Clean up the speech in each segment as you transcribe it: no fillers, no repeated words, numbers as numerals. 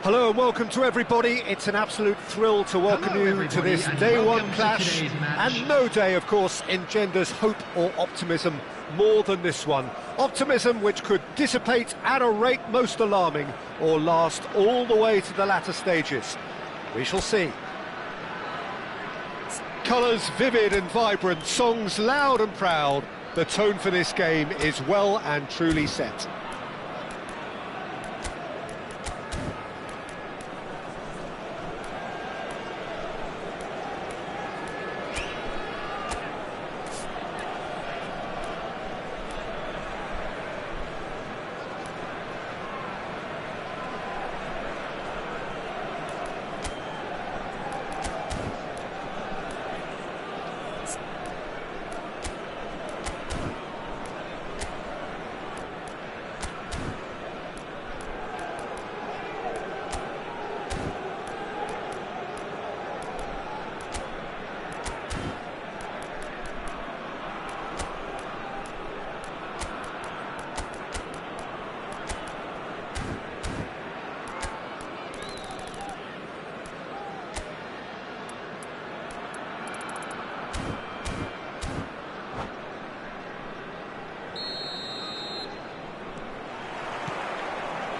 Hello and welcome to everybody. It's an absolute thrill to welcome you to this day one clash, and no day, of course, engenders hope or optimism more than this one. Optimism which could dissipate at a rate most alarming or last all the way to the latter stages. We shall see. Colours vivid and vibrant, songs loud and proud. The tone for this game is well and truly set.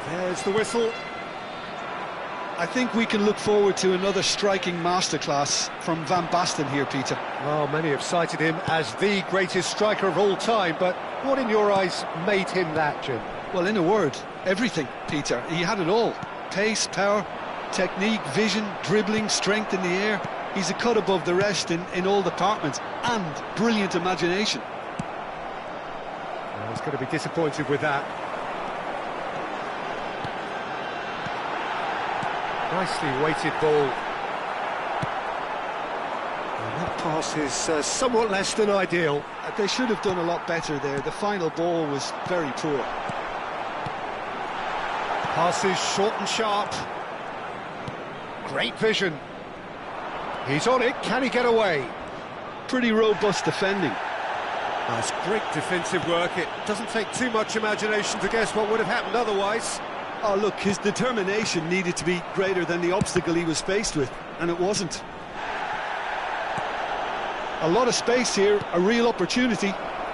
There's the whistle. I think we can look forward to another striking masterclass from Van Basten here, Peter. Well, many have cited him as the greatest striker of all time, but what in your eyes made him that, Jim? Well, in a word, everything, Peter. He had it all. Pace, power, technique, vision, dribbling, strength in the air. He's a cut above the rest in all departments, and brilliant imagination. Well, he's going to be disappointed with that. Nicely weighted ball. And that pass is somewhat less than ideal. They should have done a lot better there. The final ball was very poor. Pass is short and sharp. Great vision. He's on it. Can he get away? Pretty robust defending. That's great defensive work. It doesn't take too much imagination to guess what would have happened otherwise. Oh, look, his determination needed to be greater than the obstacle he was faced with, and it wasn't. A lot of space here, a real opportunity.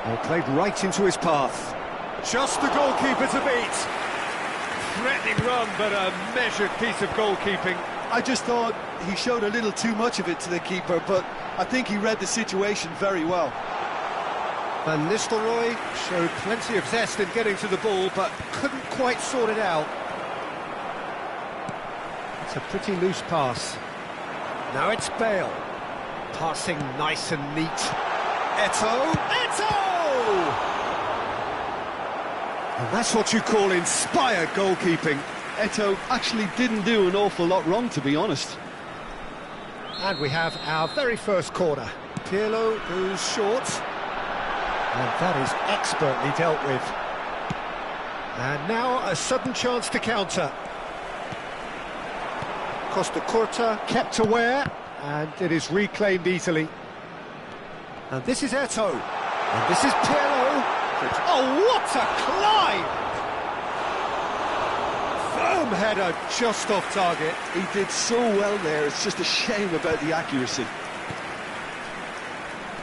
Well, played right into his path. Just the goalkeeper to beat. Threatening run, but a measured piece of goalkeeping. I just thought he showed a little too much of it to the keeper, but I think he read the situation very well. Van Nistelrooy showed plenty of zest in getting to the ball, but couldn't quite sort it out. It's a pretty loose pass. Now it's Bale. Passing nice and neat. Eto'o! Eto'o! And that's what you call inspired goalkeeping. Eto'o actually didn't do an awful lot wrong, to be honest. And we have our very first corner. Pirlo goes short. And that is expertly dealt with. And now a sudden chance to counter. Costa Curta kept aware, and it is reclaimed easily. And this is Eto'o. And this is Pirlo. Oh, what a climb! Boom, header, just off target. He did so well there, it's just a shame about the accuracy.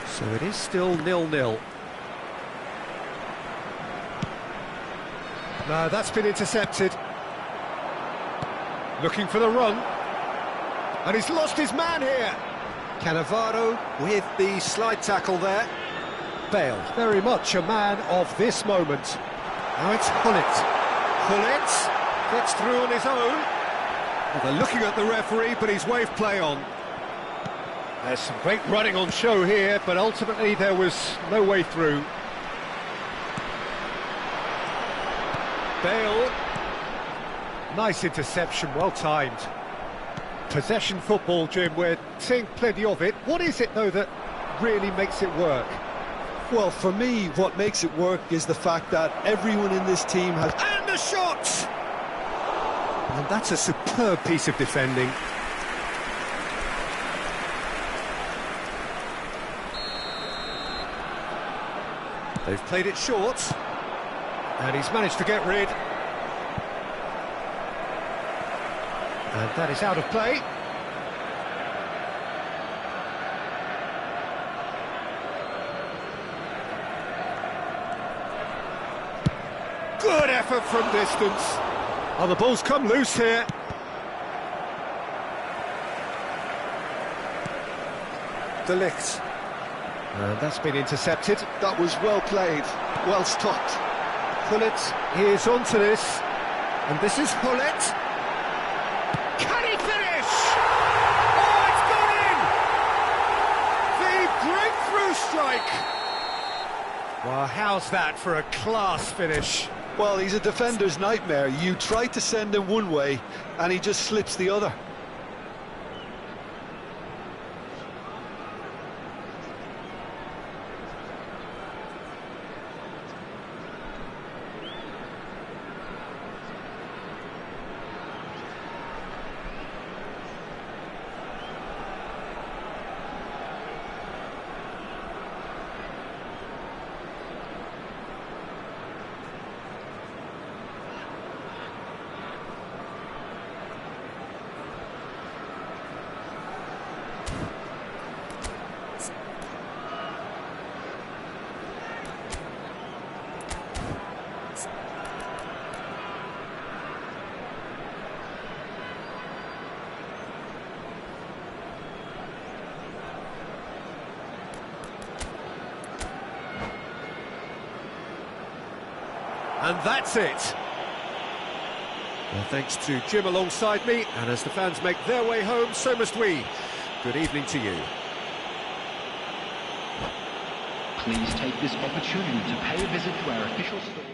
So it is still 0-0. No, that's been intercepted. Looking for the run. And he's lost his man here. Cannavaro with the slide tackle there. Bale, very much a man of this moment. Now it's Hullet. Hullet gets through on his own. Well, they're looking at the referee, but he's waved play on. There's some great running on show here, but ultimately there was no way through. Bale. Nice interception, well timed. Possession football, Jim, we're seeing plenty of it. What is it, though, that really makes it work? Well, for me, what makes it work is the fact that everyone in this team has... And a shot! And that's a superb piece of defending. They've played it short. And he's managed to get rid. And that is out of play. Good effort from distance. Oh, the ball's come loose here. De Ligt. And that's been intercepted. That was well played, well stopped. Hullet is onto this. And this is Hullet. Can he finish? Oh, it's gone in! The breakthrough strike! Well, how's that for a class finish? Well, he's a defender's nightmare. You try to send him one way, and he just slips the other. And that's it. Well, thanks to Jim alongside me, and as the fans make their way home, so must we. Good evening to you. Please take this opportunity to pay a visit to our official store.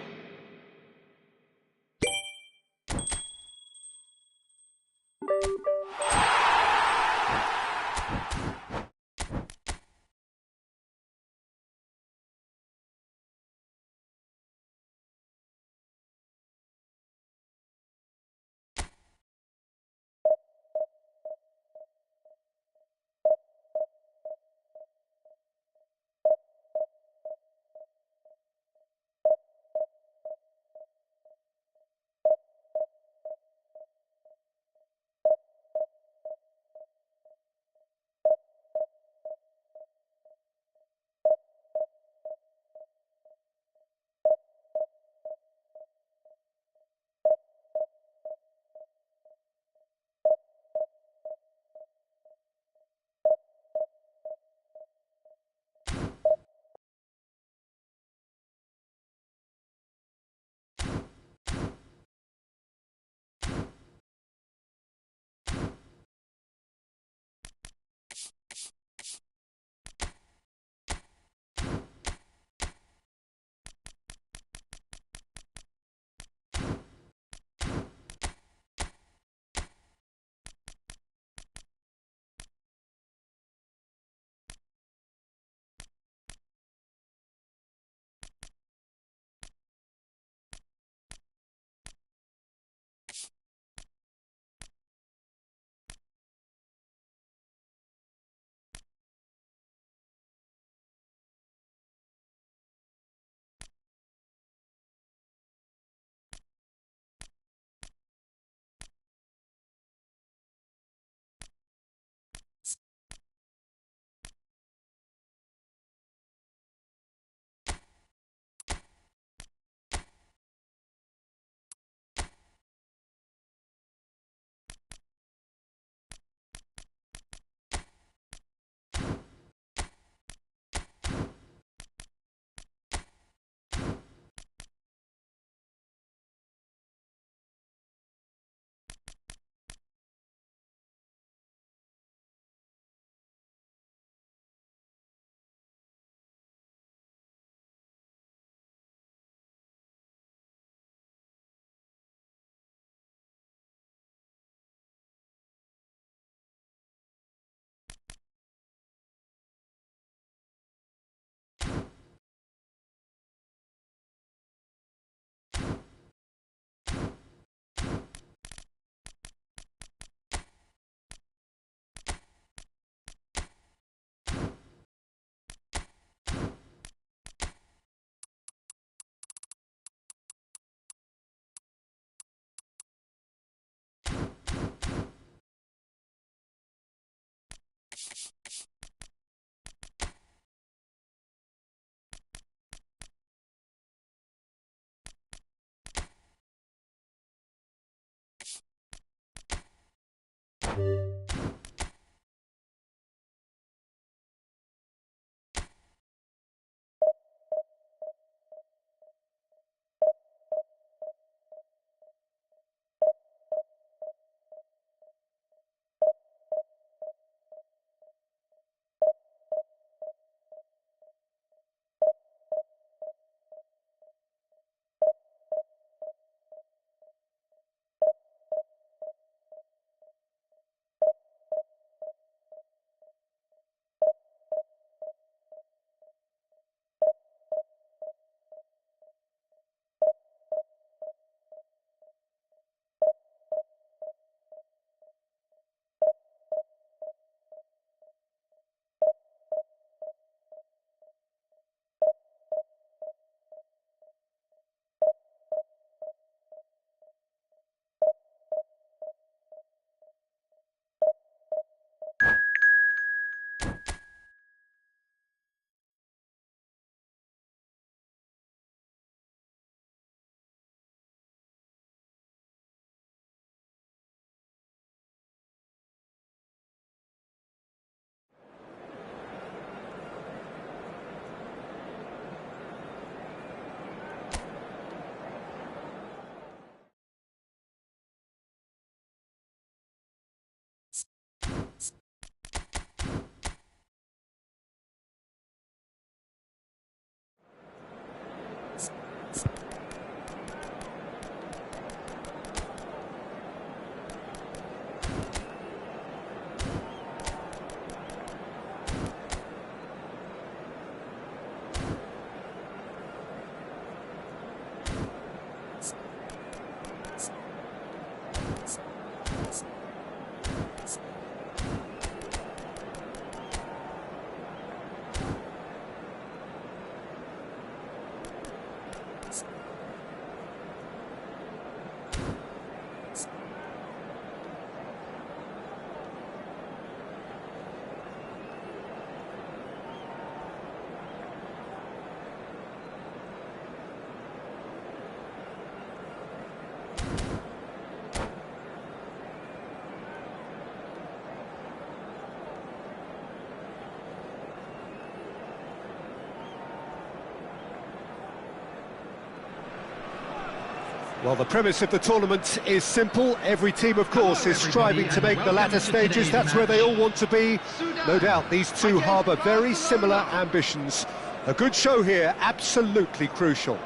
Well, the premise of the tournament is simple. Every team, of course, is striving to make the latter stages. That's where they all want to be. No doubt, these two harbour very similar ambitions. A good show here, absolutely crucial.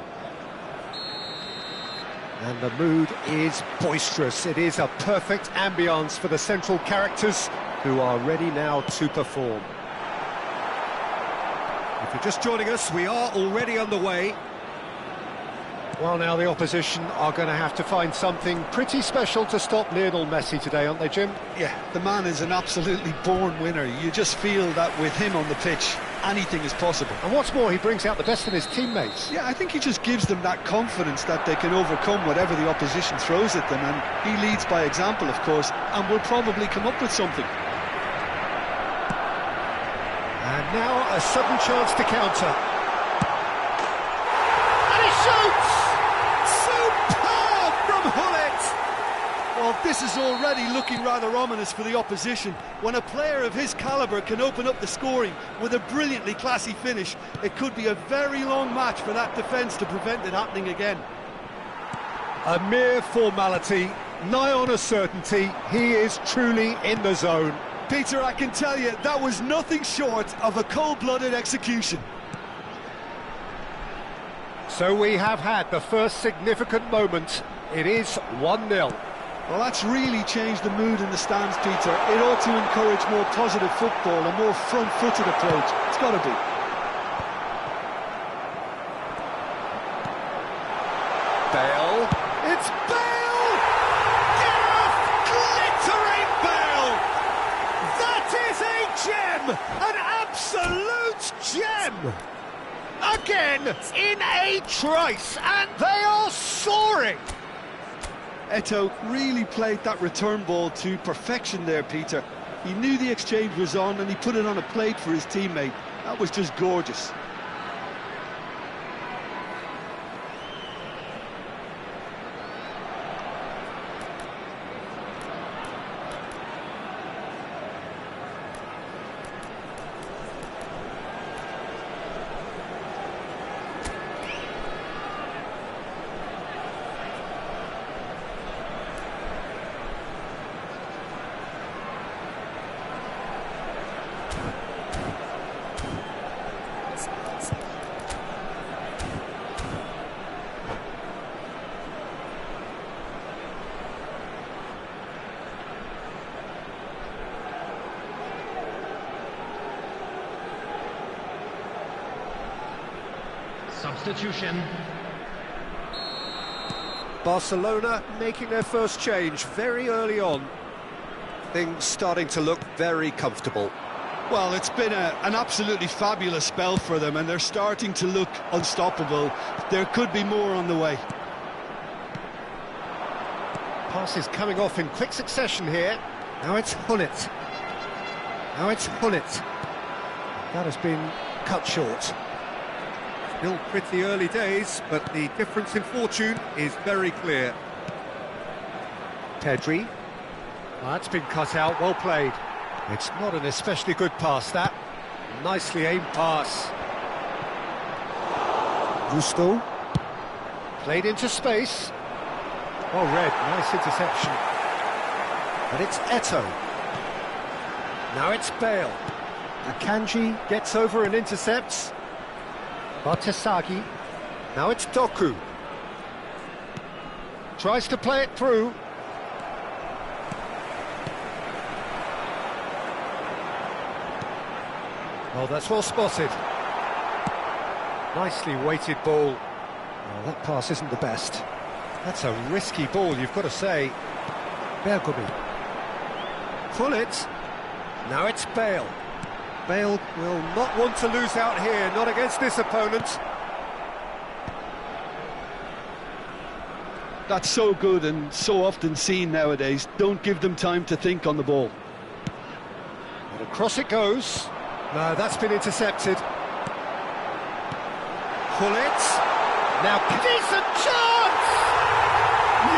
And the mood is boisterous. It is a perfect ambience for the central characters who are ready now to perform. If you're just joining us, we are already underway. Well, now the opposition are going to have to find something pretty special to stop Lionel Messi today, aren't they, Jim? Yeah, the man is an absolutely born winner. You just feel that with him on the pitch, anything is possible. And what's more, he brings out the best in his teammates. Yeah, I think he just gives them that confidence that they can overcome whatever the opposition throws at them, and he leads by example, of course, and will probably come up with something. And now a sudden chance to counter. And he shoots! Superb from Hullet! Well, this is already looking rather ominous for the opposition. When a player of his calibre can open up the scoring with a brilliantly classy finish, it could be a very long match for that defence to prevent it happening again. A mere formality, nigh on a certainty. He is truly in the zone. Peter, I can tell you, that was nothing short of a cold-blooded execution. So we have had the first significant moment. It is 1-0. Well, that's really changed the mood in the stands, Peter. It ought to encourage more positive football, a more front-footed approach. It's got to be. Bale. It's Bale! Gareth glittering Bale! That is a gem! An absolute gem! Again, in a trice, and they are soaring! Eto'o really played that return ball to perfection there, Peter. He knew the exchange was on and he put it on a plate for his teammate. That was just gorgeous. substitution. Barcelona making their first change very early on. Things starting to look very comfortable. Well, it's been an absolutely fabulous spell for them, and they're starting to look unstoppable. There could be more on the way. Passes coming off in quick succession here. Now it's Hullet. Now it's Hullet. That has been cut short. Still pretty early days, but the difference in fortune is very clear. Pedri. That's been cut out, well played. It's not an especially good pass, that. Nicely aimed pass. Gusto. Played into space. Oh, Red, nice interception. But it's Eto'o. Now it's Bale. Akanji gets over and intercepts. Bartesaghi. Now it's Doku. Tries to play it through. Oh, that's well spotted. Nicely weighted ball. Oh, that pass isn't the best. That's a risky ball, you've got to say. Bergomi. Hullet. Now it's Bale. Bale will not want to lose out here, not against this opponent. That's so good and so often seen nowadays. Don't give them time to think on the ball. And across it goes. No, that's been intercepted. Hullet. Now, decent chance!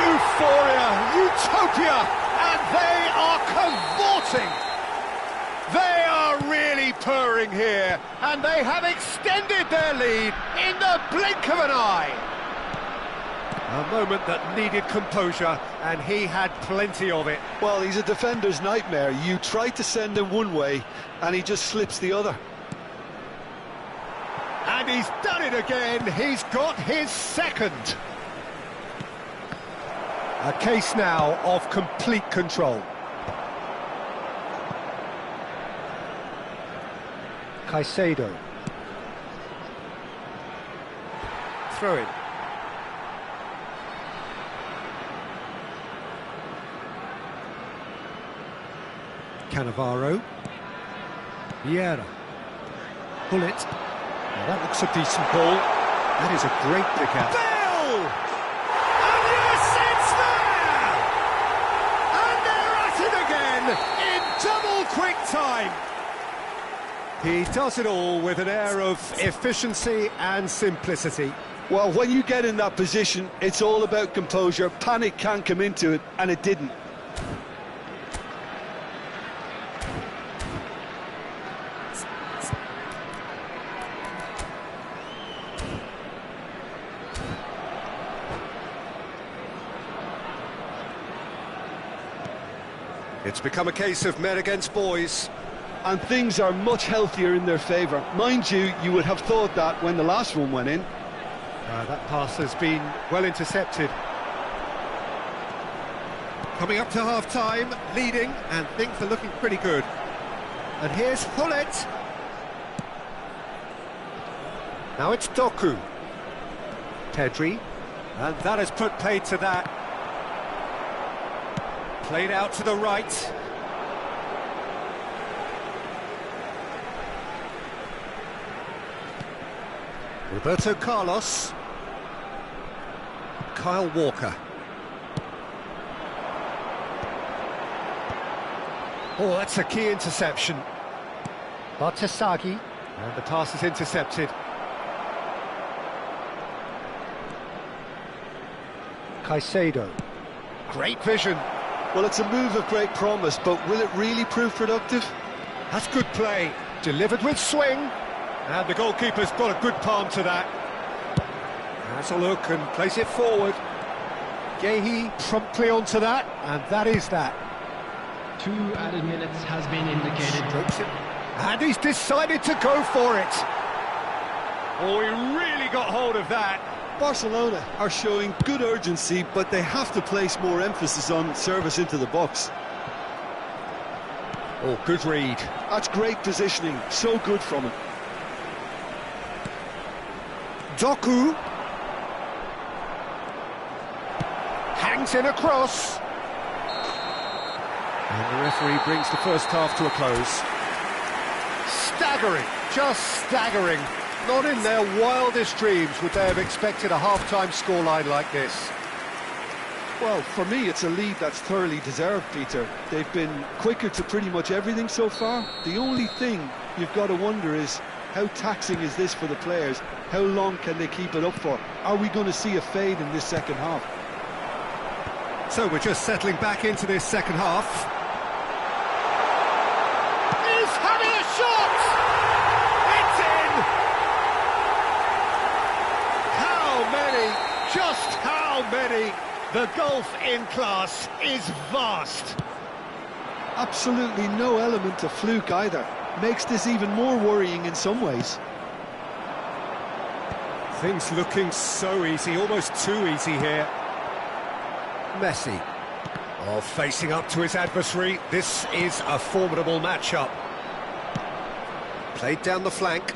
Euphoria, utopia, and they are cavorting. They are really purring here, and they have extended their lead in the blink of an eye. A moment that needed composure, and he had plenty of it. Well, he's a defender's nightmare. You try to send him one way, and he just slips the other. And he's done it again. He's got his second. A case now of complete control. Caicedo. Throw in. Cannavaro. Vieira. Hullet. Now that looks a decent ball. That is a great pick out. Bale! And yes, it's there! And they're at it again in double quick time. He does it all with an air of efficiency and simplicity. Well, when you get in that position, it's all about composure. Panic can't come into it, and it didn't. It's become a case of men against boys. And things are much healthier in their favour. Mind you, you would have thought that when the last one went in. That pass has been well intercepted. Coming up to half-time, leading, and things are looking pretty good. And here's Hullet. Now it's Doku. Pedri. And that has put paid to that. Played out to the right. Roberto Carlos. Kyle Walker. Oh, that's a key interception. Bartesaghi. And the pass is intercepted. Caicedo. Great vision. Well, it's a move of great promise, but will it really prove productive? That's good play. Delivered with swing. And the goalkeeper's got a good palm to that. Has a look and plays it forward. Gehi promptly onto that, and that is that. 2 added minutes has been indicated. Strokes it. And he's decided to go for it. Oh, he really got hold of that. Barcelona are showing good urgency, but they have to place more emphasis on service into the box. Oh, good read. That's great positioning, so good from him. Doku. Hangs in a cross. And the referee brings the first half to a close. Staggering, just staggering. Not in their wildest dreams would they have expected a half-time scoreline like this. Well, for me, it's a lead that's thoroughly deserved, Peter. They've been quicker to pretty much everything so far. The only thing you've got to wonder is, how taxing is this for the players? How long can they keep it up for? Are we going to see a fade in this second half? So we're just settling back into this second half. He's having a shot! It's in! How many? Just how many? The gulf in class is vast. Absolutely no element of fluke either. Makes this even more worrying in some ways. Things looking so easy, almost too easy here. Messi. Oh, facing up to his adversary. This is a formidable matchup. Played down the flank.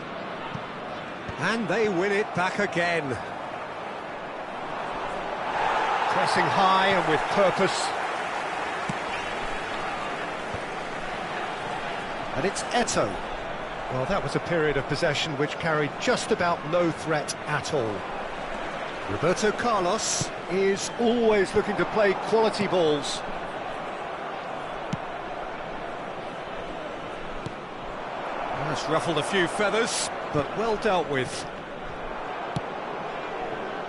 And they win it back again. Pressing high and with purpose. And it's Eto'o. Well, that was a period of possession which carried just about no threat at all. Roberto Carlos is always looking to play quality balls. That's ruffled a few feathers, but well dealt with.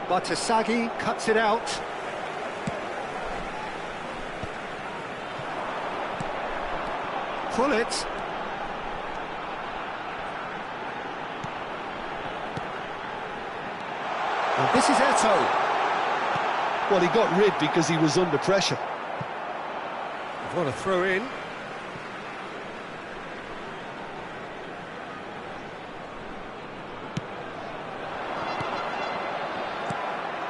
Batasagi cuts it out. Pull it. And this is Eto'o. Well, he got rid because he was under pressure. What a throw in.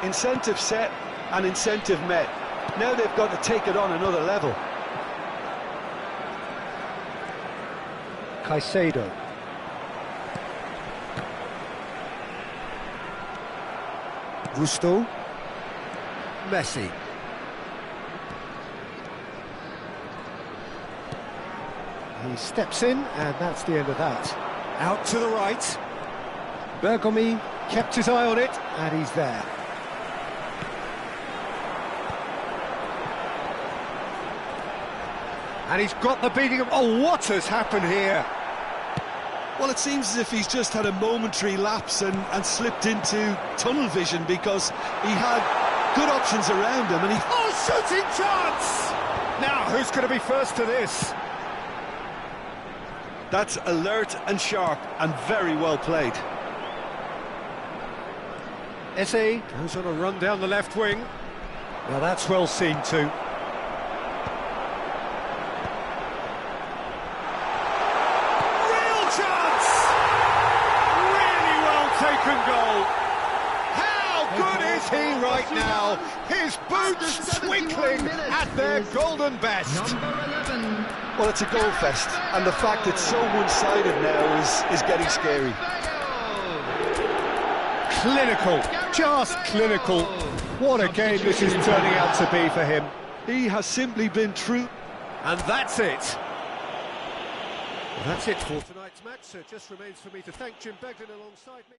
Incentive set and incentive met. Now they've got to take it on another level. Caicedo. Gusto. Messi. He steps in, and that's the end of that. Out to the right. Bergomi kept his eye on it, and he's there. And he's got the beating of... Oh, what has happened here? Well, it seems as if he's just had a momentary lapse and slipped into tunnel vision, because he had good options around him and he... Oh, shooting chance! Now, who's going to be first to this? That's alert and sharp and very well played. Eze goes on a run down the left wing. Now that's well seen too. Real chance! Really well taken goal. How good is he right now? His boots twinkling at their golden best. Well, it's a goal fest, and the fact it's so one-sided now is getting scary. Clinical, just clinical. What a game this is turning out to be for him. He has simply been true. And that's it. Well, that's it for tonight's match. So it just remains for me to thank Jim Beglin alongside me.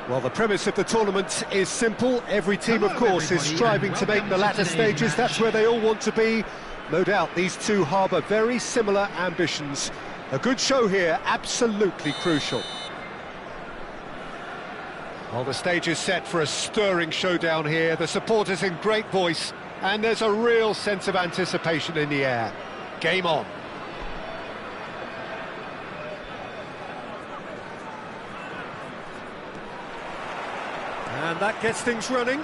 Well, the premise of the tournament is simple. Every team, of course, is striving to make the latter stages. That's where they all want to be. No doubt these two harbour very similar ambitions. A good show here, absolutely crucial. Well, the stage is set for a stirring showdown here. The supporters in great voice, and there's a real sense of anticipation in the air. Game on. And that gets things running.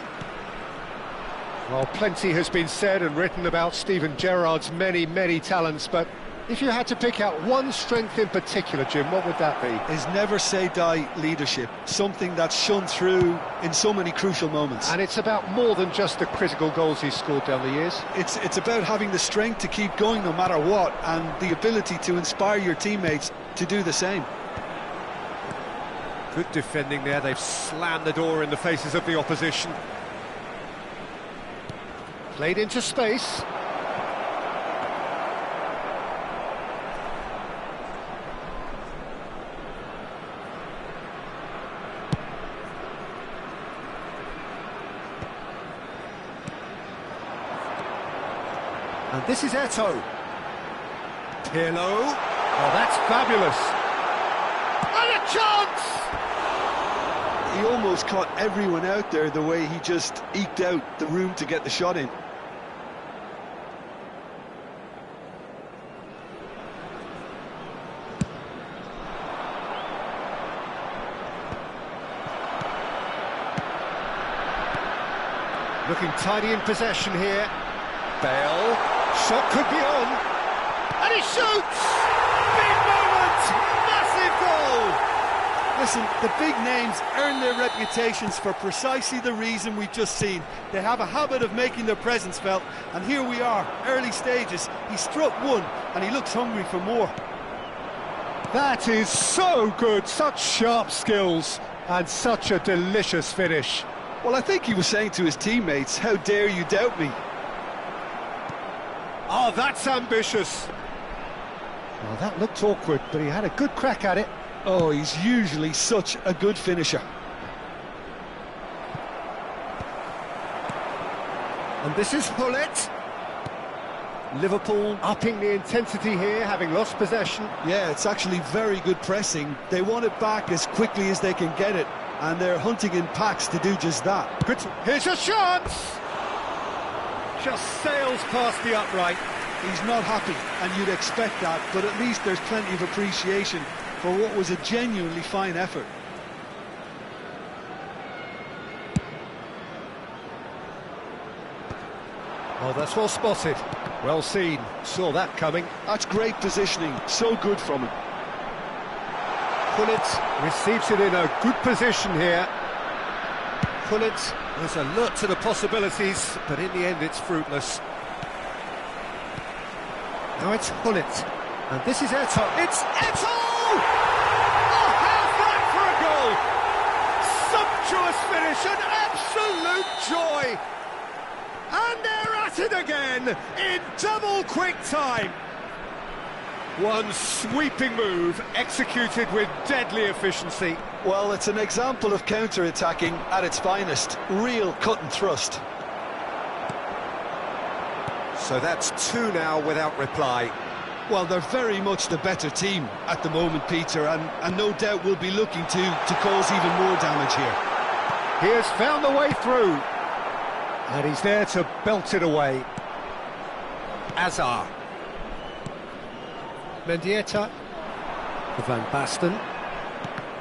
Well, plenty has been said and written about Steven Gerrard's many, many talents, but if you had to pick out one strength in particular, Jim, what would that be? His never-say-die leadership, something that's shone through in so many crucial moments. And it's about more than just the critical goals he's scored down the years. It's about having the strength to keep going no matter what, and the ability to inspire your teammates to do the same. Good defending there, they've slammed the door in the faces of the opposition. Played into space. And this is Eto'o. Pirlo. Oh, that's fabulous. And a chance! He almost caught everyone out there the way he just eked out the room to get the shot in. Looking tidy in possession here. Bale, shot could be on, and he shoots! Big moment, massive goal! Listen, the big names earn their reputations for precisely the reason we've just seen. They have a habit of making their presence felt, and here we are, early stages. He struck one, and he looks hungry for more. That is so good, such sharp skills, and such a delicious finish. Well, I think he was saying to his teammates, how dare you doubt me? Oh, that's ambitious. Well, that looked awkward, but he had a good crack at it. Oh, he's usually such a good finisher. And this is Hullet. Liverpool upping the intensity here, having lost possession. Yeah, it's actually very good pressing. They want it back as quickly as they can get it, and they're hunting in packs to do just that. Good. Here's a chance! Just sails past the upright. He's not happy, and you'd expect that, but at least there's plenty of appreciation for what was a genuinely fine effort. Oh, that's well spotted. Well seen. Saw that coming. That's great positioning. So good from him. Hullet receives it in a good position here. Hullet was alert to the possibilities, but in the end it's fruitless. Now it's Hullet. And this is Eto'o. It's Eto'o! Oh, how's that for a goal? Sumptuous finish, an absolute joy! And they're at it again, in double quick time! One sweeping move, executed with deadly efficiency. Well, it's an example of counter-attacking at its finest. Real cut and thrust. So that's two now without reply. Well, they're very much the better team at the moment, Peter, and no doubt will be looking to cause even more damage here. He has found the way through. And he's there to belt it away. Azar. Mendieta. Van Basten.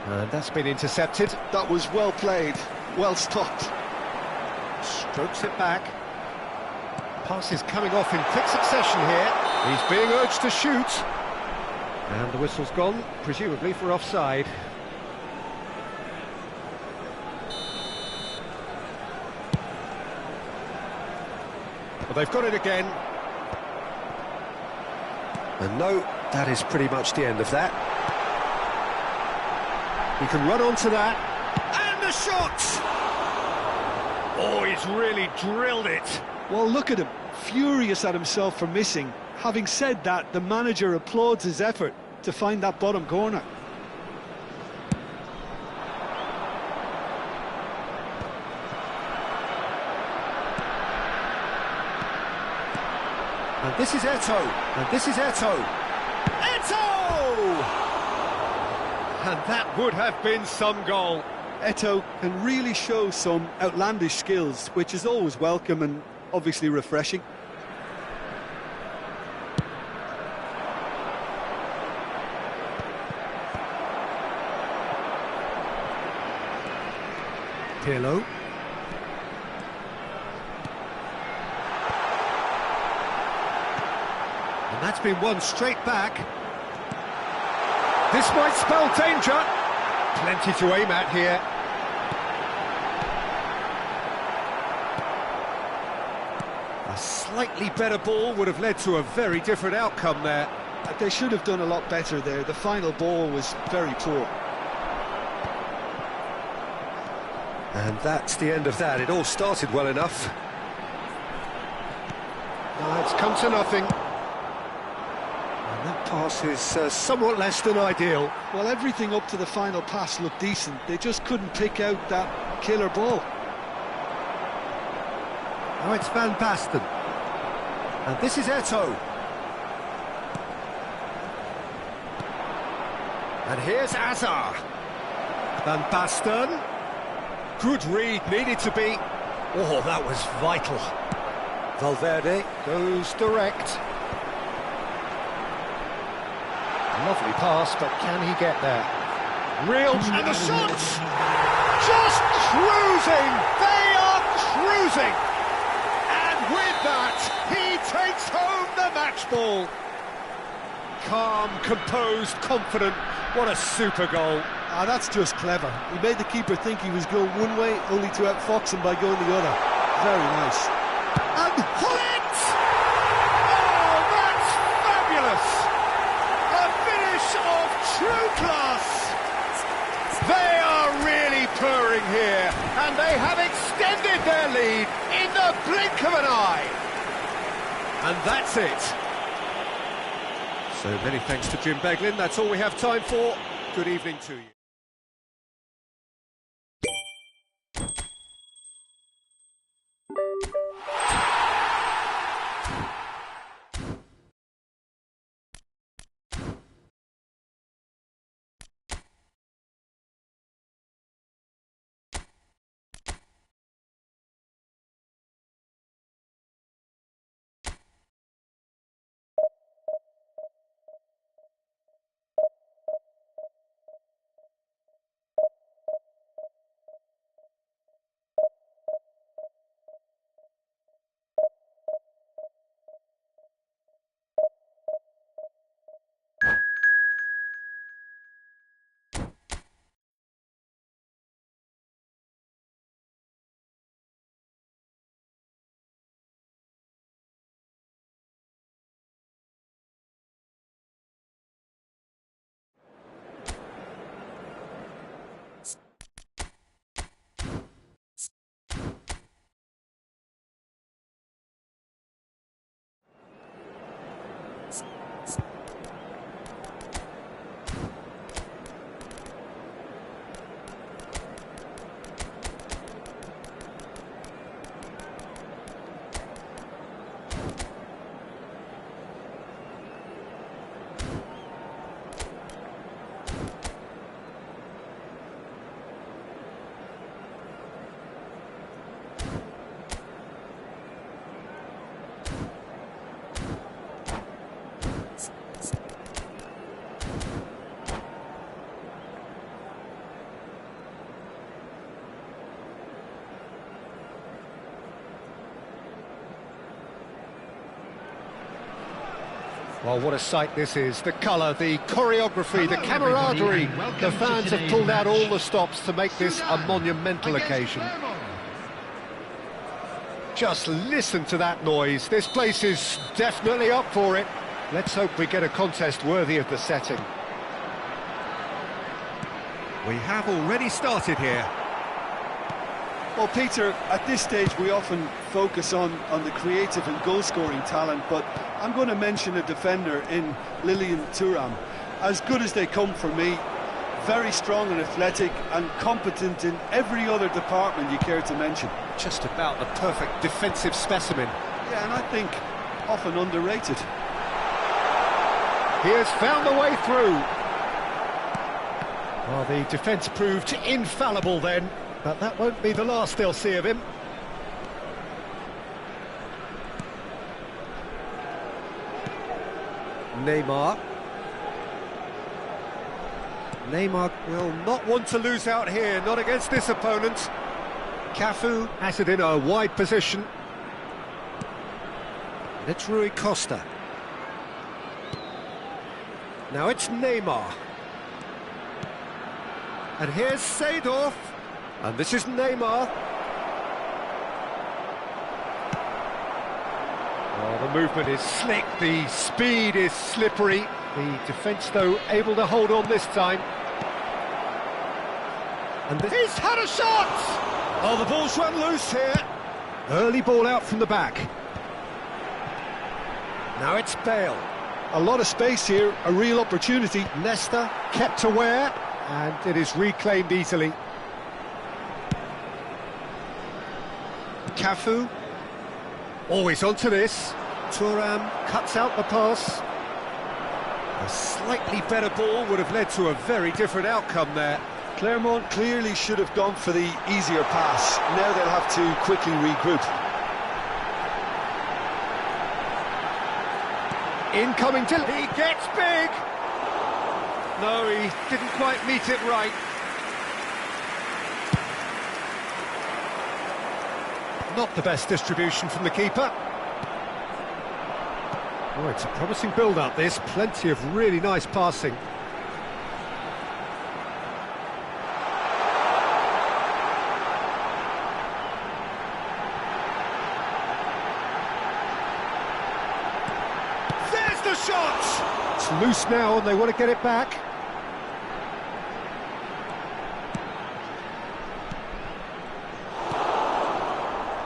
And that's been intercepted. That was well played, well stopped. Strokes it back. Pass is coming off in quick succession here. He's being urged to shoot. And the whistle's gone, presumably for offside. Well, they've got it again. And no, that is pretty much the end of that. He can run onto that. And the shot! Oh, he's really drilled it. Well, look at him, furious at himself for missing. Having said that, the manager applauds his effort to find that bottom corner. And this is Eto'o. And this is Eto'o. Eto'o! And that would have been some goal. Eto'o can really show some outlandish skills, which is always welcome and obviously refreshing. Pirlo. And that's been won straight back. This might spell danger. Plenty to aim at here. A slightly better ball would have led to a very different outcome there. They should have done a lot better there. The final ball was very poor. And that's the end of that. It all started well enough. Now it's come to nothing. And that pass is somewhat less than ideal. Well, everything up to the final pass looked decent. They just couldn't pick out that killer ball. Now it's Van Basten. And this is Eto'o. And here's Azar. Van Basten. Good read, needed to be. Oh, that was vital. Valverde goes direct. Lovely pass, but can he get there? Real, and the shots! Just cruising! They are cruising! And with that, he takes home the match ball. Calm, composed, confident. What a super goal. Ah, that's just clever. He made the keeper think he was going one way, only to outfox him by going the other. Very nice. And Hullet! Oh, that's fabulous! A finish of true class! They are really purring here, and they have extended their lead in the blink of an eye. And that's it. So many thanks to Jim Beglin. That's all we have time for. Good evening to you. Well, what a sight this is. The colour, the choreography, the camaraderie. The fans have pulled out all the stops to make this a monumental occasion. Just listen to that noise. This place is definitely up for it. Let's hope we get a contest worthy of the setting. We have already started here. Well, Peter, at this stage we often focus on the creative and goal-scoring talent, but I'm going to mention a defender in Lilian Thuram. As good as they come for me, very strong and athletic and competent in every other department you care to mention. Just about the perfect defensive specimen. Yeah, and I think often underrated. He has found the way through. Well, the defence proved infallible then, but that won't be the last they'll see of him. Neymar. Neymar will not want to lose out here, not against this opponent. Cafu has it in a wide position. It's Rui Costa. Now it's Neymar. And here's Seedorf. And this is Neymar. Oh, the movement is slick, the speed is slippery. The defence, though, able to hold on this time. And he's had a shot! Oh, the ball's run loose here. Early ball out from the back. Now it's Bale. A lot of space here, a real opportunity. Nesta kept aware, and it is reclaimed easily. Cafu. Always onto this. Thuram cuts out the pass. A slightly better ball would have led to a very different outcome there. Clermont clearly should have gone for the easier pass. Now they'll have to quickly regroup. Incoming to... He gets big! No, he didn't quite meet it right. Not the best distribution from the keeper. Oh, it's a promising build-up, this. Plenty of really nice passing. There's the shot! It's loose now and they want to get it back.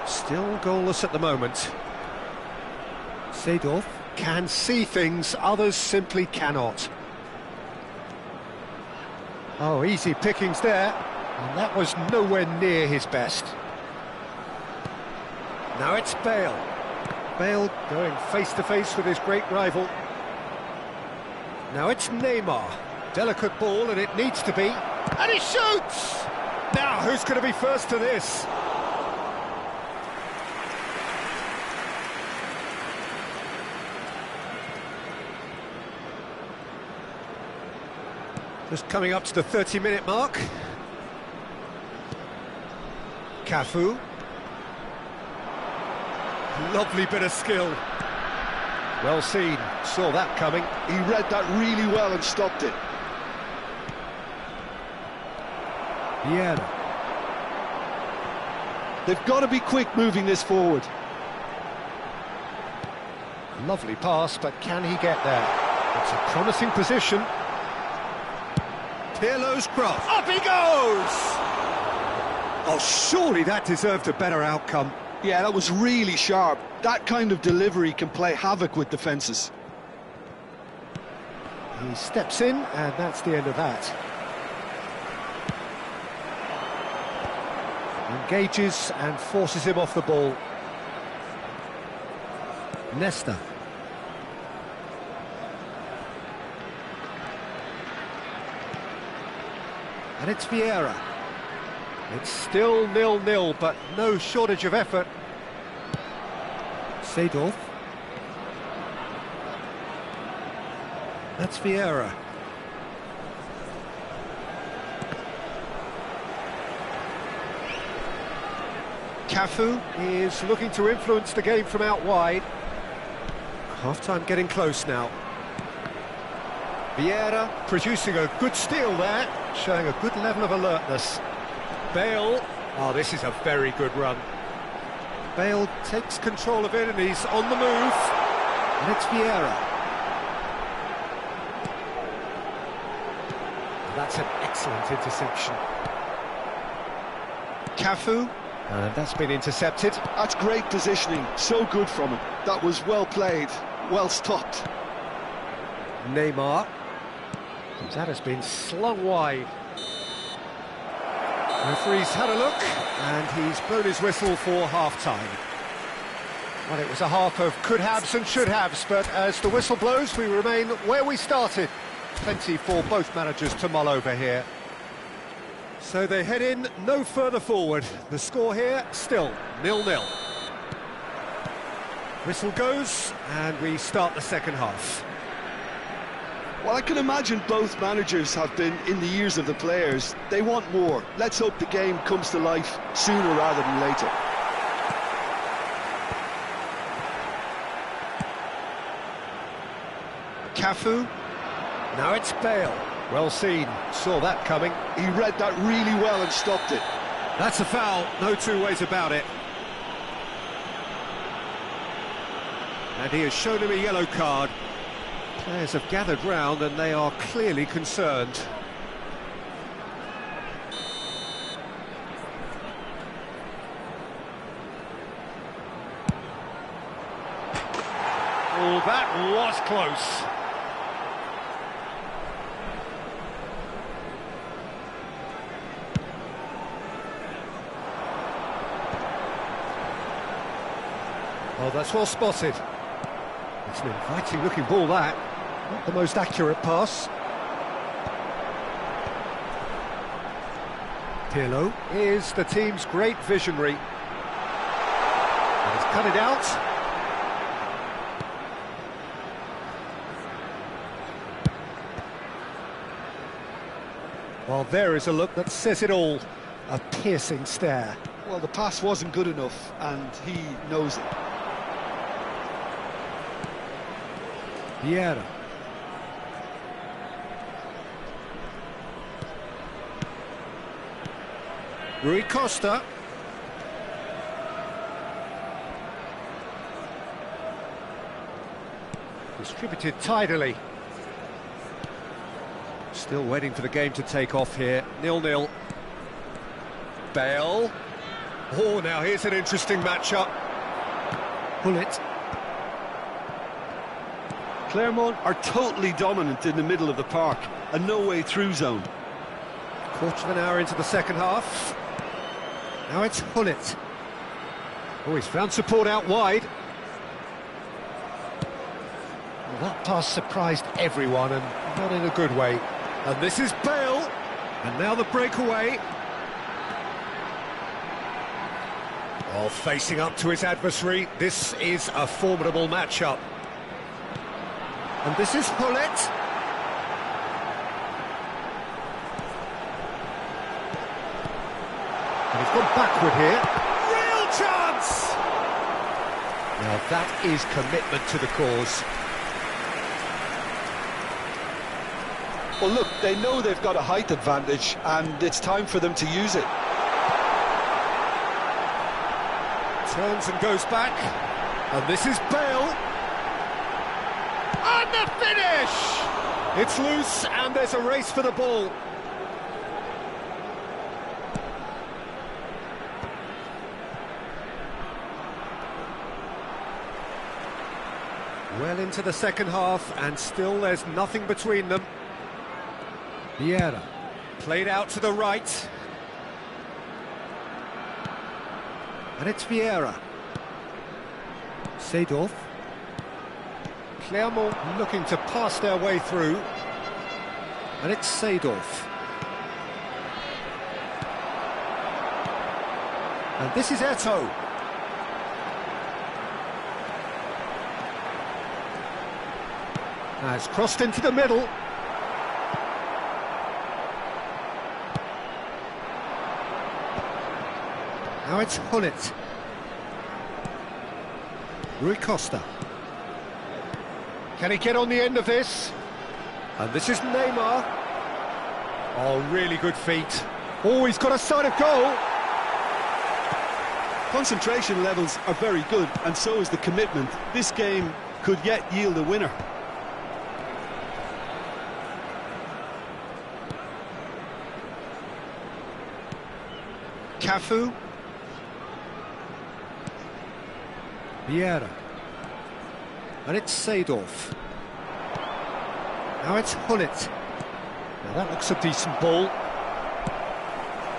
Still goalless at the moment. Seedorf can see things, others simply cannot. Oh, easy pickings there, and that was nowhere near his best. Now it's Bale. Bale going face-to-face with his great rival. Now it's Neymar. Delicate ball, and it needs to be. And he shoots! Now, who's going to be first to this? Just coming up to the 30-minute mark. Cafu. Lovely bit of skill. Well seen, saw that coming. He read that really well and stopped it. Vieira. They've got to be quick moving this forward. Lovely pass, but can he get there? It's a promising position. Pirlo's cross. Up he goes! Oh, surely that deserved a better outcome. Yeah, that was really sharp. That kind of delivery can play havoc with defences. He steps in, and that's the end of that. Engages and forces him off the ball. Nesta. And it's Vieira. It's still 0-0, but no shortage of effort. Seedorf. That's Vieira. Cafu is looking to influence the game from out wide. Half-time getting close now. Vieira producing a good steal there, showing a good level of alertness. Bale, oh, this is a very good run. Bale takes control of it and he's on the move. And it's Vieira. That's an excellent interception. Cafu. And that's been intercepted. That's great positioning, so good from him. That was well played, well stopped. Neymar. That has been slung wide. Referee's had a look, and he's blown his whistle for half-time. Well, it was a half of could-haves and should-haves, but as the whistle blows, we remain where we started. Plenty for both managers to mull over here. So they head in no further forward. The score here, still 0-0. Whistle goes, and we start the second half. Well, I can imagine both managers have been in the ears of the players. They want more. Let's hope the game comes to life sooner rather than later. Cafu. Now it's Bale. Well seen. Saw that coming. He read that really well and stopped it. That's a foul. No two ways about it. And he has shown him a yellow card. Players have gathered round and they are clearly concerned. Oh, that was close. Oh, that's well spotted. It's an inviting looking ball, that. Not the most accurate pass. Pirlo is the team's great visionary. And he's cut it out. Well, there is a look that says it all. A piercing stare. Well, the pass wasn't good enough, and he knows it. Vieira. Rui Costa. Distributed tidily. Still waiting for the game to take off here. 0-0. Bale. Oh, now here's an interesting matchup. Bullet. Clermont are totally dominant in the middle of the park, a no-way through zone. Quarter of an hour into the second half. Now it's Hullet. Oh, he's found support out wide. Well, that pass surprised everyone, and not in a good way. And this is Bale. And now the breakaway. Oh, facing up to his adversary. This is a formidable matchup. And this is Hullet. And he's gone backward here. Real chance! Now that is commitment to the cause. Well, look, they know they've got a height advantage, and it's time for them to use it. Turns and goes back. And this is Bale. And the finish! It's loose, and there's a race for the ball. Well into the second half, and still there's nothing between them. Vieira played out to the right. And it's Vieira. Seedorf. Clermont looking to pass their way through. And it's Seedorf. And this is Eto'o. Now it's crossed into the middle. Now it's Hullet. Rui Costa. Can he get on the end of this? And this is Neymar. Oh, really good feet. Oh, he's got a side of goal. Concentration levels are very good, and so is the commitment. This game could yet yield a winner. Cafu. Vieira. And it's Seedorf. Now it's Hullet. Now that looks a decent ball.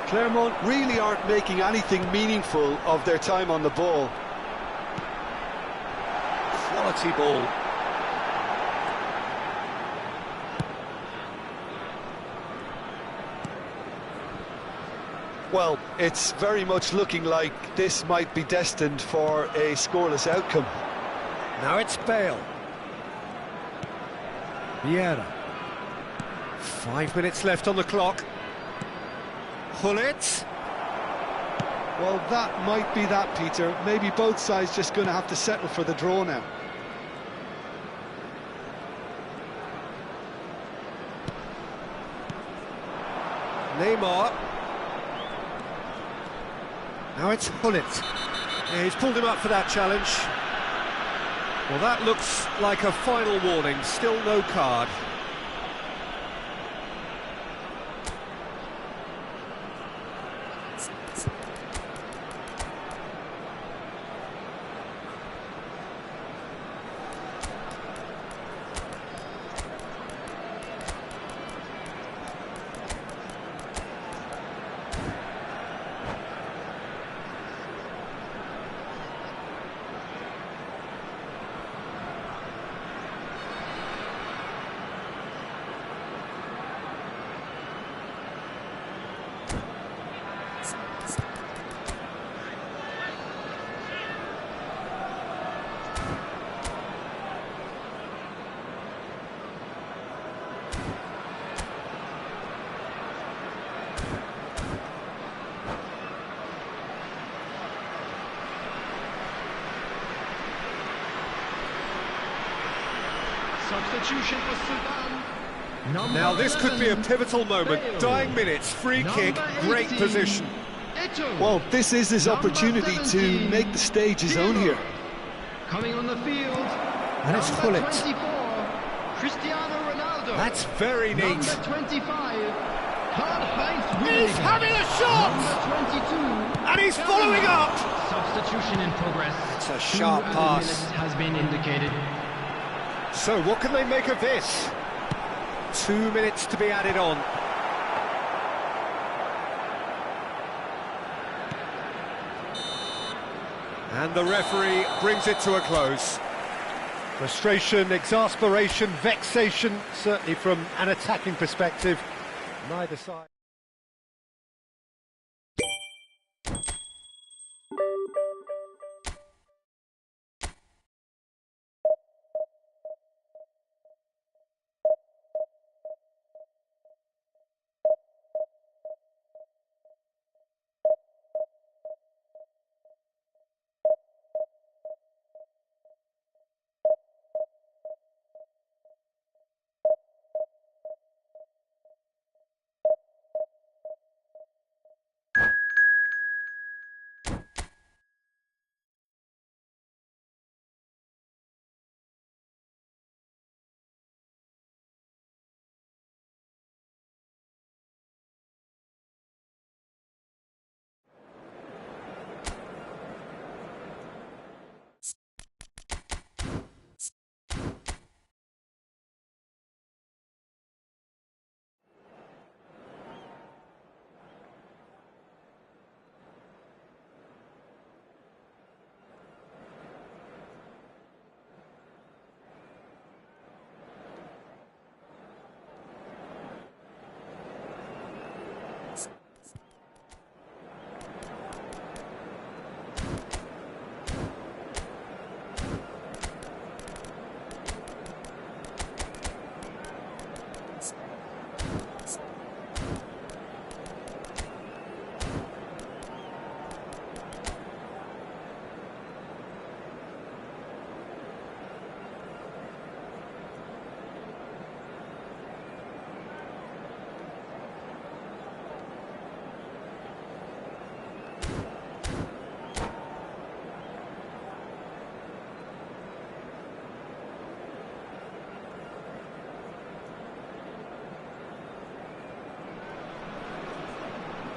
Clermont really aren't making anything meaningful of their time on the ball. Quality ball. Well, it's very much looking like this might be destined for a scoreless outcome. Now it's Bale. Vieira. 5 minutes left on the clock. Hullet. Well, that might be that, Peter. Maybe both sides just going to have to settle for the draw now. Neymar. Now it's Hullet. Yeah, he's pulled him up for that challenge. Well, that looks like a final warning. Still no card. Substitution for Sudan. Now this could be a pivotal moment. Dying minutes, free kick, great position. Well, this is his opportunity to make the stage his own here. Coming on the field. And it's Hullet. Cristiano Ronaldo. That's very neat. Number 25. He's having a shot! Number 22. And he's following up! Substitution in progress. It's a sharp pass. 2 minutes has been indicated. So what can they make of this? 2 minutes to be added on. And the referee brings it to a close. Frustration, exasperation, vexation, certainly from an attacking perspective. Neither side.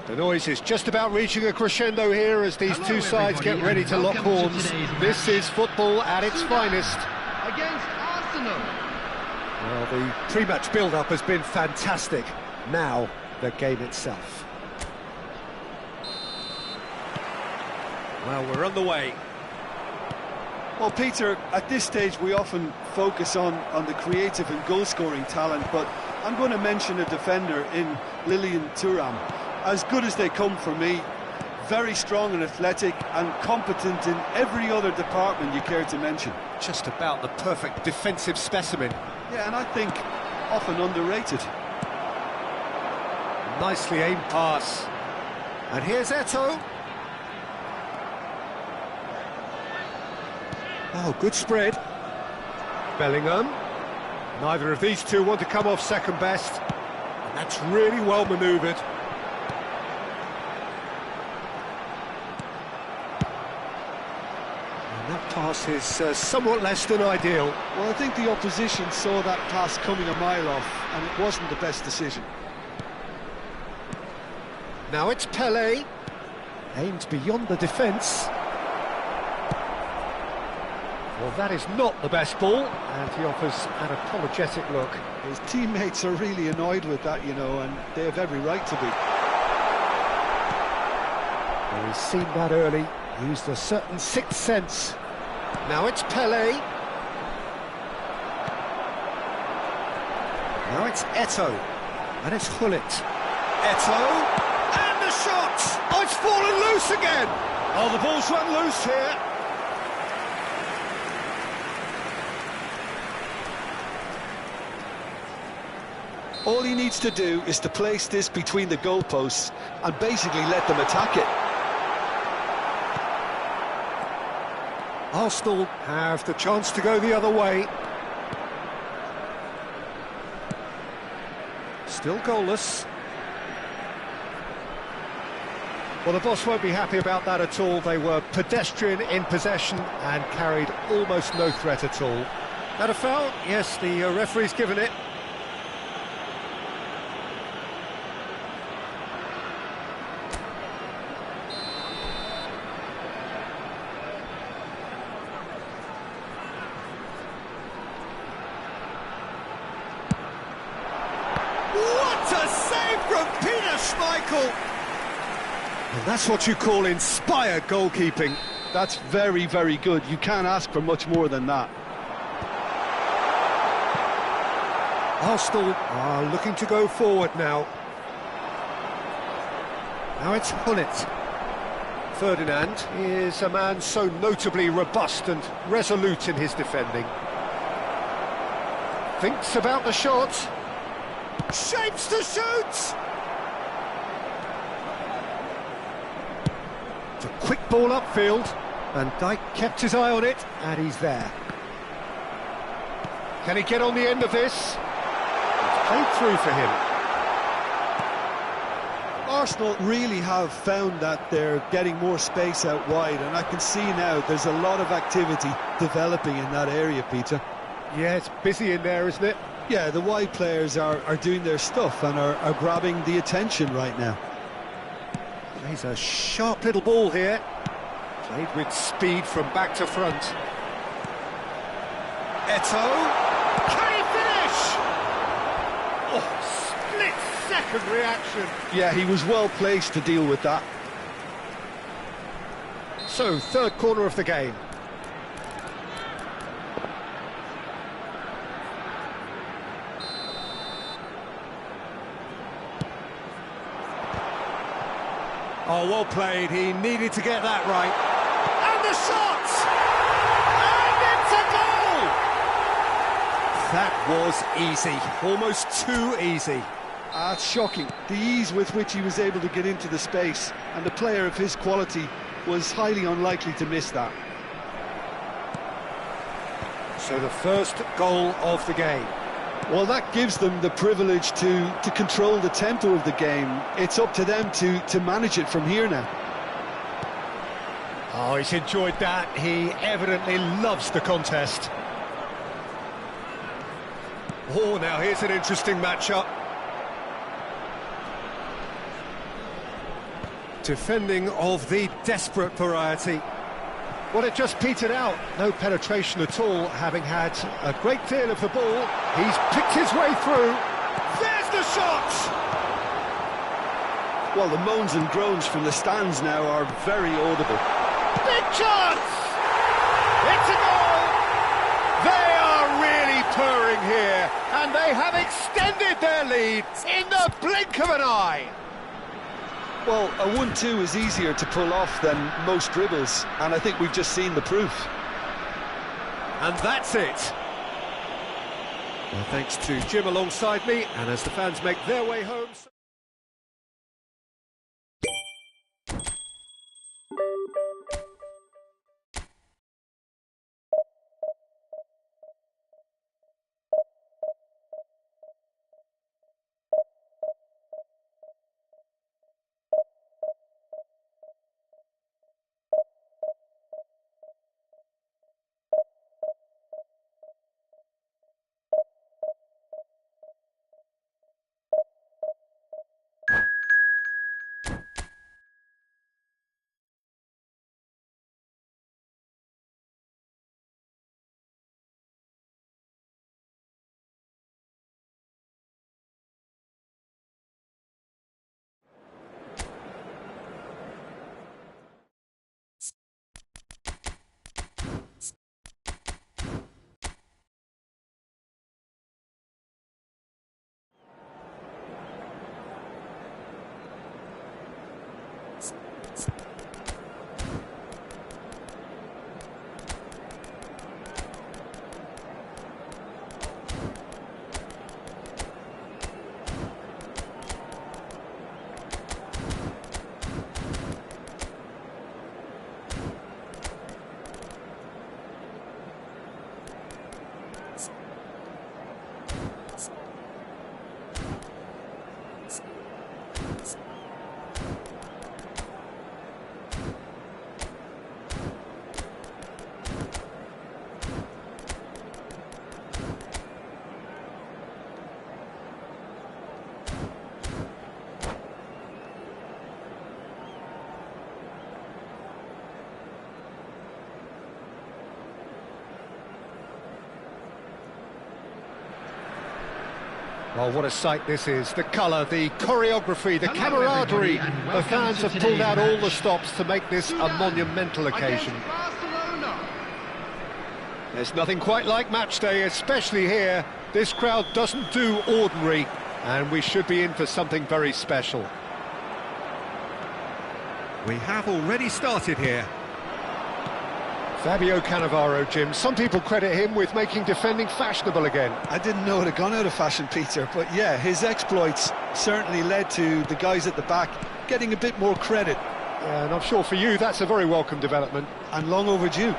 The noise is just about reaching a crescendo here as these two sides get ready to lock horns. This is football at its finest. Against Arsenal. Well, the pre-match build-up has been fantastic. Now, the game itself. Well, we're on the way. Well, Peter, at this stage we often focus on the creative and goal-scoring talent, but I'm going to mention a defender in Lilian Thuram. As good as they come for me, very strong and athletic and competent in every other department you care to mention. Just about the perfect defensive specimen. Yeah, and I think often underrated. Nicely aimed pass. And here's Eto'o. Oh, good spread. Bellingham. Neither of these two want to come off second best. And that's really well manoeuvred. And that pass is somewhat less than ideal. Well, I think the opposition saw that pass coming a mile off, and it wasn't the best decision. Now it's Pelé. Aimed beyond the defence. Well, that is not the best ball, and he offers an apologetic look. His teammates are really annoyed with that, you know, and they have every right to be. Well, he's seen that early, used a certain sixth sense. Now it's Pelé. Now it's Eto'o, and it's Hullet. Eto'o, and the shot! Oh, it's fallen loose again! Oh, the ball's run loose here. All he needs to do is to place this between the goalposts and basically let them attack it. Arsenal have the chance to go the other way. Still goalless. Well, the boss won't be happy about that at all. They were pedestrian in possession and carried almost no threat at all. That a foul? Yes, the referee's given it. What a save from Peter Schmeichel! And that's what you call inspired goalkeeping. That's very, very good. You can't ask for much more than that. Arsenal are looking to go forward now. Now it's Hullet. Ferdinand is a man so notably robust and resolute in his defending. Thinks about the shot. Shapes to shoot! It's a quick ball upfield. Van Dijk kept his eye on it, and he's there. Can he get on the end of this? It's played through for him. Arsenal really have found that they're getting more space out wide, and I can see now there's a lot of activity developing in that area, Peter. Yeah, it's busy in there, isn't it? Yeah, the wide players are doing their stuff and are grabbing the attention right now. Plays a sharp little ball here. Played with speed from back to front. Eto'o. Can he finish? Oh, split-second reaction. Yeah, he was well placed to deal with that. So, third corner of the game. Oh, well played. He needed to get that right. And the shot! And it's a goal! That was easy. Almost too easy. It's shocking. The ease with which he was able to get into the space, and a player of his quality was highly unlikely to miss that. So the first goal of the game. Well, that gives them the privilege to control the tempo of the game. It's up to them to manage it from here now. Oh, he's enjoyed that. He evidently loves the contest. Oh, now here's an interesting matchup. Defending of the desperate variety. Well, it just petered out. No penetration at all, having had a great deal of the ball. He's picked his way through. There's the shot! Well, the moans and groans from the stands now are very audible. Big chance! It's a goal! They are really purring here, and they have extended their lead in the blink of an eye. Well, a 1-2 is easier to pull off than most dribbles, and I think we've just seen the proof. And that's it. Well, thanks to Jim alongside me, and as the fans make their way home... Well, what a sight this is. The colour, the choreography, the camaraderie. The fans have pulled out all the stops to make this a monumental occasion. There's nothing quite like match day, especially here. This crowd doesn't do ordinary, and we should be in for something very special. We have already started here. Fabio Cannavaro, Jim. Some people credit him with making defending fashionable again. I didn't know it had gone out of fashion, Peter, but yeah, his exploits certainly led to the guys at the back getting a bit more credit. And I'm sure for you that's a very welcome development. And long overdue.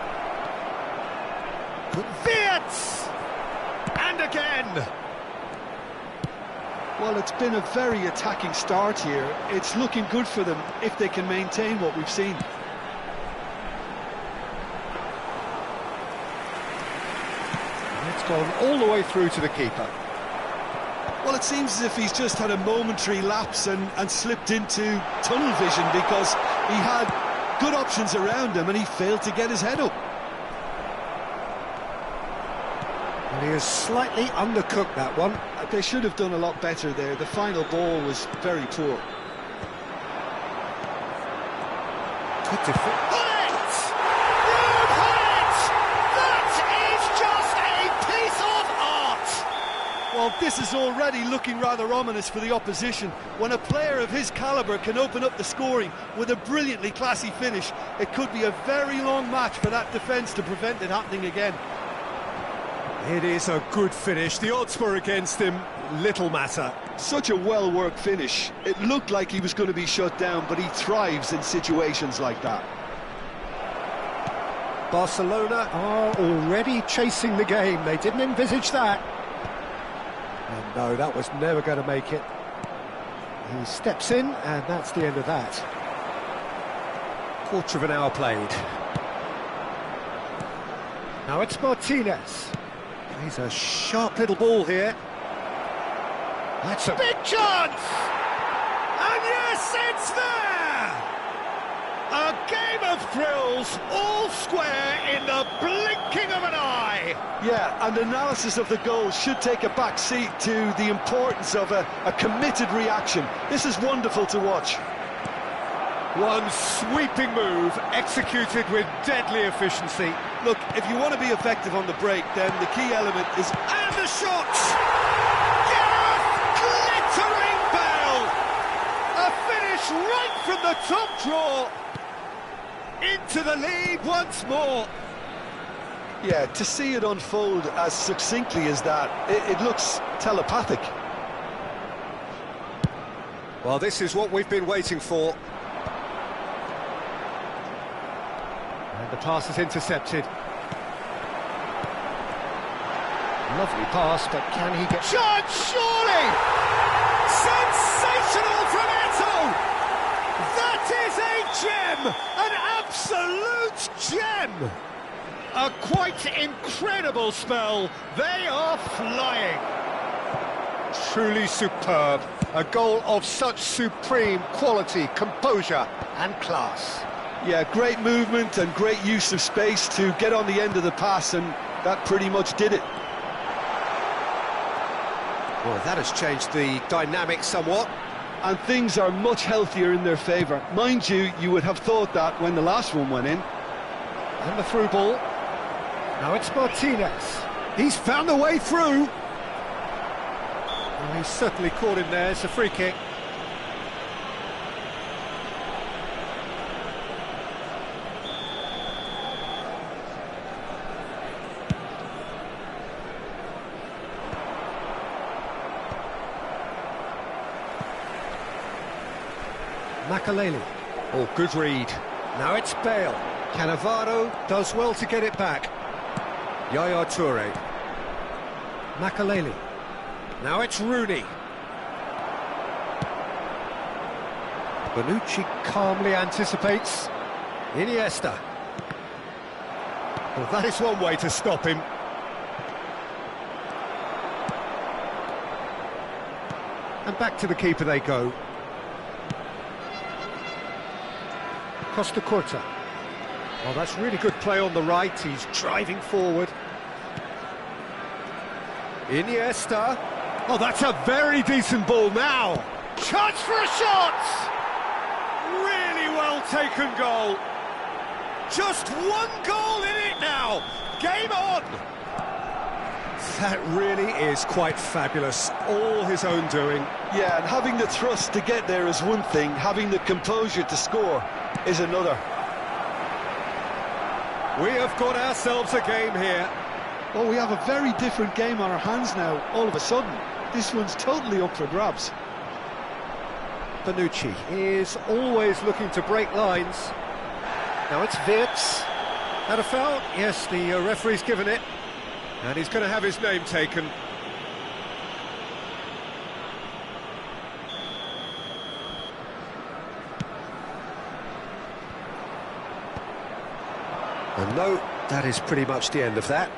Wirtz! And again! Well, it's been a very attacking start here. It's looking good for them if they can maintain what we've seen. It's gone all the way through to the keeper. Well, it seems as if he's just had a momentary lapse and slipped into tunnel vision, because he had good options around him and he failed to get his head up. And he has slightly undercooked that one. They should have done a lot better there. The final ball was very poor. Good defense. Put it! You put it! That is just a piece of art! Well, this is already looking rather ominous for the opposition. When a player of his calibre can open up the scoring with a brilliantly classy finish, it could be a very long match for that defence to prevent it happening again. It is a good finish. The odds were against him. Little matter. Such a well-worked finish. It looked like he was going to be shut down, but he thrives in situations like that. Barcelona are already chasing the game. They didn't envisage that. And no, that was never going to make it. He steps in, and that's the end of that. Quarter of an hour played. Now it's Martinez. He's a sharp little ball here. That's a big chance! And yes, it's there! A game of thrills, all square in the blinking of an eye. Yeah, and analysis of the goal should take a back seat to the importance of a committed reaction. This is wonderful to watch. One sweeping move, executed with deadly efficiency. Look, if you want to be effective on the break, then the key element is... And the shots! Gareth, glittering bell! A finish right from the top draw! Into the lead once more. Yeah, to see it unfold as succinctly as that, it looks telepathic. Well, this is what we've been waiting for. And the pass is intercepted. Lovely pass, but can he get... Chance, surely! Sensational from Eto'o! That is a gem! An absolute gem! A quite incredible spell. They are flying. Truly superb. A goal of such supreme quality, composure and class. Yeah, great movement and great use of space to get on the end of the pass, and that pretty much did it. Well, that has changed the dynamic somewhat. And things are much healthier in their favour. Mind you, you would have thought that when the last one went in. And the through ball. Now it's Martinez. He's found a way through. Well, he's certainly caught him there. It's a free kick. Makaleli. Oh, good read. Now it's Bale. Cannavaro does well to get it back. Yaya Toure. Makaleli. Now it's Rooney. Bonucci calmly anticipates. Iniesta. Well, that is one way to stop him. And back to the keeper they go. Costa Curta. Well, that's really good play on the right. He's driving forward. Iniesta. Oh, that's a very decent ball now. Chance for a shot! Really well taken goal. Just one goal in it now. Game on! That really is quite fabulous. All his own doing. Yeah, and having the thrust to get there is one thing. Having the composure to score is another. We have got ourselves a game here. Well, we have a very different game on our hands now, all of a sudden. This one's totally up for grabs. Bonucci is always looking to break lines. Now it's Wirtz. Had a foul? Yes, the referee's given it. And he's going to have his name taken. And no, that is pretty much the end of that.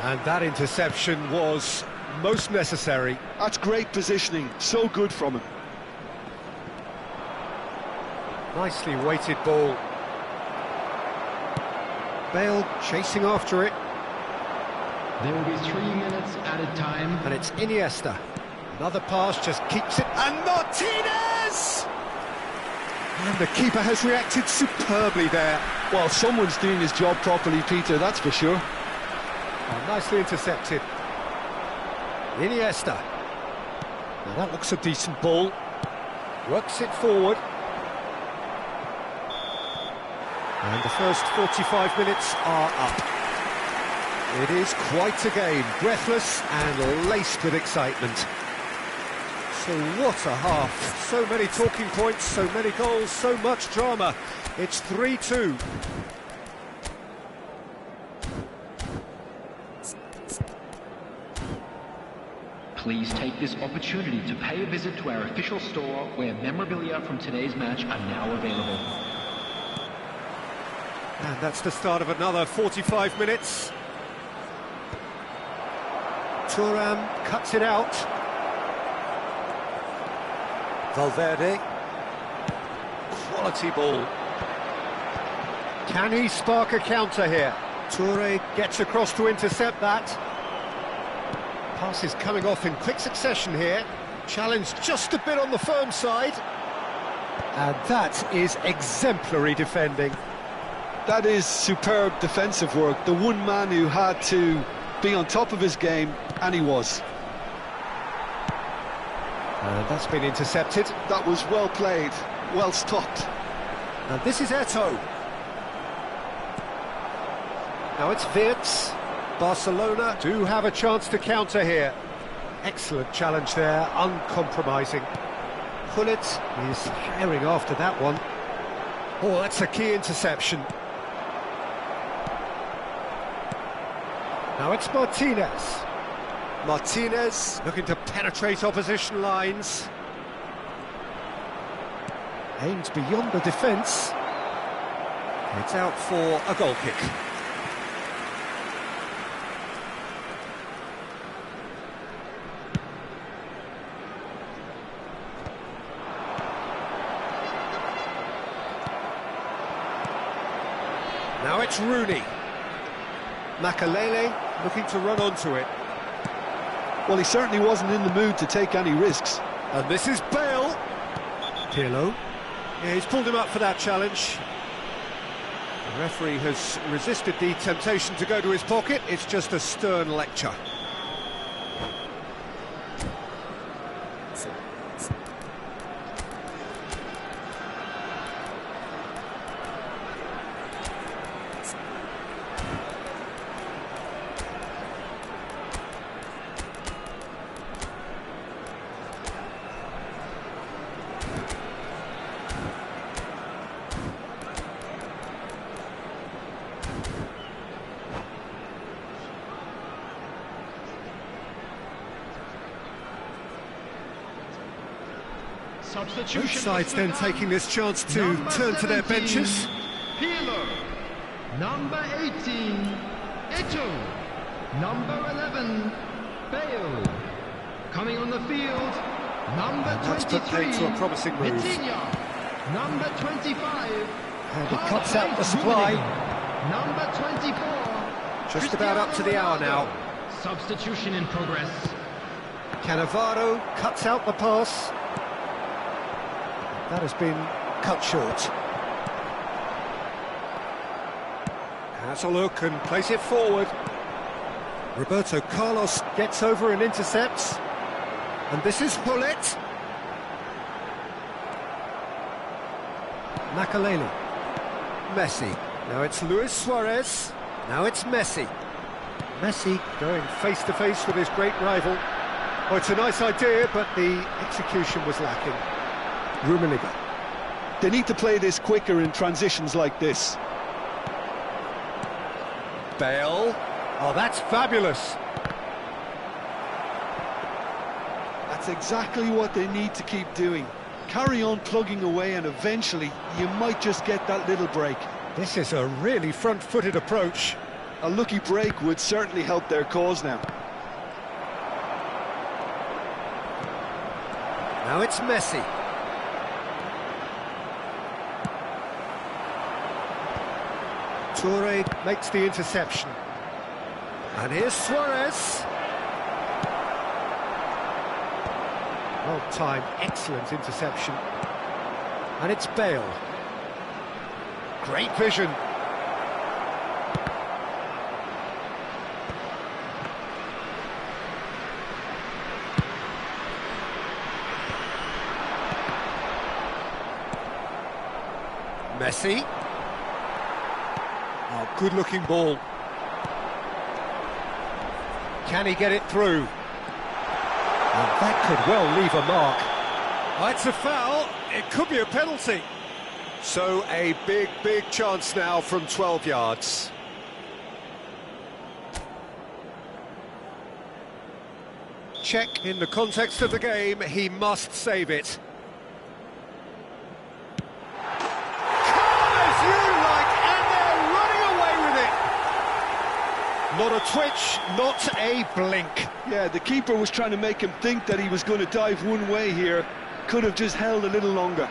And that interception was most necessary. That's great positioning, so good from him. Nicely weighted ball. Bale chasing after it. There will be 3 minutes added time. And it's Iniesta. Another pass just keeps it. And Martinez! And the keeper has reacted superbly there. Well, someone's doing his job properly, Peter, that's for sure. Oh, nicely intercepted. Iniesta. Now that looks a decent ball. Works it forward. And the first 45 minutes are up. It is quite a game, breathless and laced with excitement. So what a half. So many talking points, so many goals, so much drama. It's 3-2. Please take this opportunity to pay a visit to our official store where memorabilia from today's match are now available. And that's the start of another 45 minutes. Thuram cuts it out. Valverde. quality ball. Can he spark a counter here? Toure gets across to intercept that. Pass is coming off in quick succession here. Challenge just a bit on the firm side. And that is exemplary defending. That is superb defensive work. The one man who had to be on top of his game, and he was. And that's been intercepted. That was well played, well stopped. And this is Eto'o. Now it's Wirtz. Barcelona do have a chance to counter here. Excellent challenge there, uncompromising. Gullit is herring after that one. Oh, that's a key interception. Now it's Martinez. Martinez looking to penetrate opposition lines. Aims beyond the defence. It's out for a goal kick. Now it's Rooney. Makalele looking to run onto it. Well, he certainly wasn't in the mood to take any risks. And this is Bale. Pirlo. Yeah, he's pulled him up for that challenge. The referee has resisted the temptation to go to his pocket. It's just a stern lecture. Substitution. Both sides then taking this chance to turn to their benches. Pirlo. Number 18, Eto'o. Number 11, Bale. Coming on the field, number 23, That's put paid to a promising move. Vitinha. Number 25, And he cuts out the supply. Number 24, Just about up to the hour now. Substitution in progress. Cannavaro cuts out the pass. That has been cut short. Has a look and plays it forward. Roberto Carlos gets over and intercepts. And this is Gullit. Makalele. Messi. Now it's Luis Suarez. Now it's Messi. Messi going face-to-face with his great rival. Oh, it's a nice idea, but the execution was lacking. Rummenigge. They need to play this quicker in transitions like this. Bale. Oh, that's fabulous. That's exactly what they need to keep doing. Carry on plugging away and eventually you might just get that little break. This is a really front-footed approach. A lucky break would certainly help their cause now. Now it's Messi. Toure makes the interception. And here's Suarez. Well-timed, excellent interception. And it's Bale. Great vision. Messi. Oh, good-looking ball. Can he get it through? And that could well leave a mark. Oh, it's a foul. It could be a penalty. So a big chance now from 12 yards. Check in the context of the game, he must save it. Not a twitch, not a blink. Yeah, the keeper was trying to make him think that he was going to dive one way here. Could have just held a little longer.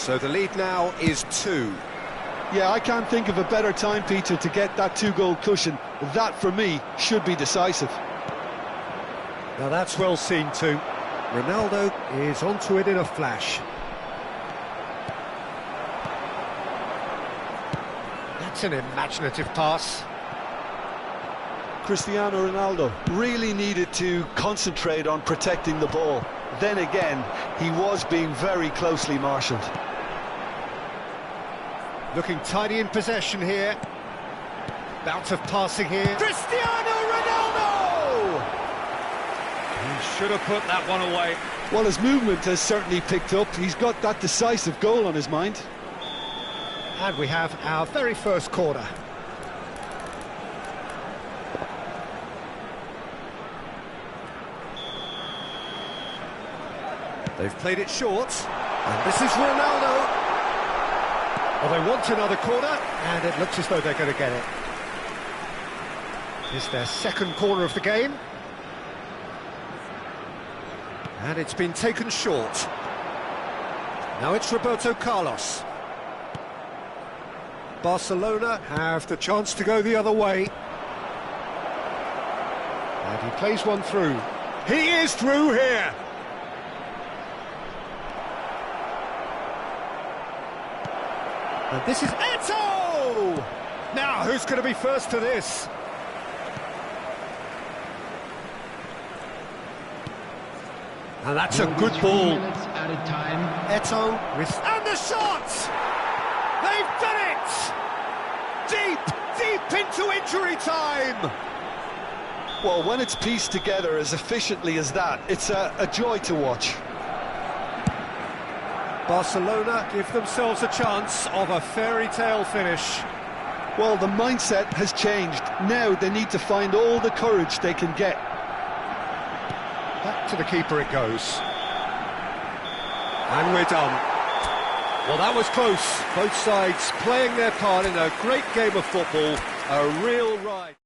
So the lead now is 2. Yeah, I can't think of a better time, Peter, to get that 2-goal cushion. That, for me, should be decisive. Now that's well seen too. Ronaldo is onto it in a flash. That's an imaginative pass. Cristiano Ronaldo really needed to concentrate on protecting the ball. Then again, he was being very closely marshalled. Looking tidy in possession here. Bout of passing here. Cristiano Ronaldo! He should have put that one away. Well, his movement has certainly picked up. He's got that decisive goal on his mind. And we have our very first corner. They've played it short, and this is Ronaldo. Well, they want another corner, and it looks as though they're going to get it. It's their second corner of the game. And it's been taken short. Now it's Roberto Carlos. Barcelona have the chance to go the other way. And he plays one through. He is through here! And this is Eto'o! Now, who's going to be first to this? And that's a good ball. Added time. Eto'o with... And the shot! They've done it! Deep into injury time! Well, when it's pieced together as efficiently as that, it's a joy to watch. Barcelona give themselves a chance of a fairy tale finish. Well, the mindset has changed. Now they need to find all the courage they can get. Back to the keeper it goes. And we're done. Well, that was close. Both sides playing their part in a great game of football. A real ride.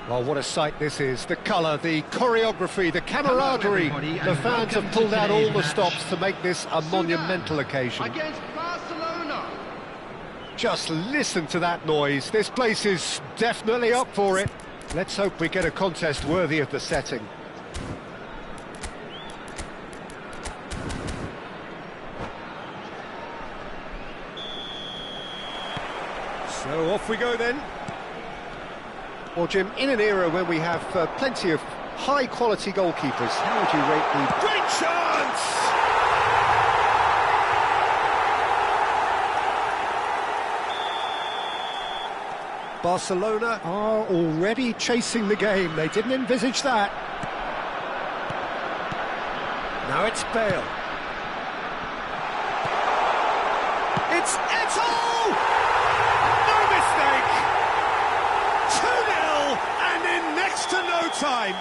Well, what a sight this is. The colour, the choreography, the camaraderie. The fans have pulled out all the stops to make this a monumental occasion. Against Barcelona. Just listen to that noise. This place is definitely up for it. Let's hope we get a contest worthy of the setting. So off we go then. Well, Jim, in an era when we have plenty of high-quality goalkeepers, how would you rate the... Great chance! Barcelona are already chasing the game. They didn't envisage that. Now it's Bale. It's Eto'o! No mistake! 2-0 and in next to no time.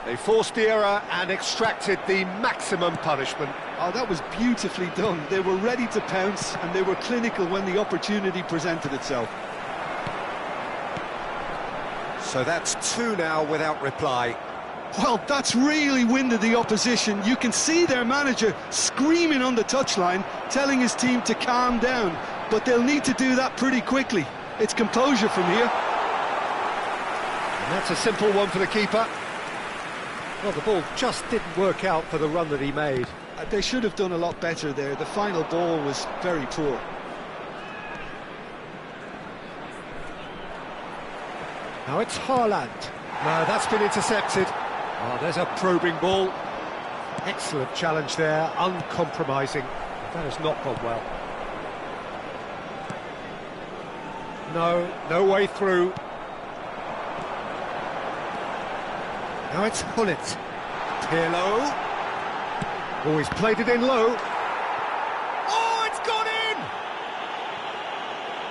They forced the error and extracted the maximum punishment. Oh, that was beautifully done. They were ready to pounce and they were clinical when the opportunity presented itself. So that's 2 now without reply. Well, that's really winded the opposition. You can see their manager screaming on the touchline, telling his team to calm down. But they'll need to do that pretty quickly. It's composure from here. And that's a simple one for the keeper. Well, the ball just didn't work out for the run that he made. They should have done a lot better there. The final ball was very poor. Now it's Haaland. No, that's been intercepted. Oh, there's a probing ball. Excellent challenge there, uncompromising. That has not gone well. No way through. Now it's Hullet. Pirlo. Oh, he's played it in low. Oh, it's gone in!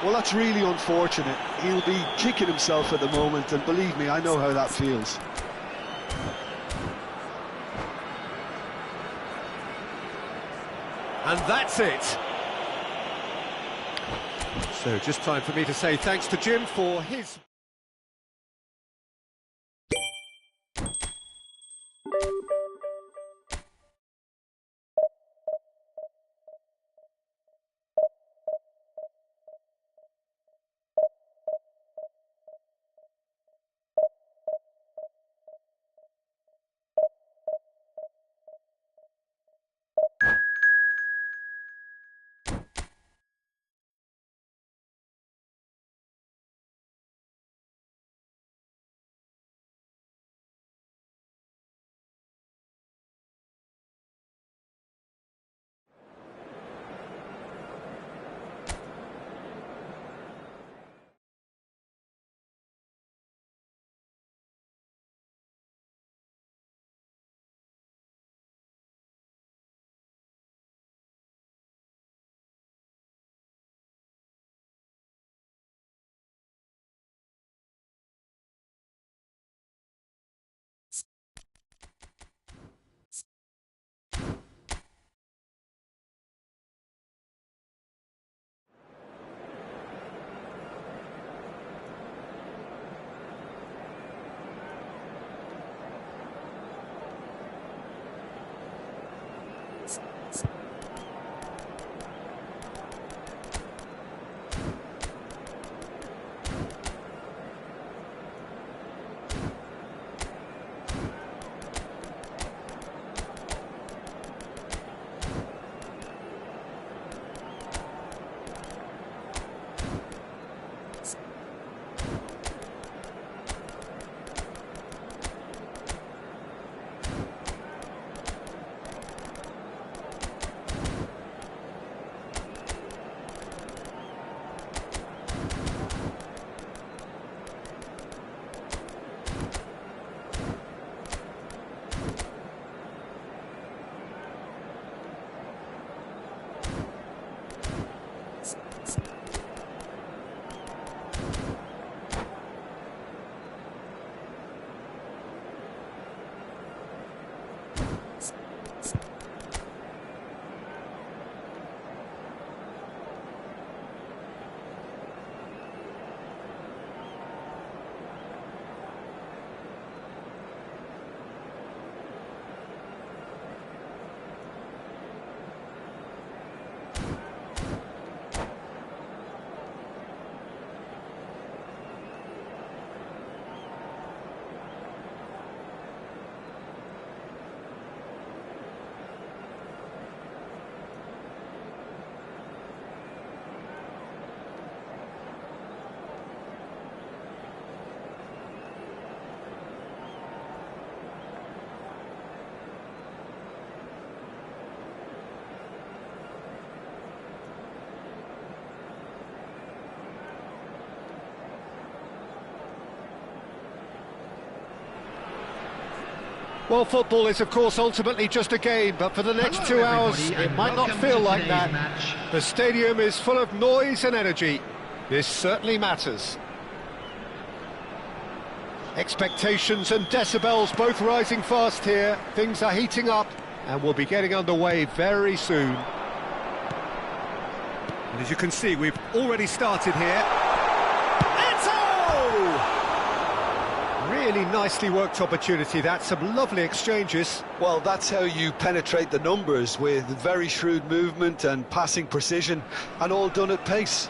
Well, that's really unfortunate. He'll be kicking himself at the moment, and believe me, I know how that feels. And that's it. So just time for me to say thanks to Jim for his... Well, football is, of course, ultimately just a game, but for the next Hello, 2 hours, everybody, it and might not welcome feel to like today's that. match. The stadium is full of noise and energy. This certainly matters. Expectations and decibels both rising fast here. Things are heating up, and we'll be getting underway very soon. And as you can see, we've already started here. Really nicely worked opportunity, that's some lovely exchanges. Well, that's how you penetrate the numbers, with very shrewd movement and passing precision, and all done at pace.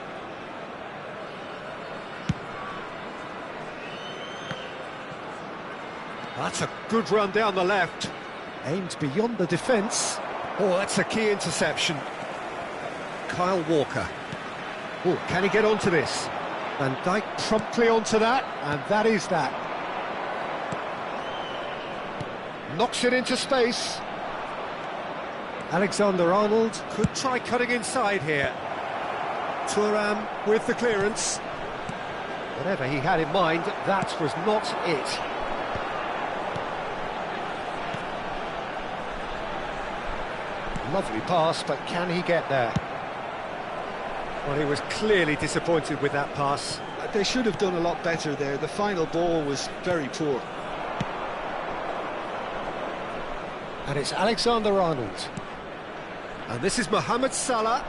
That's a good run down the left. Aimed beyond the defence. Oh, that's a key interception. Kyle Walker. Oh, can he get onto this? Van Dijk promptly onto that, and that is that. Knocks it into space. Alexander-Arnold could try cutting inside here. Thuram with the clearance. Whatever he had in mind, that was not it. Lovely pass, but can he get there? Well, he was clearly disappointed with that pass. They should have done a lot better there. The final ball was very poor. And it's Alexander-Arnold. And this is Mohamed Salah.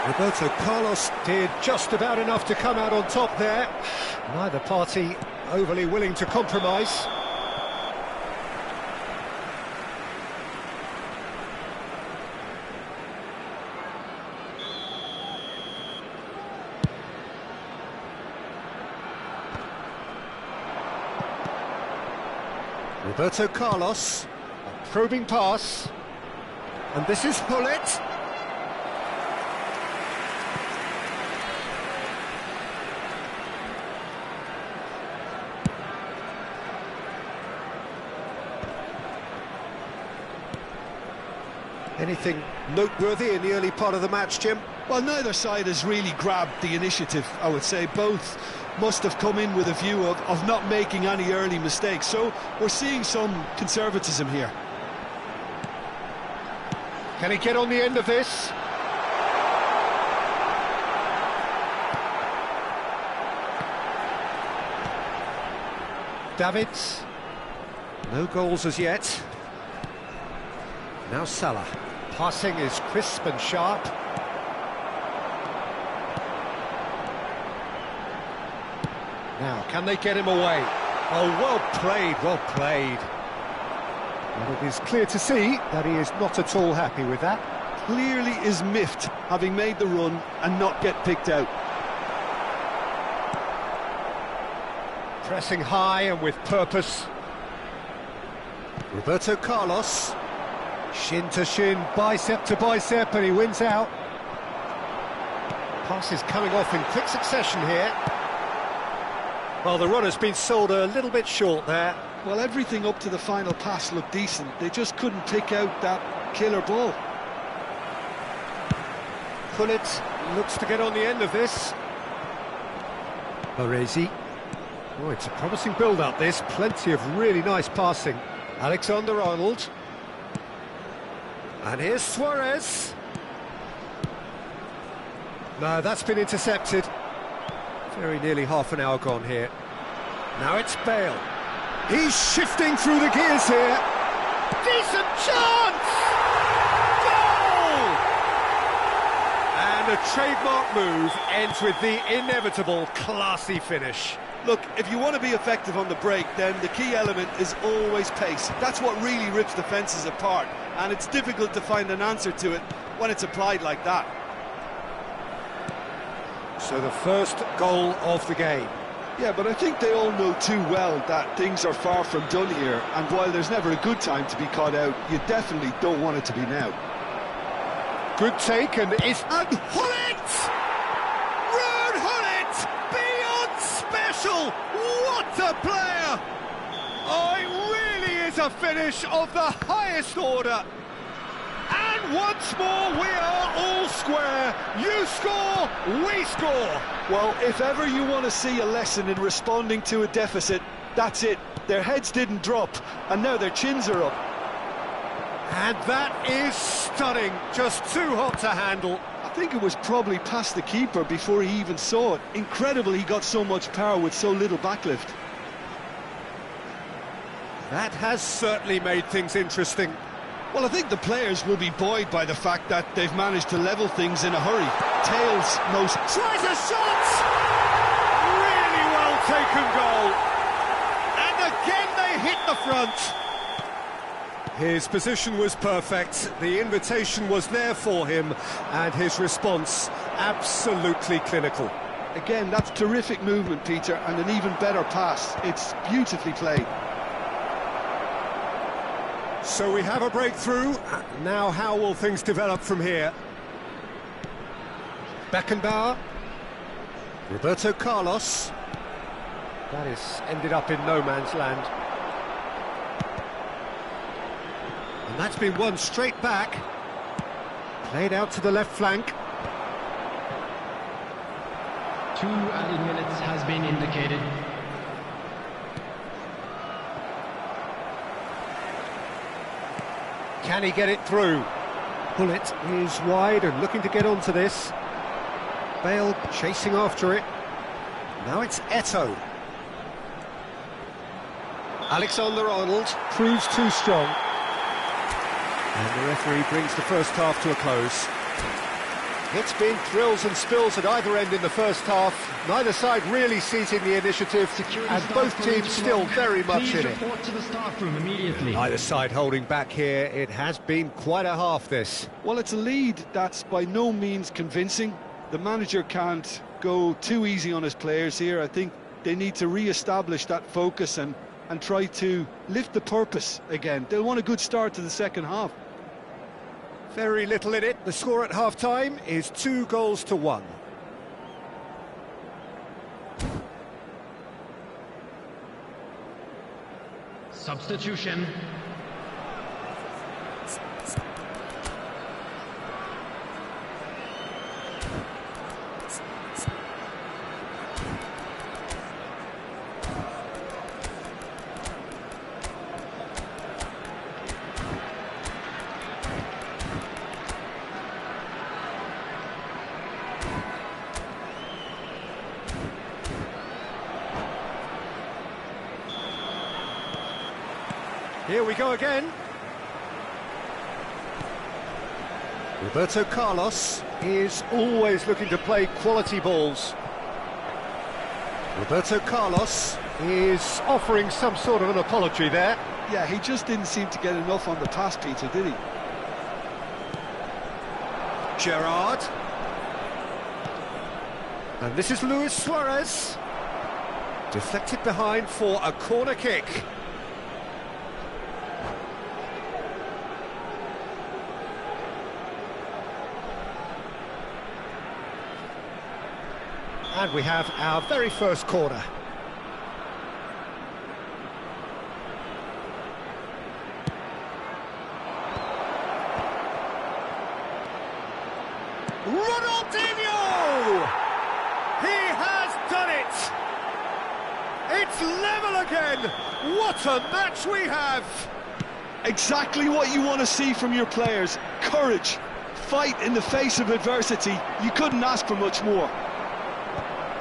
Roberto Carlos did just about enough to come out on top there. Neither party overly willing to compromise. Roberto Carlos, a probing pass, and this is Hullet. Anything noteworthy in the early part of the match, Jim? Well, neither side has really grabbed the initiative, I would say. Both must have come in with a view of not making any early mistakes, so we're seeing some conservatism here. Can he get on the end of this? Davids. No goals as yet. Now Salah. Passing is crisp and sharp. Now, can they get him away? Oh, well played, well played. And it is clear to see that he is not at all happy with that. Clearly is miffed, having made the run and not get picked out. Pressing high and with purpose. Roberto Carlos. Shin to shin, bicep to bicep, and he wins out. Passes coming off in quick succession here. Well, the run has been sold a little bit short there. Well, everything up to the final pass looked decent. They just couldn't pick out that killer ball. Hullet looks to get on the end of this. Baresi. Oh, it's a promising build-up, this. Plenty of really nice passing. Alexander-Arnold. And here's Suarez. No, that's been intercepted. Very nearly half an hour gone here. Now it's Bale. He's shifting through the gears here. Decent chance! Goal! And a trademark move ends with the inevitable classy finish. Look, if you want to be effective on the break, then the key element is always pace. That's what really rips defences apart, and it's difficult to find an answer to it when it's applied like that. So the first goal of the game. Yeah, but I think they all know too well that things are far from done here, and while there's never a good time to be caught out, you definitely don't want it to be now. Good take, and it's... And Hullet! Ruud Hullet! Beyond special! What a player! Oh, it really is a finish of the highest order. And once more, we are all square. You score, we score. Well, if ever you want to see a lesson in responding to a deficit, That's it. Their heads didn't drop, and now their chins are up. And that is stunning, just too hot to handle. I think it was probably past the keeper before he even saw it. Incredible he got so much power with so little backlift. That has certainly made things interesting. Well, I think the players will be buoyed by the fact that they've managed to level things in a hurry. Tails most... Tries a shot! Really well taken goal. And again they hit the front. His position was perfect, the invitation was there for him, and his response absolutely clinical. Again, that's terrific movement, Peter, and an even better pass. It's beautifully played. So we have a breakthrough. Now how will things develop from here? Beckenbauer. Roberto Carlos. That is ended up in no man's land. And that's been won straight back. Played out to the left flank. 2 added minutes has been indicated. Can he get it through? Bullet is wide and looking to get onto this. Bale chasing after it. Now it's Eto'o. Alexander-Arnold proves too strong. And the referee brings the first half to a close. It's been thrills and spills at either end in the first half. Neither side really seizing the initiative, and both teams still very much in it. Report to the staff room immediately. Either side holding back here. It has been quite a half, this. Well, it's a lead that's by no means convincing. The manager can't go too easy on his players here. I think they need to re-establish that focus and try to lift the purpose again. They'll want a good start to the second half. Very little in it. The score at half-time is 2-1. Substitution. Here we go again. Roberto Carlos is always looking to play quality balls. Roberto Carlos is offering some sort of an apology there. Yeah, he just didn't seem to get enough on the pass, Peter, did he? Gerrard. And this is Luis Suarez. Deflected behind for a corner kick. And we have our very first corner. Ronaldinho! He has done it! It's level again! What a match we have! Exactly what you want to see from your players. Courage, fight in the face of adversity. You couldn't ask for much more.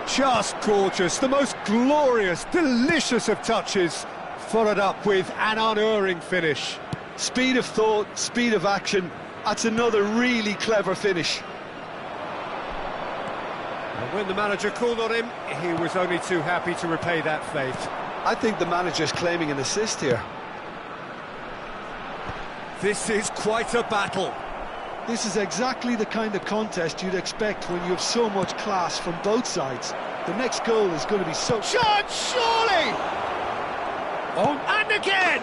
Just gorgeous, the most glorious, delicious of touches, followed up with an unerring finish. Speed of thought, speed of action, that's another really clever finish. And when the manager called on him, he was only too happy to repay that faith. I think the manager's claiming an assist here. This is quite a battle. This is exactly the kind of contest you'd expect when you have so much class from both sides. The next goal is going to be so... Shot, surely! Oh, and again!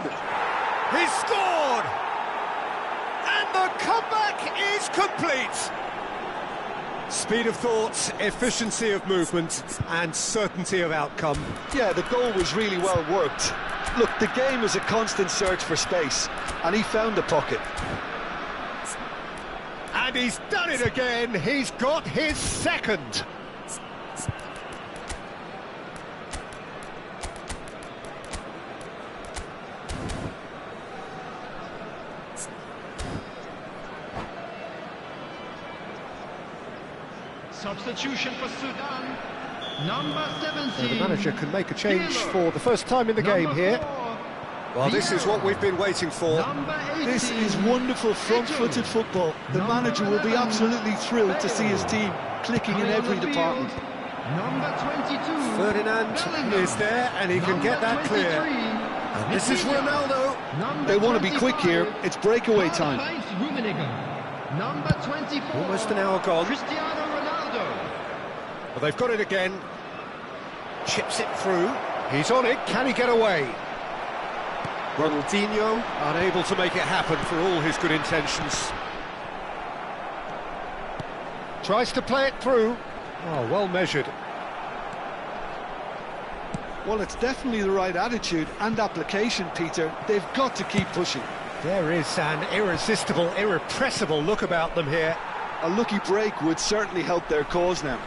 He's scored! And the comeback is complete! Speed of thought, efficiency of movement, and certainty of outcome. Yeah, the goal was really well worked. Look, the game is a constant search for space, and he found the pocket. And he's done it again, he's got his second. Substitution for Sudan. Number 17. The manager can make a change for the first time in the game here. Well, this is what we've been waiting for. This is wonderful front-footed football. The manager will be absolutely thrilled to see his team clicking in every department. Number 22. Ferdinand is there, and he can get that clear. And this is Ronaldo. They want to be quick here. It's breakaway time. Number 24. Almost an hour gone. Cristiano Ronaldo. Well, they've got it again. Chips it through. He's on it. Can he get away? Ronaldinho unable to make it happen for all his good intentions. Tries to play it through. Oh, well measured. Well, it's definitely the right attitude and application, Peter. They've got to keep pushing. There is an irresistible, irrepressible look about them here. A lucky break would certainly help their cause now.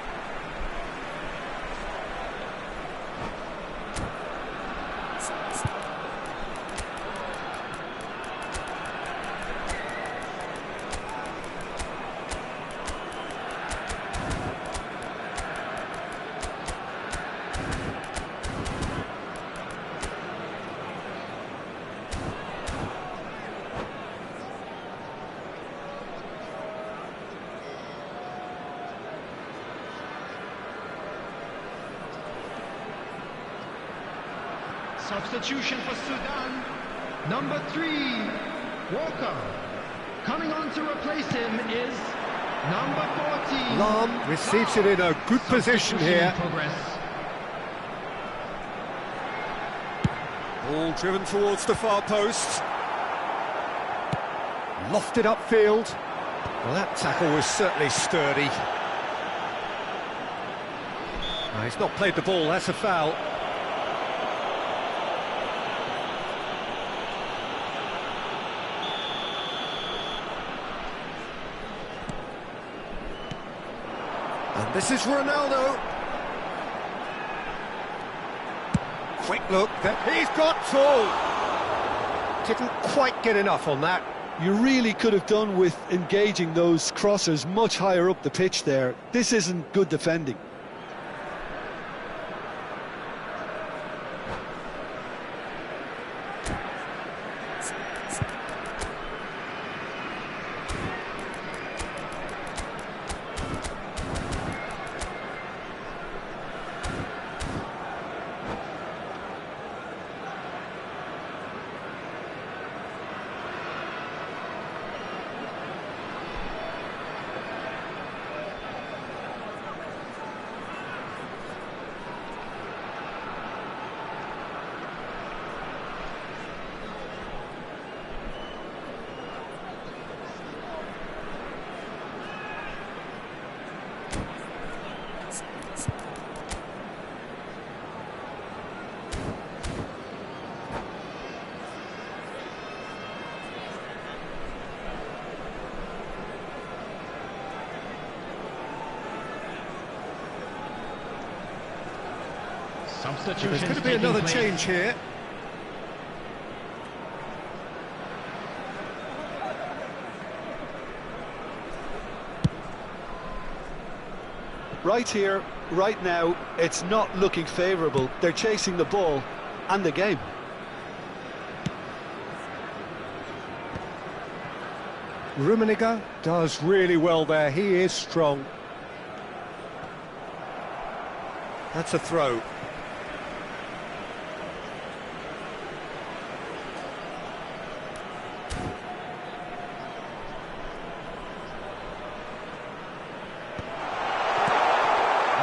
Substitution for Sudan. Number 3, Walker. Coming on to replace him is number 14. Lam receives it in a good position here. Ball driven towards the far post. Lofted upfield. Well, that tackle was certainly sturdy. He's not played the ball, that's a foul. And this is Ronaldo. Quick look, he's got full. Didn't quite get enough on that. You really could have done with engaging those crossers much higher up the pitch there. This isn't good defending. There's going to be another change here. Right here, right now, it's not looking favourable. They're chasing the ball and the game. Rummenigge does really well there. He is strong. That's a throw.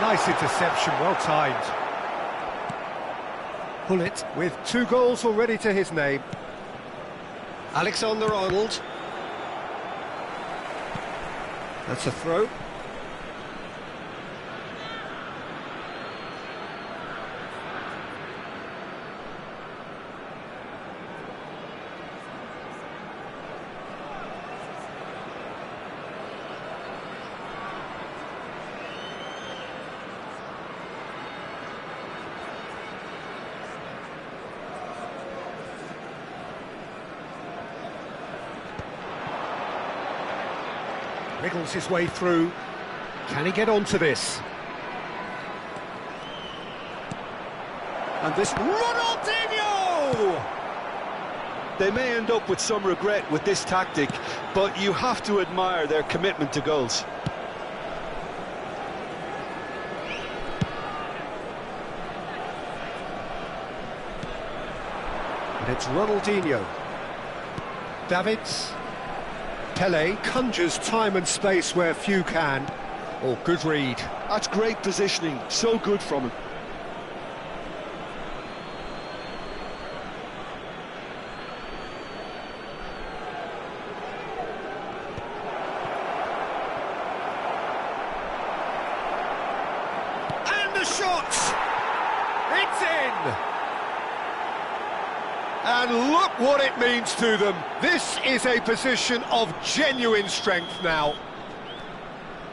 Nice interception, well timed. Hullet with 2 goals already to his name. Alexander-Arnold. That's a throw. Wriggles his way through. Can he get onto this? And this Ronaldinho! They may end up with some regret with this tactic, but you have to admire their commitment to goals. And it's Ronaldinho. Davids. Pele conjures time and space where few can. Oh, good read. That's great positioning, so good from him. And the shot! It's in! And look what it means to them. This is a position of genuine strength now.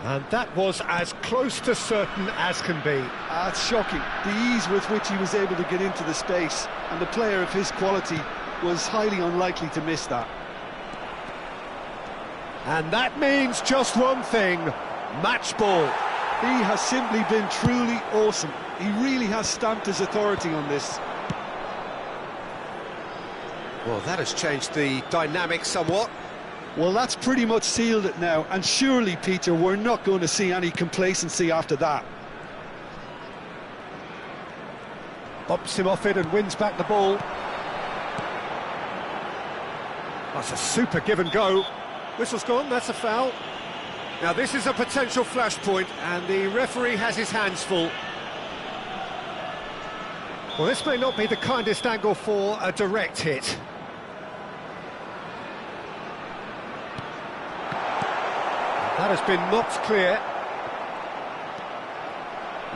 And that was as close to certain as can be. That's shocking. The ease with which he was able to get into the space, and the player of his quality was highly unlikely to miss that. And that means just one thing, match ball. He has simply been truly awesome. He really has stamped his authority on this. Well, that has changed the dynamic somewhat. Well, that's pretty much sealed it now, and surely, Peter, we're not going to see any complacency after that. Bumps him off it and wins back the ball. That's a super give and go. Whistle's gone, that's a foul. Now this is a potential flashpoint, and the referee has his hands full. Well, this may not be the kindest angle for a direct hit. That has been knocked clear.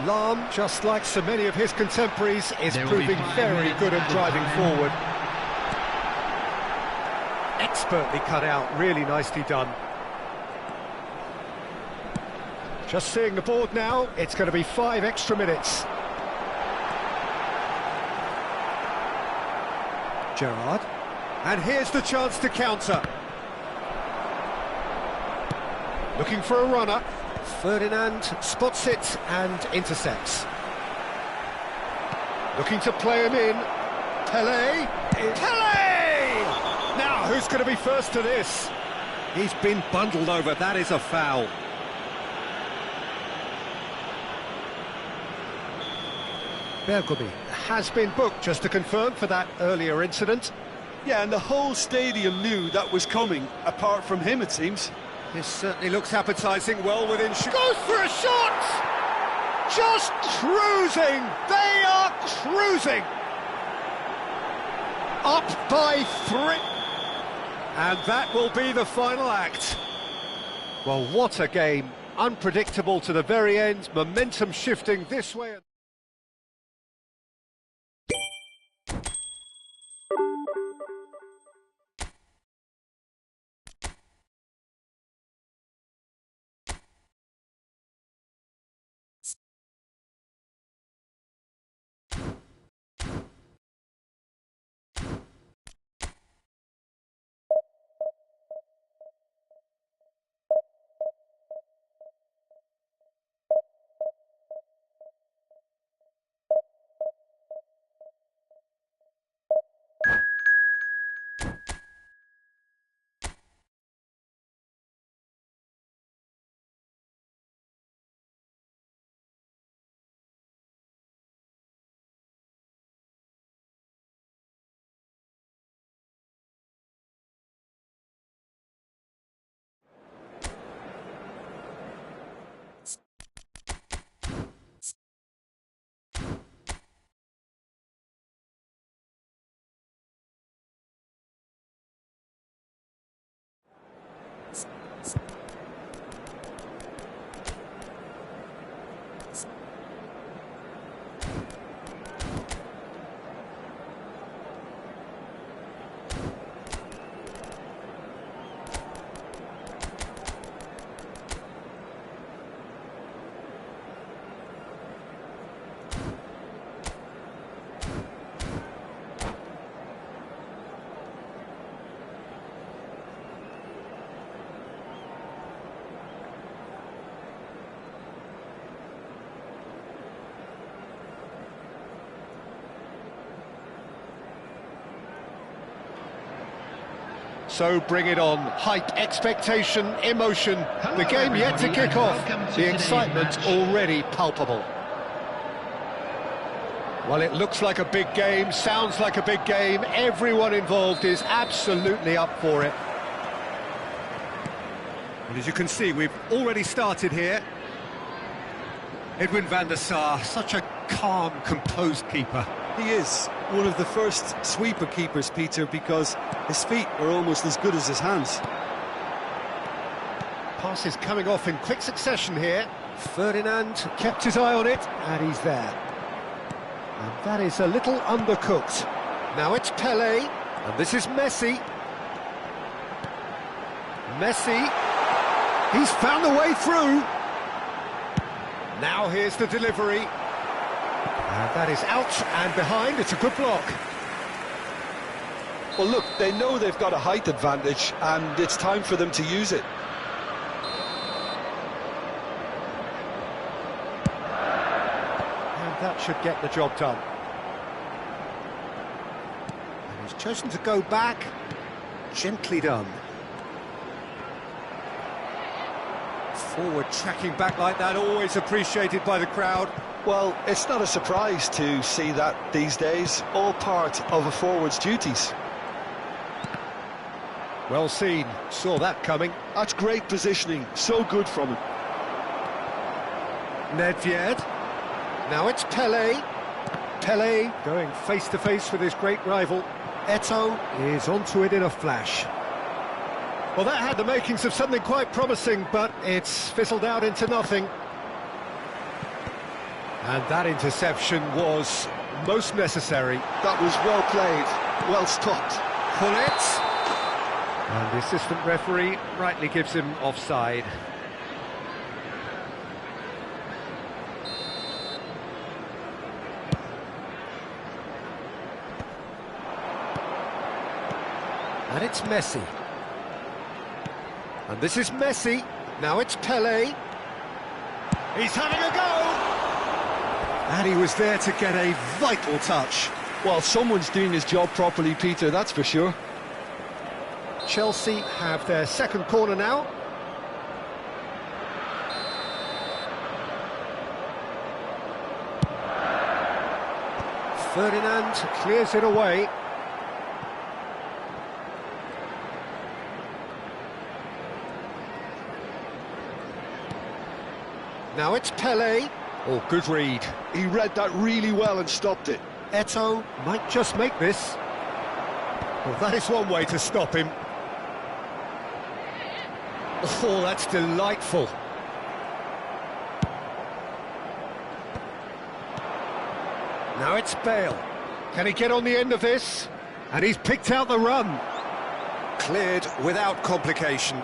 Lahm, just like so many of his contemporaries, is proving very good at driving forward. Expertly cut out, really nicely done. Just seeing the board now, it's going to be 5 extra minutes. Gerrard, and here's the chance to counter. Looking for a runner. Ferdinand spots it and intercepts. Looking to play him in. Pele. Pele! Now, who's going to be first to this? He's been bundled over. That is a foul. Bergomi has been booked, just to confirm, for that earlier incident. Yeah, and the whole stadium knew that was coming, apart from him, it seems. This certainly looks appetising, well within shoot. Goes for a shot! Just cruising! They are cruising! Up by 3. And that will be the final act. Well, what a game. Unpredictable to the very end, momentum shifting this way. So bring it on. Hype, expectation, emotion. The game yet to kick off. The excitement already palpable. Well, it looks like a big game, sounds like a big game. Everyone involved is absolutely up for it. And as you can see, we've already started here. Edwin van der Sar, such a calm, composed keeper. He is one of the first sweeper keepers, Peter, because his feet are almost as good as his hands. Passes coming off in quick succession here. Ferdinand kept his eye on it, and he's there. And that is a little undercooked. Now it's Pelé, and this is Messi. Messi, he's found the way through. Now here's the delivery. And that is out and behind, it's a good block. Well, look, they know they've got a height advantage, and it's time for them to use it. And that should get the job done. And he's chosen to go back. Gently done. Forward tracking back like that, always appreciated by the crowd. Well, it's not a surprise to see that these days, all part of a forward's duties. Well seen, saw that coming. That's great positioning, so good from him. Nedved. Now it's Pelé. Pelé going face-to-face with his great rival. Eto'o is onto it in a flash. Well, that had the makings of something quite promising, but it's fizzled out into nothing. And that interception was most necessary. That was well played, well stopped. Pull it. And the assistant referee rightly gives him offside. And it's Messi. And this is Messi. Now it's Pelé. He's having a go! And he was there to get a vital touch. Well, someone's doing his job properly, Peter, that's for sure. Chelsea have their second corner now. Ferdinand clears it away. Now it's Pelé. Oh, good read. He read that really well and stopped it. Eto'o might just make this. Well, that is one way to stop him. Oh, that's delightful. Now it's Bale. Can he get on the end of this? And he's picked out the run. Cleared without complication.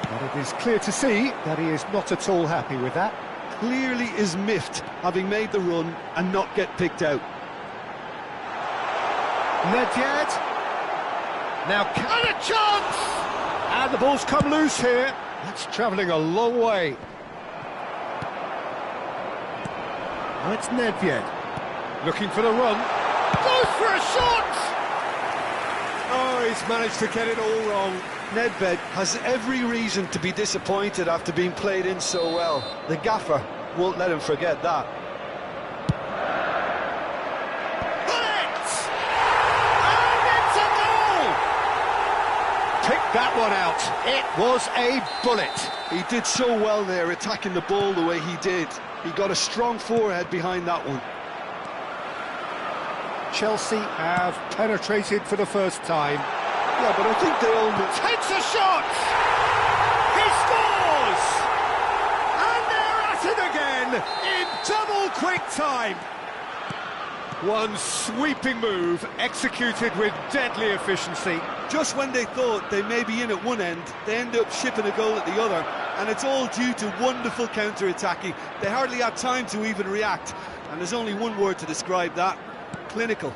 But it is clear to see that he is not at all happy with that. Clearly is miffed, having made the run and not get picked out. Nedved. Now, and a chance! And the ball's come loose here. That's travelling a long way. Now it's Nedved. Looking for the run. Goes for a shot! Oh, he's managed to get it all wrong. Nedved has every reason to be disappointed after being played in so well. The gaffer won't let him forget that. Bullet! And it's a goal! Pick that one out. It was a bullet. He did so well there, attacking the ball the way he did. He got a strong forehead behind that one. Chelsea have penetrated for the first time. Yeah, but I think they all... Takes a shot! He scores! And they're at it again in double quick time. One sweeping move executed with deadly efficiency. Just when they thought they may be in at one end, they end up shipping a goal at the other, and it's all due to wonderful counter-attacking. They hardly had time to even react, and there's only one word to describe that: clinical.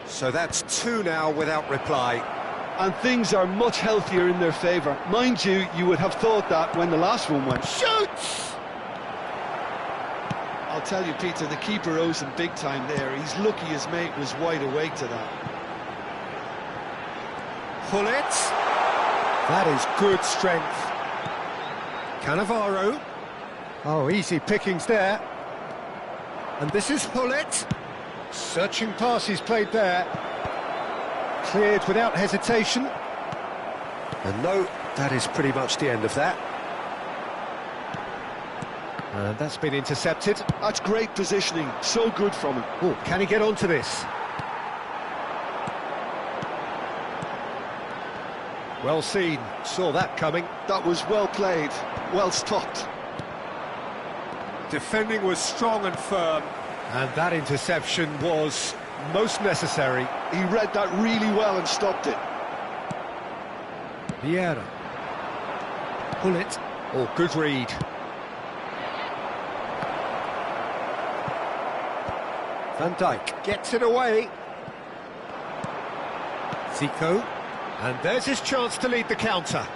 So that's two now without reply. And things are much healthier in their favour. Mind you, you would have thought that when the last one went. Shoots! I'll tell you, Peter, the keeper owes him big time there. He's lucky his mate was wide awake to that. Hullet. That is good strength. Cannavaro. Oh, easy pickings there. And this is Hullet. Searching pass he's played there. Cleared without hesitation. And no, that is pretty much the end of that. And that's been intercepted. That's great positioning, so good from him. Oh, can he get onto this? Well seen, saw that coming. That was well played, well stopped. Defending was strong and firm, and that interception was most necessary. He read that really well and stopped it. Vieira. Hullet. Oh, good read. Van Dijk gets it away. Zico. And there's his chance to lead the counter.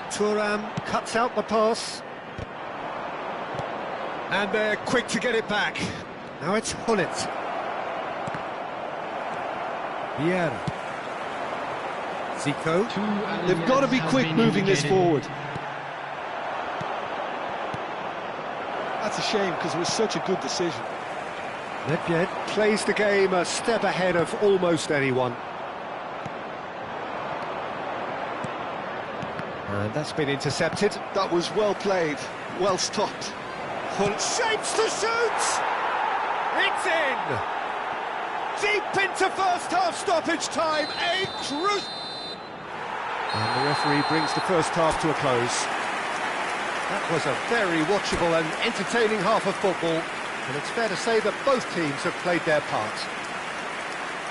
Thuram cuts out the pass. And they're quick to get it back. Now it's Hullet. Vieira. Zico. They've got to be quick moving this forward. That's a shame because it was such a good decision. Nedved plays the game a step ahead of almost anyone. And that's been intercepted. That was well played, well stopped. Hullet shapes to shoot! It's in! Deep into first half stoppage time, a crucial... And the referee brings the first half to a close. That was a very watchable and entertaining half of football, and it's fair to say that both teams have played their part.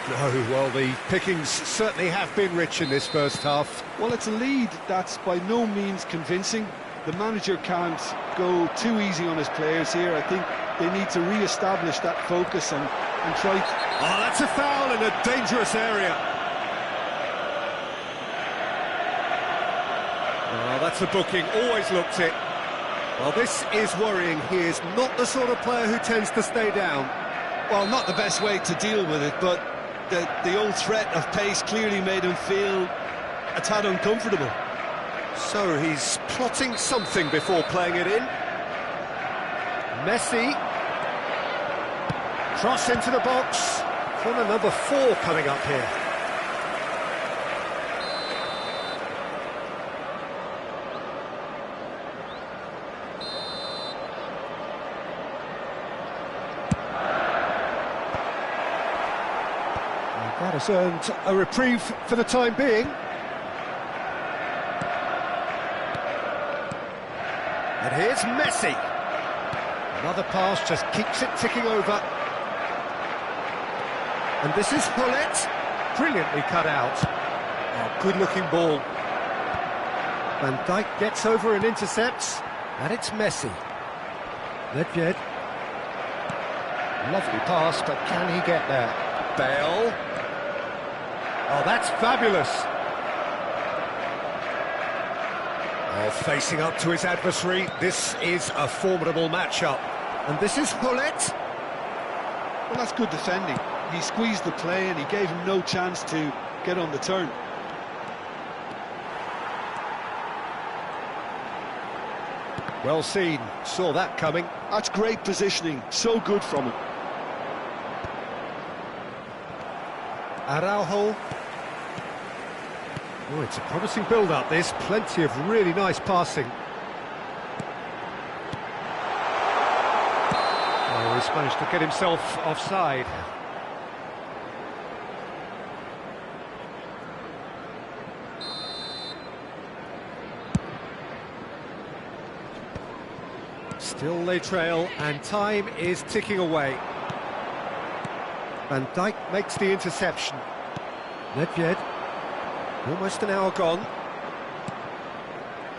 No, well, the pickings certainly have been rich in this first half. Well, it's a lead that's by no means convincing. The manager can't go too easy on his players here. I think they need to re-establish that focus and try... Oh, that's a foul in a dangerous area. Oh, that's a booking, always looked it. Well, this is worrying. He is not the sort of player who tends to stay down. Well, not the best way to deal with it, but the old threat of pace clearly made him feel a tad uncomfortable. So he's plotting something before playing it in. Messi. Cross into the box. Corner number 4 coming up here. That has earned a reprieve for the time being. And here's Messi. Another pass just keeps it ticking over. And this is Hullet. Brilliantly cut out. Oh, good-looking ball. Van Dijk gets over and intercepts. And it's Messi. Nedved. Lovely pass, but can he get there? Bale. Oh, that's fabulous. Oh, facing up to his adversary, this is a formidable matchup. And this is Hullet. Well, that's good defending. He squeezed the play and he gave him no chance to get on the turn. Well seen, saw that coming. That's great positioning, so good from him. Araujo. Oh, it's a promising build-up, this. Plenty of really nice passing. Oh, he's managed to get himself offside. Still they trail, and time is ticking away. Van Dijk makes the interception. Nedved. Almost an hour gone.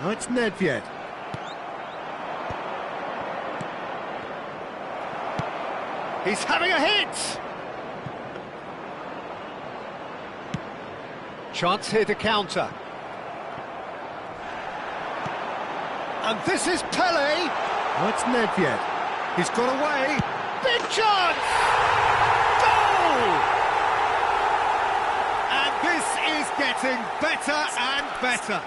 Now it's Nedved. He's having a hit! Chance here to counter. And this is Pele! Oh, it's Nedved. He's got away. Big chance! Goal! And this is getting better and better.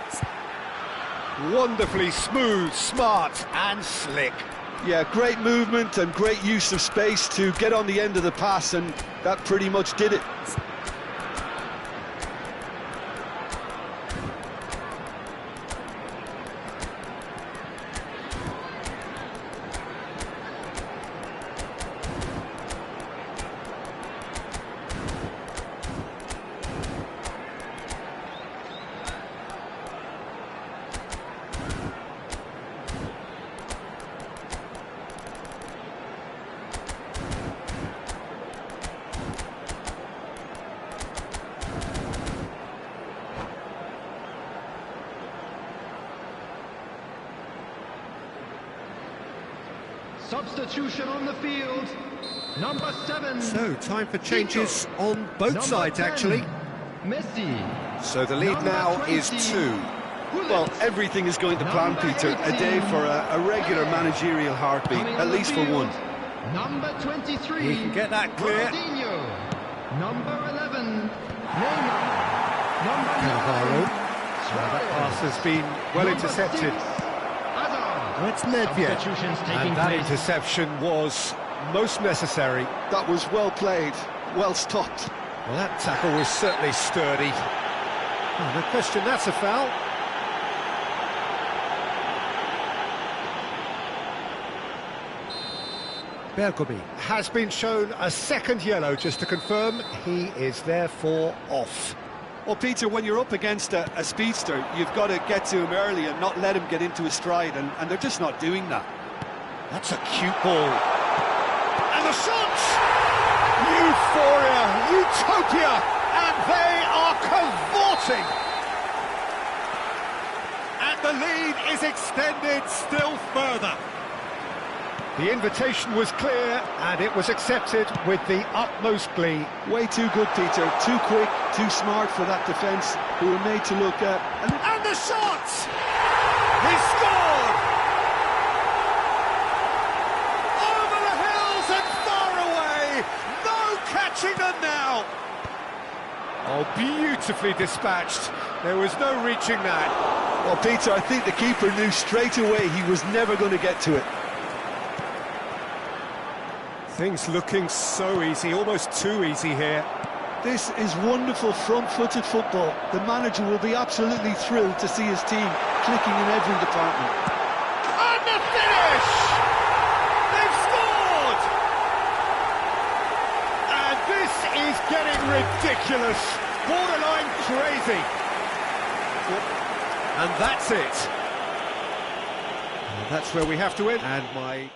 Wonderfully smooth, smart and slick. Yeah, great movement and great use of space to get on the end of the pass, and that pretty much did it. Substitution on the field, number 7. So, time for changes on both Number sides, 10, actually. Messi. So the lead Number now 20, is 2. Well, everything is going to plan, Number Peter. A day 18, for a regular managerial heartbeat, Coming at on the least for field, one. Number 23. We can get that clear. Ronaldinho. Number 11. Neymar. Number 9. That pass has been well intercepted. That's Nedved, and that interception was most necessary. That was well played, well stopped. Well, that tackle was certainly sturdy. Oh, no question, that's a foul. Bergomi has been shown a second yellow, just to confirm he is therefore off. Well, Peter, when you're up against a speedster, you've got to get to him early and not let him get into his stride, and they're just not doing that. That's a cute ball. And the shots! Euphoria, utopia, and they are cavorting! And the lead is extended still further. The invitation was clear, and it was accepted with the utmost glee. Way too good, Peter. Too quick, too smart for that defence, who were made to look at. And the shot! He scored! Over the hills and far away! No catching them now! Oh, beautifully dispatched. There was no reaching that. Well, Peter, I think the keeper knew straight away he was never going to get to it. Things looking so easy, almost too easy here. This is wonderful front-footed football. The manager will be absolutely thrilled to see his team clicking in every department. And the finish! They've scored! And this is getting ridiculous, borderline crazy. And that's it. And that's where we have to end. And my...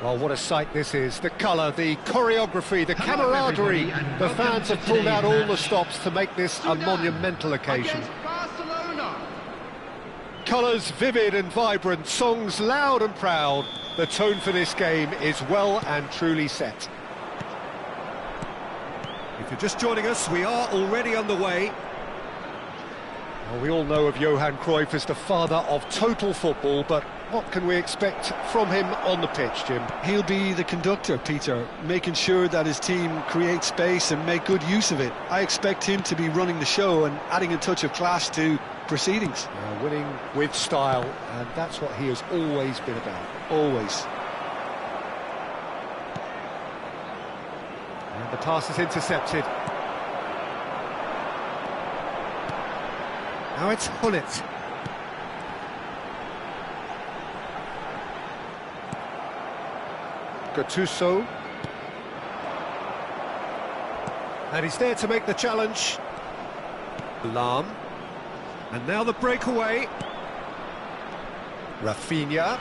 Well, what a sight this is. The colour, the choreography, the camaraderie. The fans have pulled out all the stops to make this a monumental occasion. Colours vivid and vibrant, songs loud and proud. The tone for this game is well and truly set. If you're just joining us, we are already underway. Well, we all know of Johan Cruyff as the father of total football, but what can we expect from him on the pitch, Jim? He'll be the conductor, Peter, making sure that his team create space and make good use of it. I expect him to be running the show and adding a touch of class to proceedings. Winning with style, and that's what he has always been about. Always. And the pass is intercepted. Now it's Hullet. Gattuso. And he's there to make the challenge. Lahm. And now the breakaway. Rafinha.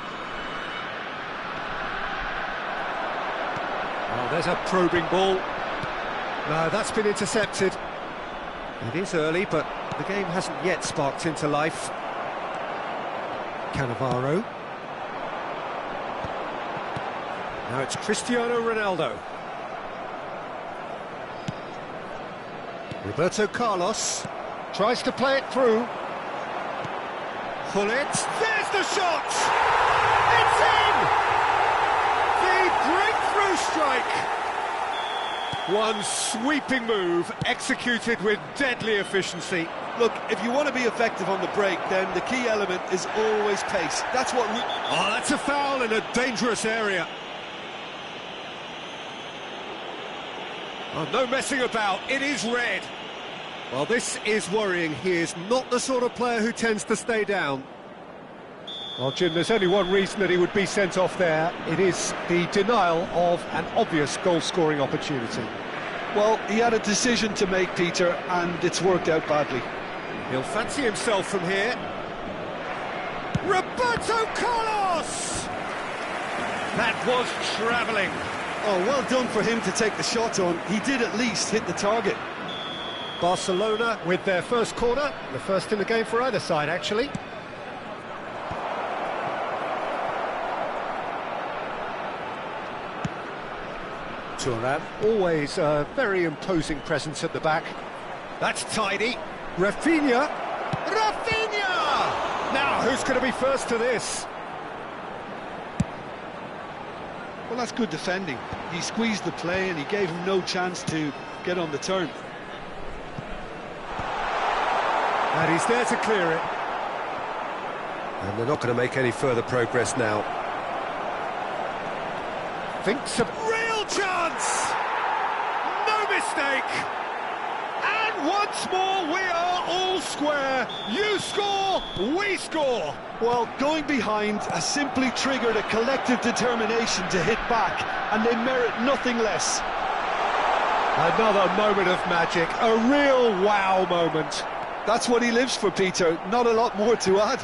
Oh, there's a probing ball. No, that's been intercepted. It is early, but the game hasn't yet sparked into life. Cannavaro. Now it's Cristiano Ronaldo. Roberto Carlos tries to play it through. Hullet, there's the shot! It's in! The breakthrough strike! One sweeping move, executed with deadly efficiency. Look, if you want to be effective on the break, then the key element is always pace. That's what... Oh, that's a foul in a dangerous area. Oh, no messing about, it is red. Well, this is worrying. He is not the sort of player who tends to stay down. Well, Jim, there's only one reason that he would be sent off there. It is the denial of an obvious goal-scoring opportunity. Well, he had a decision to make, Peter, and it's worked out badly. He'll fancy himself from here. Roberto Carlos! That was travelling. Oh, well done for him to take the shot on. He did at least hit the target. Barcelona with their first corner, the first in the game for either side, actually. Thuram, always a very imposing presence at the back. That's tidy. Rafinha! Rafinha! Now, who's going to be first to this? Well, that's good defending. He squeezed the play and he gave him no chance to get on the turn. And he's there to clear it. And they're not going to make any further progress now. Thinks of real chance! No mistake! And once more we are all square. You score, we score. Well, going behind has simply triggered a collective determination to hit back, and they merit nothing less. Another moment of magic, a real wow moment. That's what he lives for, Peter. Not a lot more to add.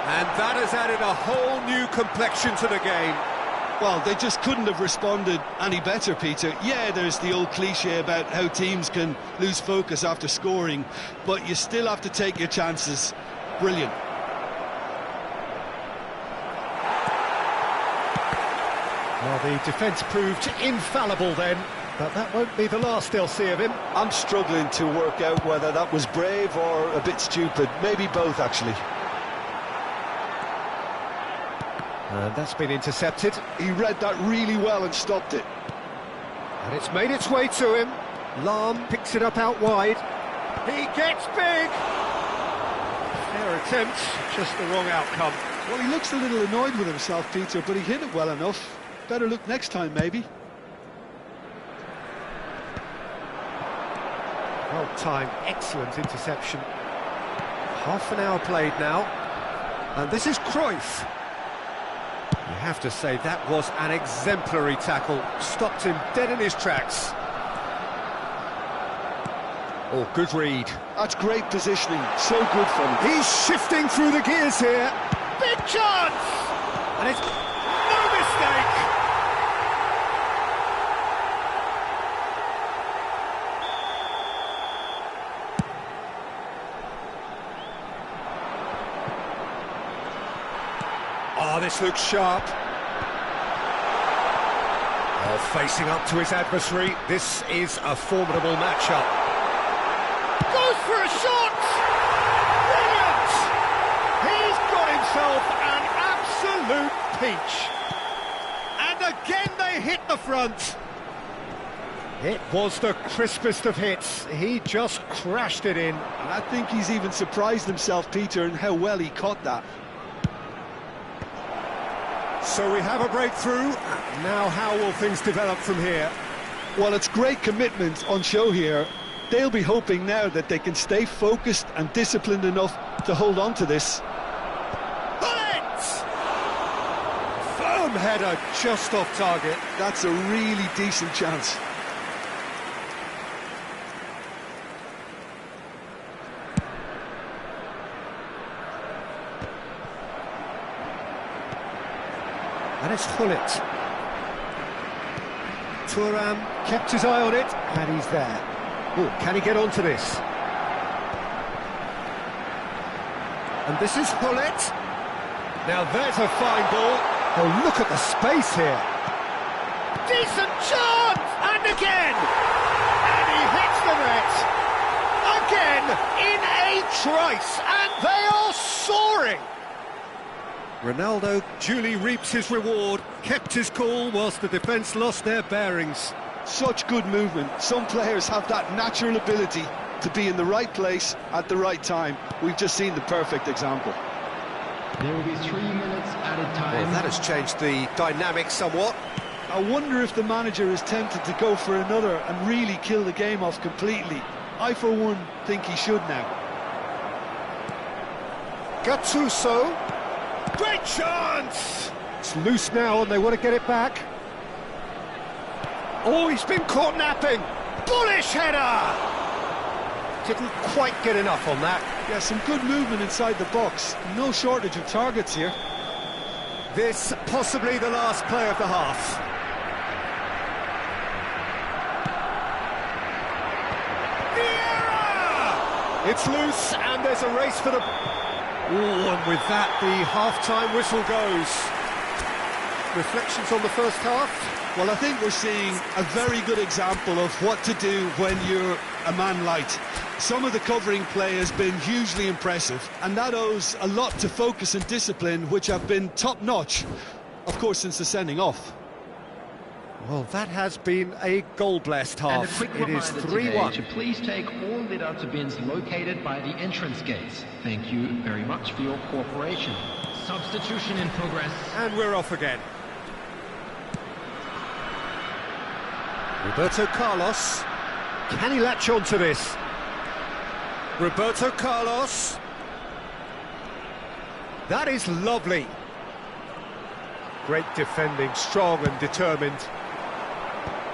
And that has added a whole new complexion to the game. Well, they just couldn't have responded any better, Peter. Yeah, there's the old cliche about how teams can lose focus after scoring, but you still have to take your chances. Brilliant. Well, the defence proved infallible then, but that won't be the last they'll see of him. I'm struggling to work out whether that was brave or a bit stupid. Maybe both, actually. And that's been intercepted. He read that really well and stopped it. And it's made its way to him. Lahm picks it up out wide. He gets big! Fair attempt, just the wrong outcome. Well, he looks a little annoyed with himself, Peter, but he hit it well enough. Better look next time, maybe. Well-timed, excellent interception. Half an hour played now. And this is Cruyff. You have to say that was an exemplary tackle. Stopped him dead in his tracks. Oh, good read. That's great positioning. So good from him. He's shifting through the gears here. Big chance! And it's no mistake! Oh, this looks sharp. Oh, facing up to his adversary, this is a formidable matchup. Goes for a shot! Brilliant! He's got himself an absolute peach. And again they hit the front. It was the crispest of hits. He just crashed it in. And I think he's even surprised himself, Peter, in how well he caught that. So we have a breakthrough. Now how will things develop from here? Well, it's great commitment on show here. They'll be hoping now that they can stay focused and disciplined enough to hold on to this. Bullet! Firm header just off target. That's a really decent chance. And it's Hullet. Thuram kept his eye on it, and he's there. Oh, can he get onto this? And this is Hullet. Now there's a fine ball. Oh, look at the space here. Decent chance! And again! And he hits the net. Again, in a trice, and they are soaring! Ronaldo duly reaps his reward, kept his cool whilst the defence lost their bearings. Such good movement. Some players have that natural ability to be in the right place at the right time. We've just seen the perfect example. There will be 3 minutes added time. Well, that has changed the dynamic somewhat. I wonder if the manager is tempted to go for another and really kill the game off completely. I, for one, think he should now. Gattuso. Great chance! It's loose now and they want to get it back. Oh, he's been caught napping. Bullish header! Didn't quite get enough on that. Yeah, some good movement inside the box. No shortage of targets here. This possibly the last play of the half. Vieira! It's loose and there's a race for the... Oh, and with that, the half-time whistle goes. Reflections on the first half? Well, I think we're seeing a very good example of what to do when you're a man light. Some of the covering play has been hugely impressive, and that owes a lot to focus and discipline, which have been top-notch, of course, since the sending off. Well, that has been a goal-blessed half. And a quick it is reminder 3-1. to please take all litter bins located by the entrance gates. Thank you very much for your cooperation. Substitution in progress. And we're off again. Roberto Carlos. Can he latch on to this? Roberto Carlos. That is lovely. Great defending, strong and determined.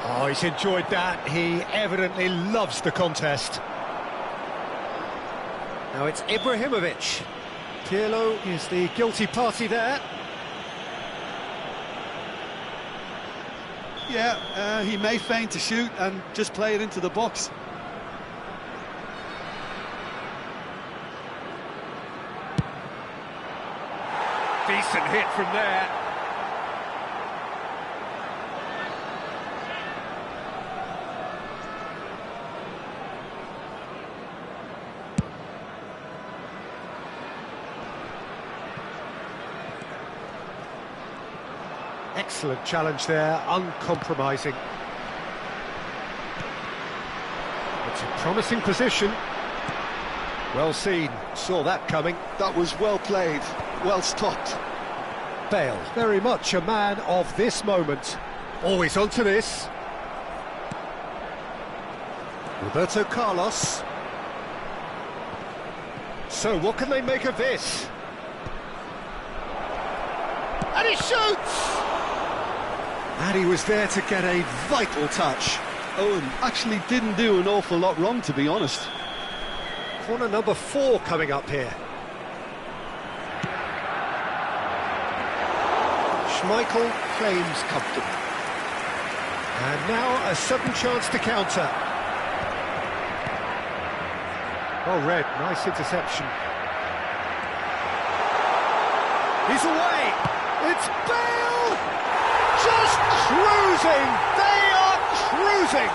Oh, he's enjoyed that. He evidently loves the contest. Now it's Ibrahimovic. Pirlo is the guilty party there. Yeah, he may feign to shoot and just play it into the box. Decent hit from there. Excellent challenge there, uncompromising. It's a promising position. Well seen, saw that coming. That was well played, well stopped. Bale, very much a man of this moment. Always onto this. Roberto Carlos. So what can they make of this? And he shoots! And he was there to get a vital touch. Owen actually didn't do an awful lot wrong, to be honest. Corner number 4 coming up here. Schmeichel claims comfortably. And now a sudden chance to counter. Well read, nice interception. He's away! It's Bale! Just cruising! They are cruising!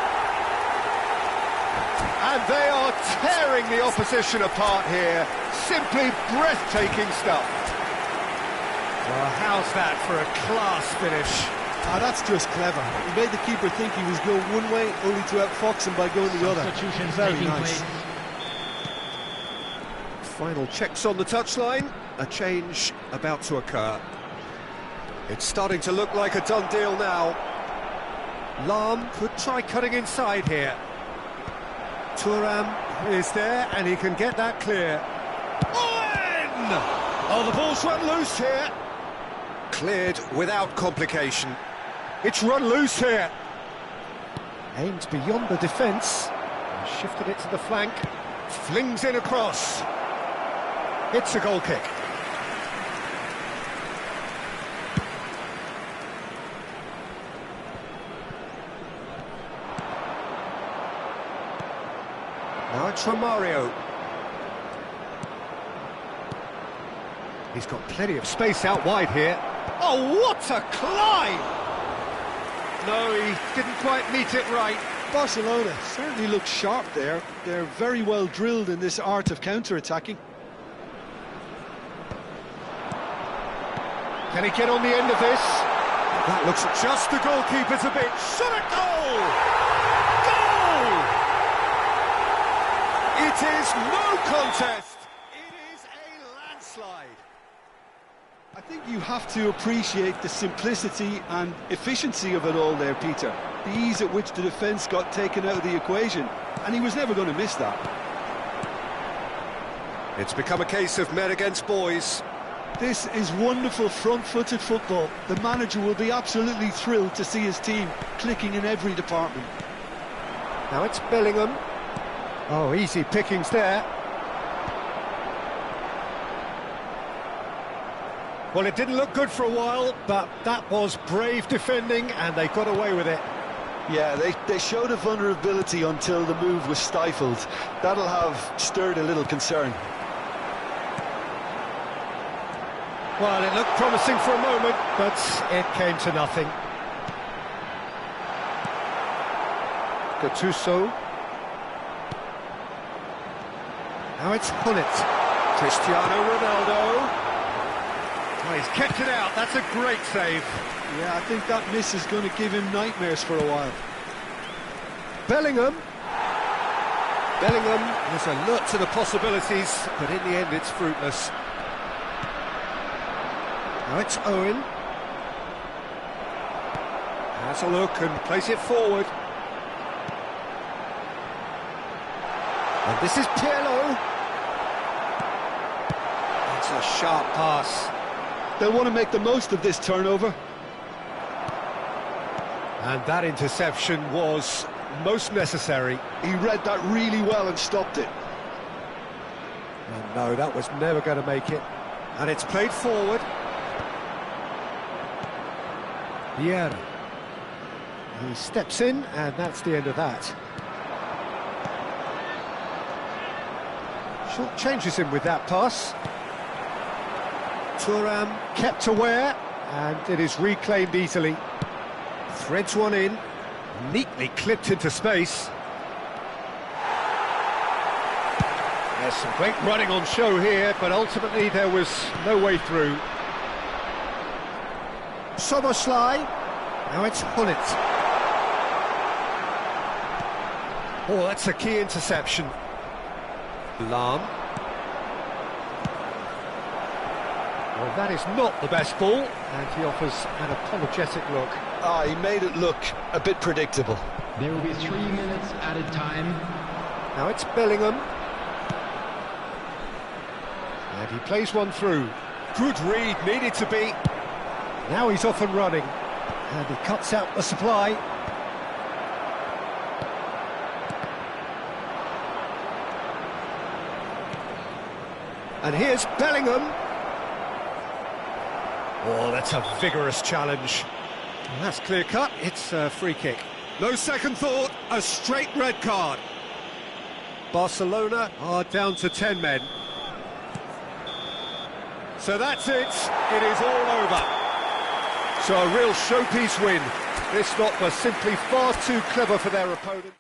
And they are tearing the opposition apart here. Simply breathtaking stuff. Well, how's that for a class finish? Ah, that's just clever. He made the keeper think he was going one way, only to outfox him by going the other. Substitutions Very taking nice. place. Final checks on the touchline. A change about to occur. It's starting to look like a done deal now. Lahm could try cutting inside here. Thuram is there, and he can get that clear. In! Oh, the ball's run loose here. Cleared without complication. It's run loose here. Aimed beyond the defence. Shifted it to the flank. Flings in across. It's a goal kick. Now it's Romario. He's got plenty of space out wide here. Oh, what a climb! No, he didn't quite meet it right. Barcelona certainly looks sharp there. They're very well drilled in this art of counter-attacking. Can he get on the end of this? That looks just the goalkeeper's a bit. Shot at goal! Goal! It is no contest. It is a landslide. I think you have to appreciate the simplicity and efficiency of it all there, Peter. The ease at which the defence got taken out of the equation, and he was never going to miss that. It's become a case of men against boys. This is wonderful front-footed football. The manager will be absolutely thrilled to see his team clicking in every department. Now it's Bellingham. Oh, easy pickings there. Well, it didn't look good for a while, but that was brave defending, and they got away with it. Yeah, they showed a vulnerability until the move was stifled. That'll have stirred a little concern. Well, it looked promising for a moment, but it came to nothing. Gattuso. Now it's Hullet. Cristiano Ronaldo. Oh, he's kept it out. That's a great save. Yeah, I think that miss is going to give him nightmares for a while. Bellingham. Bellingham was alert to the possibilities, but in the end it's fruitless. Now it's Owen. Has a look and plays it forward. And this is Pirlo. It's a sharp pass. They'll want to make the most of this turnover. And that interception was most necessary. He read that really well and stopped it. And no, that was never going to make it. And it's played forward. Vieira. He steps in, and that's the end of that. Short changes him with that pass. Thuram kept aware, and it is reclaimed easily. Threads one in, neatly clipped into space. There's some great running on show here, but ultimately there was no way through. Soboslai. Now it's Hullet. Oh, that's a key interception. Lahm. Well, that is not the best ball, and he offers an apologetic look. Ah, he made it look a bit predictable. There will be 3 minutes added time. Now it's Bellingham. And he plays one through. Good read, needed to be. Now he's off and running. And he cuts out the supply. And here's Bellingham. Oh, that's a vigorous challenge. Well, that's clear-cut, it's a free kick. No second thought, a straight red card. Barcelona are down to 10 men. So that's it, it is all over. So a real showpiece win. This lot were simply far too clever for their opponent.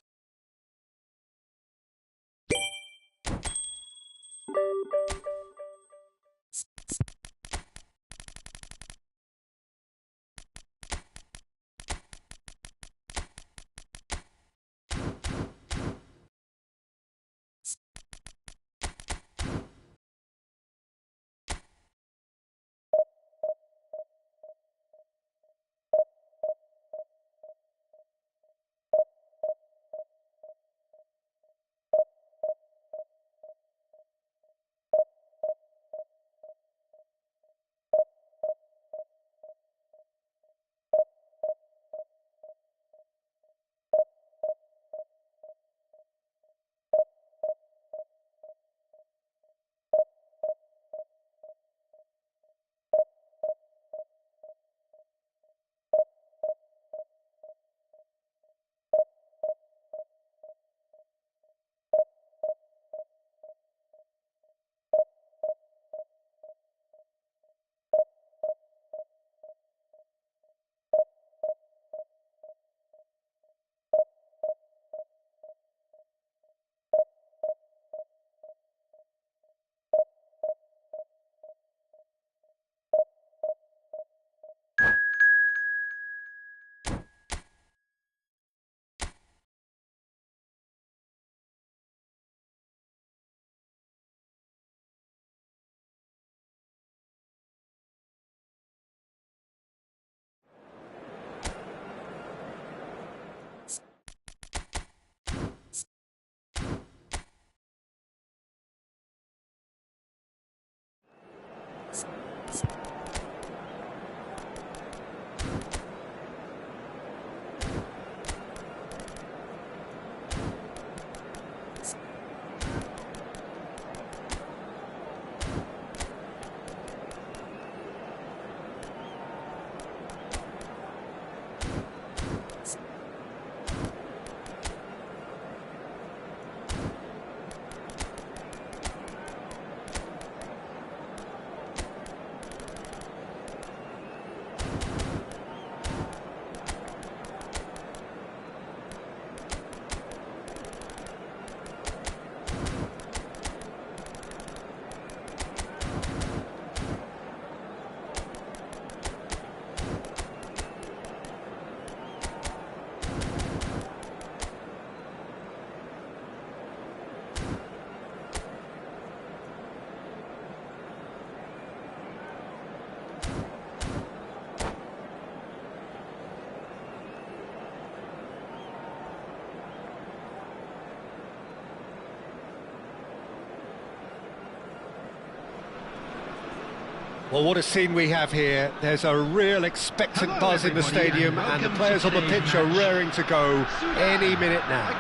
Well, what a scene we have here. There's a real expectant buzz in the stadium, and the players on the pitch are raring to go any minute now.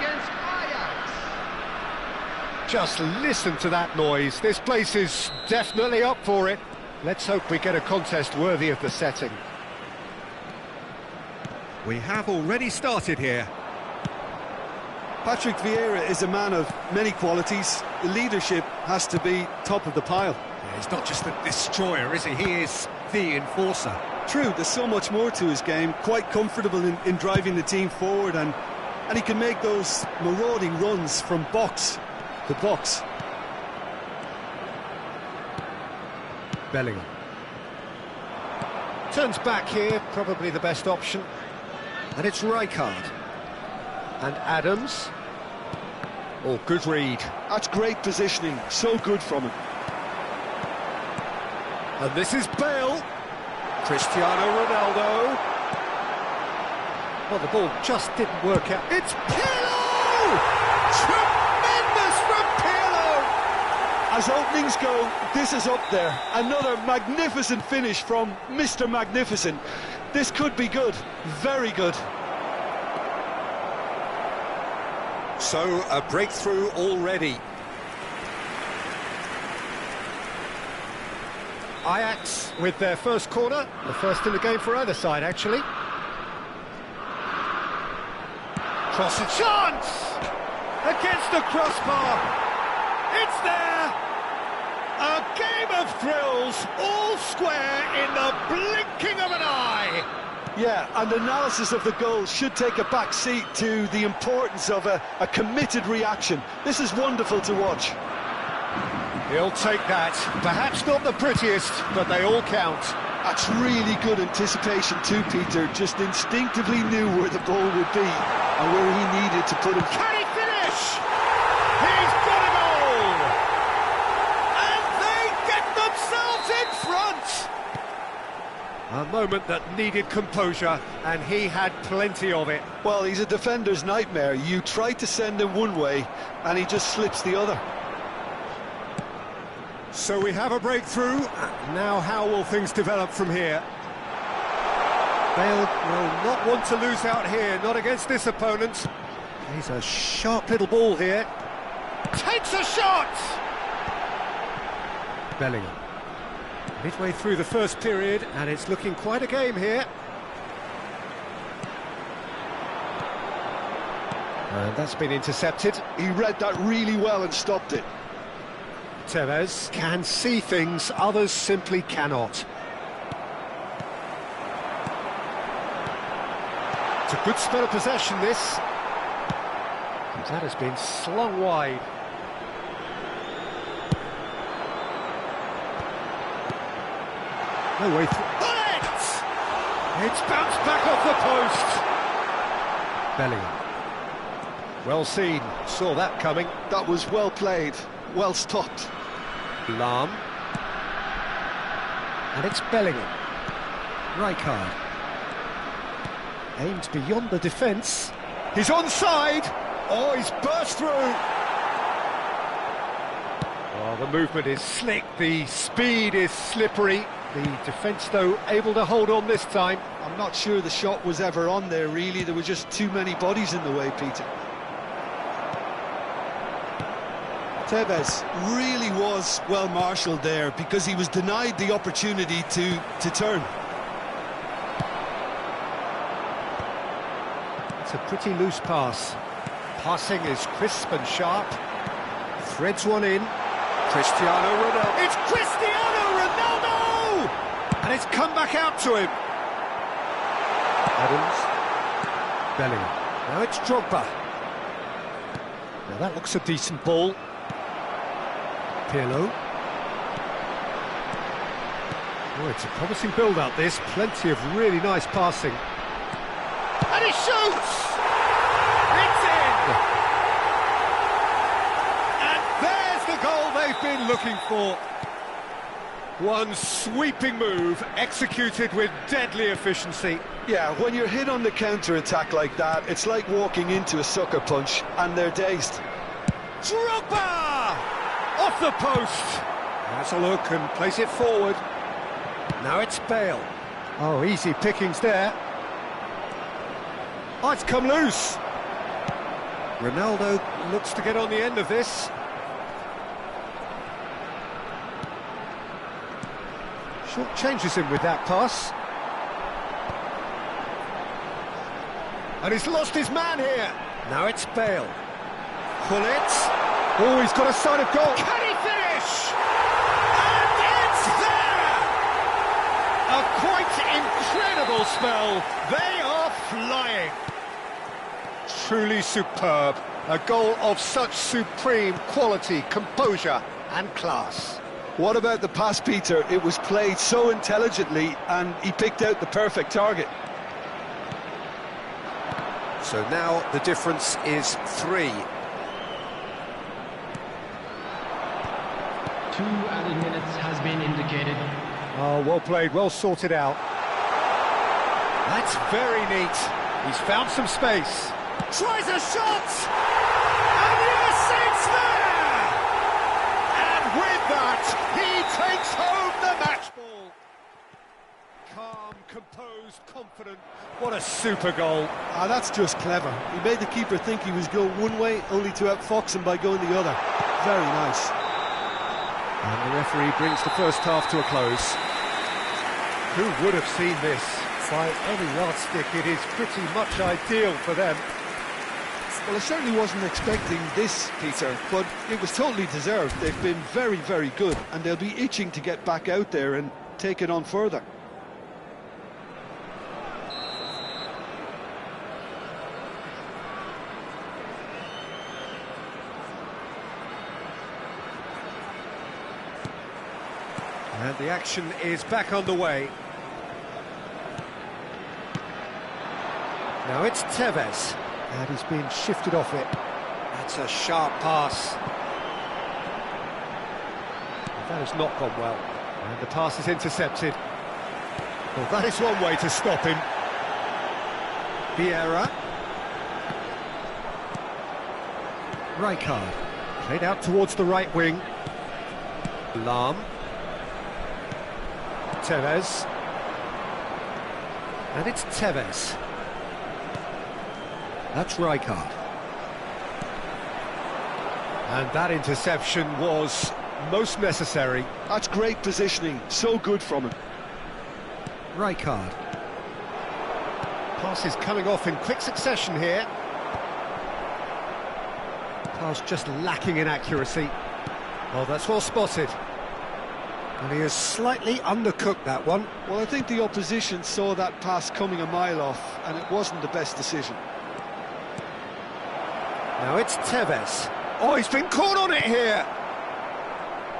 Just listen to that noise. This place is definitely up for it. Let's hope we get a contest worthy of the setting. We have already started here. Patrick Vieira is a man of many qualities. The leadership has to be top of the pile. Yeah, he's not just a destroyer, is he? He is the enforcer. True, there's so much more to his game. Quite comfortable in driving the team forward, and he can make those marauding runs from box to box. Bellingham. Turns back here, probably the best option. And it's Rijkaard. And Adams. Oh, good read. That's great positioning, so good from him. And this is Bale. Cristiano Ronaldo. Well, the ball just didn't work out. It's Pirlo! Tremendous from Pirlo! As openings go, this is up there. Another magnificent finish from Mr. Magnificent. This could be good, very good. So, a breakthrough already. Ajax with their first corner, the first in the game for either side, actually. Cross and chance! Against the crossbar! It's there! A game of thrills, all square in the blinking of an eye! Yeah, and analysis of the goal should take a back seat to the importance of a committed reaction. This is wonderful to watch. He'll take that. Perhaps not the prettiest, but they all count. That's really good anticipation too, Peter. Just instinctively knew where the ball would be and where he needed to put it. Can he finish? He's got a goal! And they get themselves in front! A moment that needed composure, and he had plenty of it. Well, he's a defender's nightmare. You try to send him one way, and he just slips the other. So we have a breakthrough. Now how will things develop from here? Bale will not want to lose out here, not against this opponent. He's a sharp little ball here. Takes a shot! Bellingham. Midway through the first period, and it's looking quite a game here. And that's been intercepted. He read that really well and stopped it. Tevez can see things others simply cannot. It's a good spell of possession, this. That has been slung wide. No way through. Bullet! It's bounced back off the post. Bellingham. Well seen, saw that coming. That was well played, well stopped. Lahm. And it's Bellingham. Rijkaard. Aimed beyond the defence. He's onside! Oh, he's burst through! Oh, the movement is slick, the speed is slippery. The defence, though, able to hold on this time. I'm not sure the shot was ever on there, really. There were just too many bodies in the way, Peter. Tevez really was well marshalled there because he was denied the opportunity to turn. It's a pretty loose pass. Passing is crisp and sharp. Threads one in. Cristiano Ronaldo. It's Cristiano Ronaldo! And it's come back out to him. Adams. Bellingham. Now it's Drogba. Now that looks a decent ball. Pirlo. Oh, it's a promising build-up, this. Plenty of really nice passing. And he shoots! It's in! And there's the goal they've been looking for. One sweeping move, executed with deadly efficiency. Yeah, when you're hit on the counter-attack like that, it's like walking into a sucker punch, and they're dazed. Drogba! Off the post! Has a look and place it forward. Now it's Bale. Oh, easy pickings there. Oh, it's come loose. Ronaldo looks to get on the end of this. Short changes him with that pass. And he's lost his man here. Now it's Bale. Pull it. Oh, he's got a sight of goal. Can he finish? And it's there! A quite incredible spell. They are flying. Truly superb. A goal of such supreme quality, composure and class. What about the pass, Peter? It was played so intelligently and he picked out the perfect target. So now the difference is 3. 2 added minutes has been indicated. Oh, well played, well sorted out. That's very neat. He's found some space. Tries a shot! And yes, it's there! And with that, he takes home the match ball. Calm, composed, confident. What a super goal. Ah, that's just clever. He made the keeper think he was going one way, only to outfox him by going the other. Very nice. And the referee brings the first half to a close. Who would have seen this? By any yardstick, it is pretty much ideal for them. Well, I certainly wasn't expecting this, Peter, but it was totally deserved. They've been very, very good, and they'll be itching to get back out there and take it on further. And the action is back underway. Now it's Tevez, and he's been shifted off it. That's a sharp pass. That has not gone well, and the pass is intercepted. Well, that is one way to stop him. Vieira. Rijkaard, played out towards the right wing. Lahm. Tevez. And it's Tevez. That's Rijkaard. And that interception was most necessary. That's great positioning, so good from him. Rijkaard. Passes coming off in quick succession here. Pass just lacking in accuracy. Oh, that's well spotted. And he has slightly undercooked that one. Well, I think the opposition saw that pass coming a mile off, and it wasn't the best decision. Now it's Tevez. Oh, he's been caught on it here.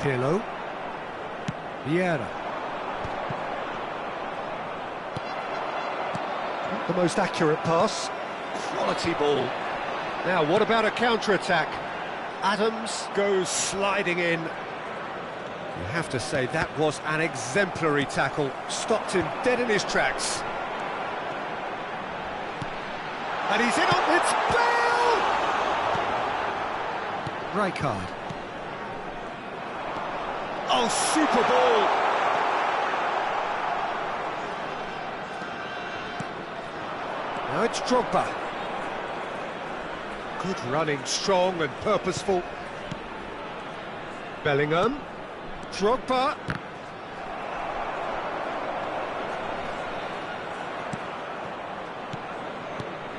Pirlo. Vieira. Not the most accurate pass. Quality ball. Now, what about a counter-attack? Adams goes sliding in. You have to say that was an exemplary tackle. Stopped him dead in his tracks. And he's in on its Bale! Rijkaard. Oh, super ball! Now it's Drogba. Good running, strong and purposeful. Bellingham. Drogba.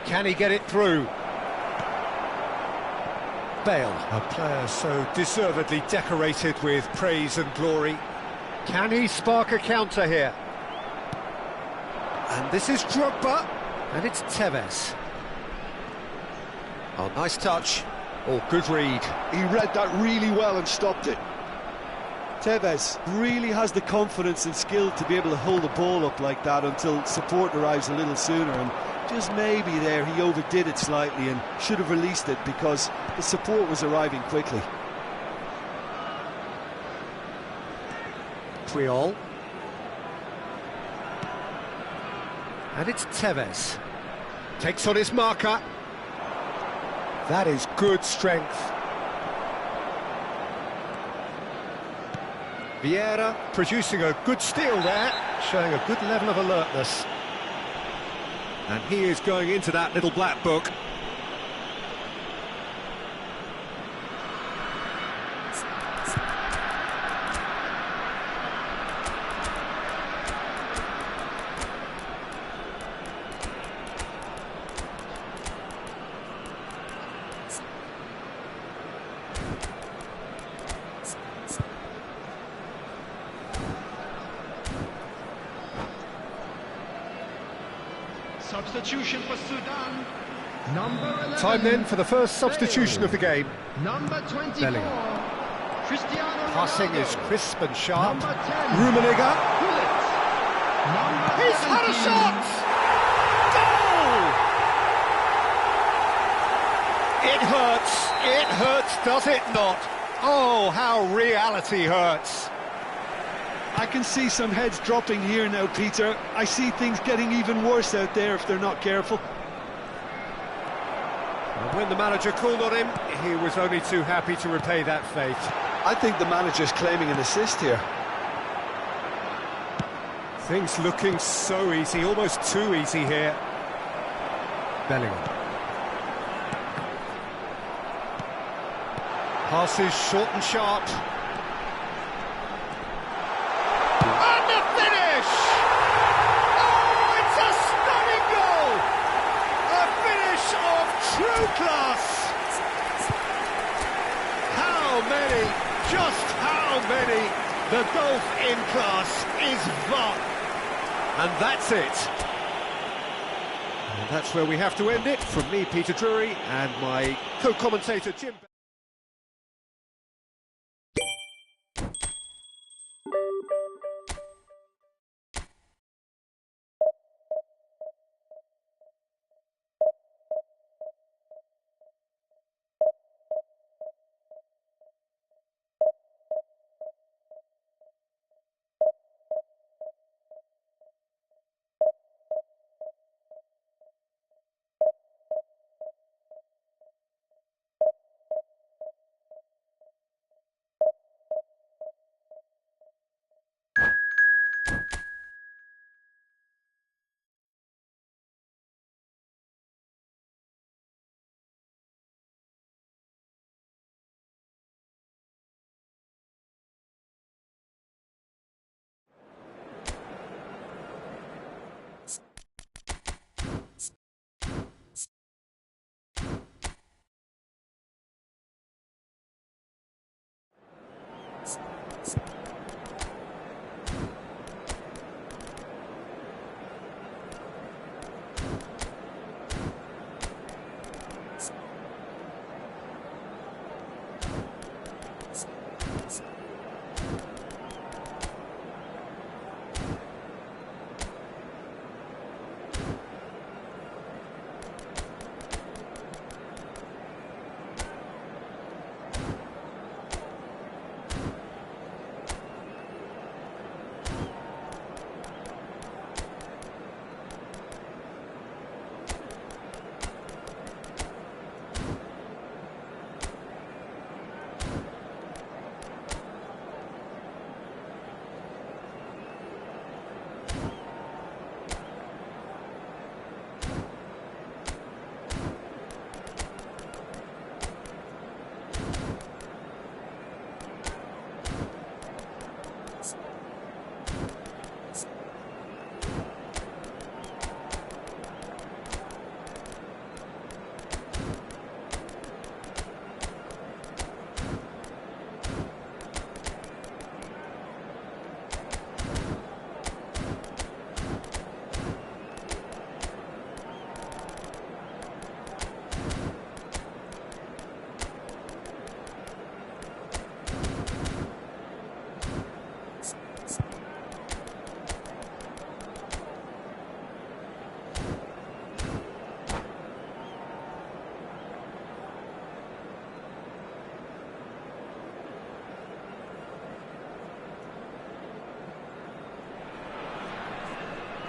Can he get it through? Bale, a player so deservedly decorated with praise and glory. Can he spark a counter here? And this is Drogba, and it's Tevez. Oh, nice touch. Oh, good read. He read that really well and stopped it. Tevez really has the confidence and skill to be able to hold the ball up like that until support arrives a little sooner, and just maybe there he overdid it slightly and should have released it because the support was arriving quickly. Puyol. And it's Tevez. Takes on his marker. That is good strength. Vieira producing a good steal there, showing a good level of alertness. And he is going into that little black book. Substitution for Sudan. Number 11. Time then for the first substitution of the game. Number 24. Bellingham. Cristiano Passing Ronaldo. is crisp and sharp. Number 10. Rummenigge. Gullit. Number He's had a 17. shot! Goal! It hurts. It hurts, does it not? Oh, how reality hurts. I can see some heads dropping here now, Peter. I see things getting even worse out there if they're not careful. And when the manager called on him, he was only too happy to repay that fate. I think the manager's claiming an assist here. Things looking so easy, almost too easy here. Bellingham. Passes short and sharp. just how many? The golf in class is vast. And that's it. And that's where we have to end it. From me, Peter Drury, and my co-commentator, Jim.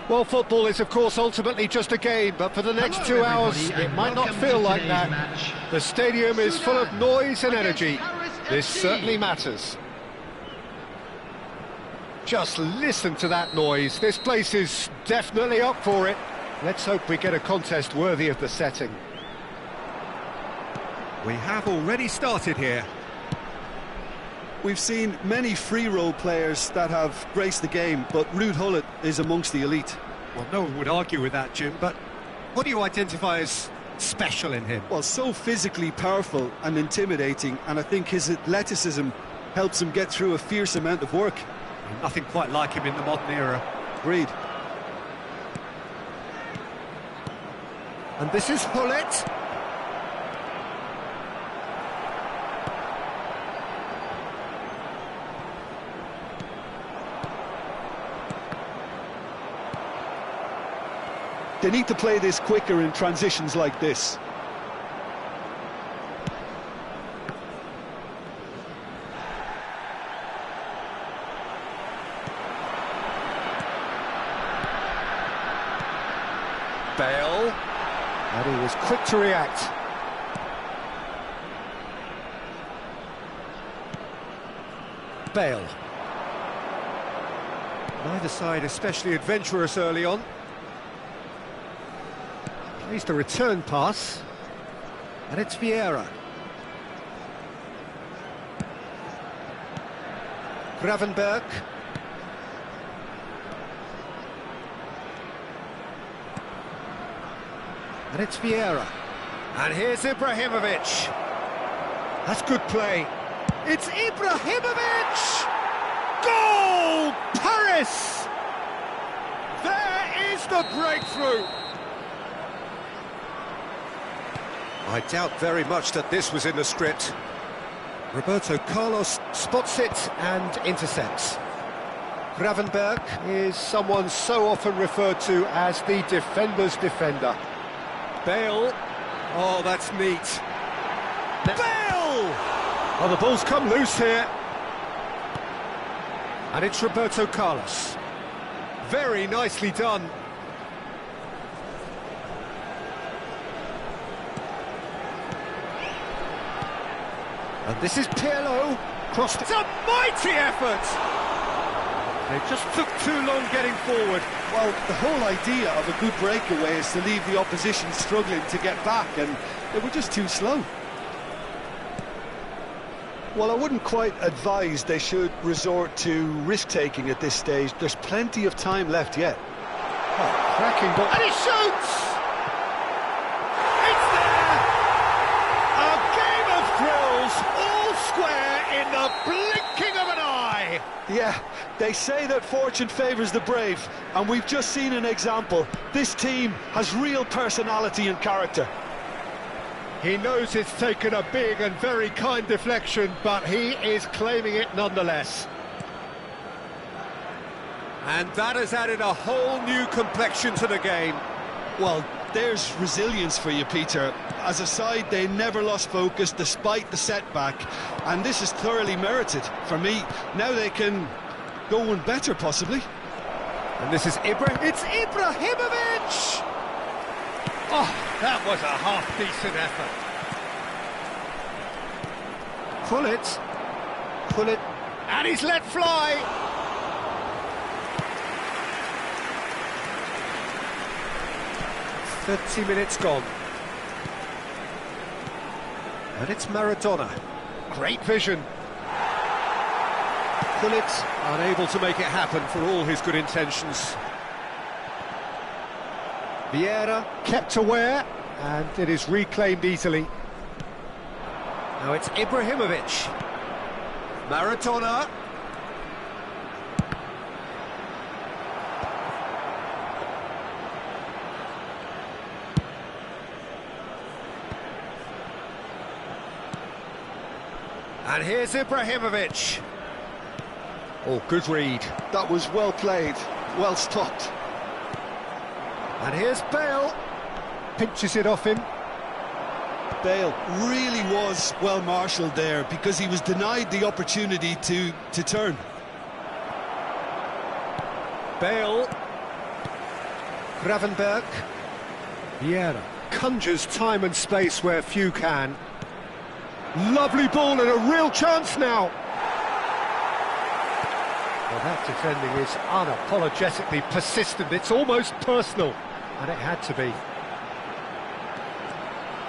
Well, football is, of course, ultimately just a game, but for the next 2 hours, it might not feel like that. The stadium is full of noise and energy. This certainly matters. Just listen to that noise. This place is definitely up for it. Let's hope we get a contest worthy of the setting. We have already started here. We've seen many free role players that have graced the game, but Ruud Gullit is amongst the elite. Well, no one would argue with that, Jim, but what do you identify as special in him? Well, so physically powerful and intimidating, and I think his athleticism helps him get through a fierce amount of work. Nothing quite like him in the modern era. Agreed. And this is Gullit. They need to play this quicker in transitions like this. Bale. And he was quick to react. Bale. Neither side especially adventurous early on. Plays the return pass, and it's Vieira. Gravenberg. And it's Vieira. And here's Ibrahimovic. That's good play. It's Ibrahimovic! Goal! Paris! There is the breakthrough! I doubt very much that this was in the script. Roberto Carlos spots it and intercepts. Gravenberg is someone so often referred to as the defender's defender. Bale. Oh, that's neat. Bale! Oh, the ball's come loose here. And it's Roberto Carlos. Very nicely done. And this is Pirlo. Crossed. It's a mighty effort! They just took too long getting forward. Well, the whole idea of a good breakaway is to leave the opposition struggling to get back, and they were just too slow. Well, I wouldn't quite advise they should resort to risk-taking at this stage. There's plenty of time left yet. Oh, cracking ball. And he shoots! It's there! A game of thrills, all square in the blinking of an eye! Yeah, they say that fortune favours the brave, and we've just seen an example. This team has real personality and character. He knows it's taken a big and very kind deflection, but he is claiming it nonetheless. And that has added a whole new complexion to the game. Well, there's resilience for you, Peter. As a side, they never lost focus despite the setback, and this is thoroughly merited for me. Now they can go one better, possibly. And this is It's Ibrahimovic! Oh, that was a half-decent effort. Pull it, and he's let fly! "30 minutes gone. And it's Maradona. Great vision. Pullet unable to make it happen for all his good intentions. Vieira kept aware, and it is reclaimed easily. Now it's Ibrahimovic. Maradona. And here's Ibrahimovic. Oh, good read. That was well played, well stopped. And here's Bale. Pinches it off him. Bale really was well marshalled there because he was denied the opportunity to turn. Bale. Gravenberg. Vieira conjures time and space where few can. Lovely ball and a real chance now. Well, that defending is unapologetically persistent. It's almost personal, and it had to be.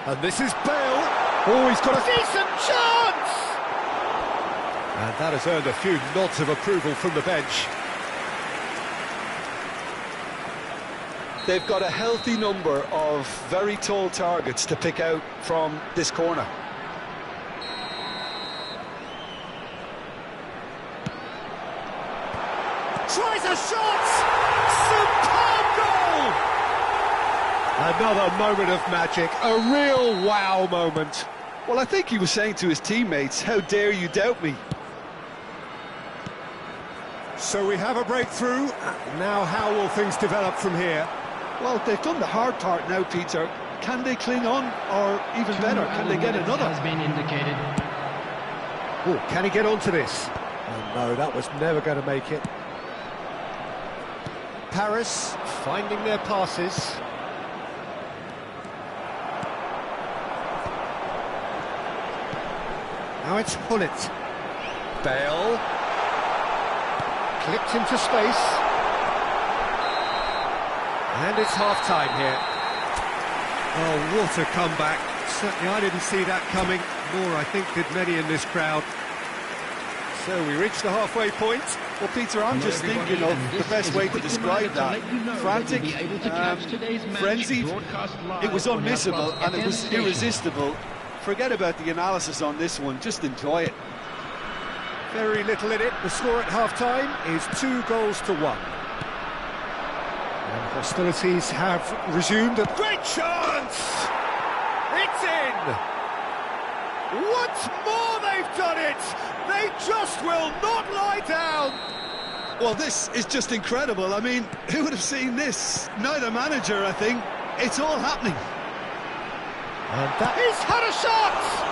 And this is Bale. Oh, he's got a decent chance! And that has earned a few nods of approval from the bench. They've got a healthy number of very tall targets to pick out from this corner. Tries a shot! Superb goal! Another moment of magic, a real wow moment. Well, I think he was saying to his teammates, how dare you doubt me? So we have a breakthrough. Now how will things develop from here? Well, they've done the hard part now, Peter. Can they cling on, or even better, can they get another? Has been indicated. Oh, can he get onto this? Oh no, that was never going to make it. Paris finding their passes. Now it's Pullet. Bale. Clipped into space. And it's half-time here. Oh, what a comeback. Certainly I didn't see that coming, nor I think did many in this crowd. So we reach the halfway point. Well, Peter, I'm just thinking of the best way to describe that. Frantic, frenzied, it was unmissable and it was irresistible. Forget about the analysis on this one, just enjoy it. Very little in it. The score at half-time is 2-1. And hostilities have resumed. A great chance! It's in! Once more they've done it! They just will not lie down! Well, this is just incredible. I mean, who would have seen this? Neither manager, I think. It's all happening. And that is had a shot!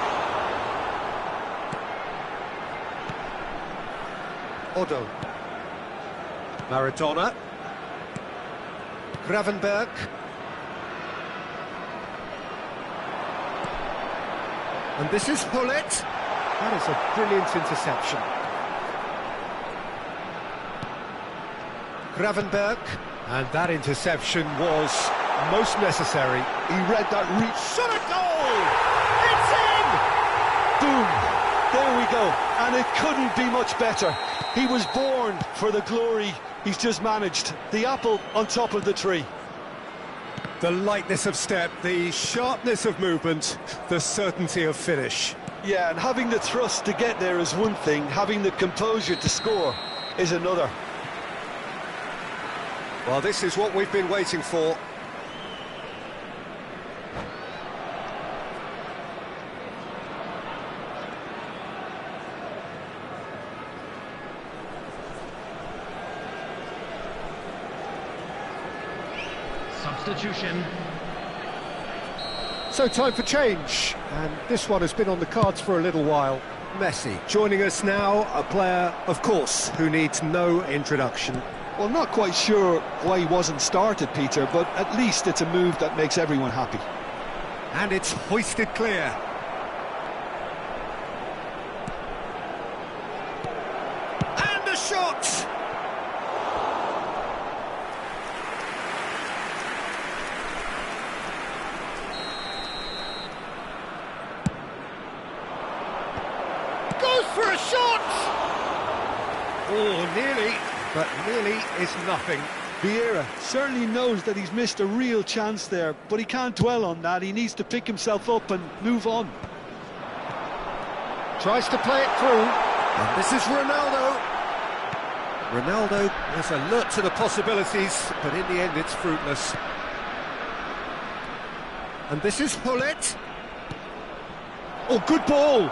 Odo. Maradona. Gravenberg. And this is Hullet. That is a brilliant interception. Gravenberg. And that interception was most necessary. He read that reach. Shot a goal! It's in! Boom! There we go. And it couldn't be much better. He was born for the glory he's just managed. The apple on top of the tree. The lightness of step, the sharpness of movement, the certainty of finish. Yeah, and having the thrust to get there is one thing. Having the composure to score is another. Well, this is what we've been waiting for. Substitution. So time for change, and this one has been on the cards for a little while. Messi joining us now, a player, of course, who needs no introduction. Well, not quite sure why he wasn't started, Peter, but at least it's a move that makes everyone happy. And it's hoisted clear. And a shot! Goes for a shot! Oh, nearly, but nearly is nothing. Vieira certainly knows that he's missed a real chance there, but he can't dwell on that. He needs to pick himself up and move on. Tries to play it through, and this is Ronaldo. Ronaldo is alert to the possibilities, but in the end it's fruitless. And this is Hullet. Oh, good ball!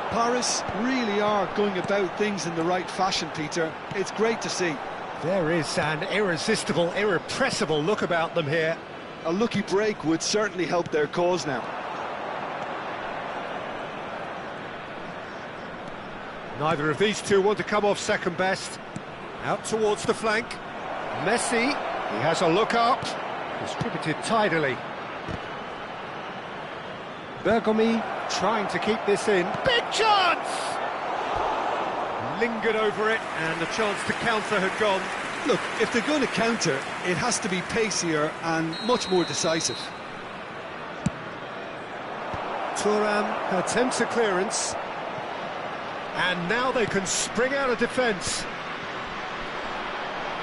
Paris really are going about things in the right fashion, Peter. It's great to see. There is an irresistible, irrepressible look about them here. A lucky break would certainly help their cause now. Neither of these two want to come off second best. Out towards the flank. Messi, he has a look up. Distributed tidily. Bergomi trying to keep this in. Big chance! Lingered over it, and the chance to counter had gone. Look, if they're going to counter, it has to be pacier and much more decisive. Thuram attempts a clearance. And now they can spring out of defence.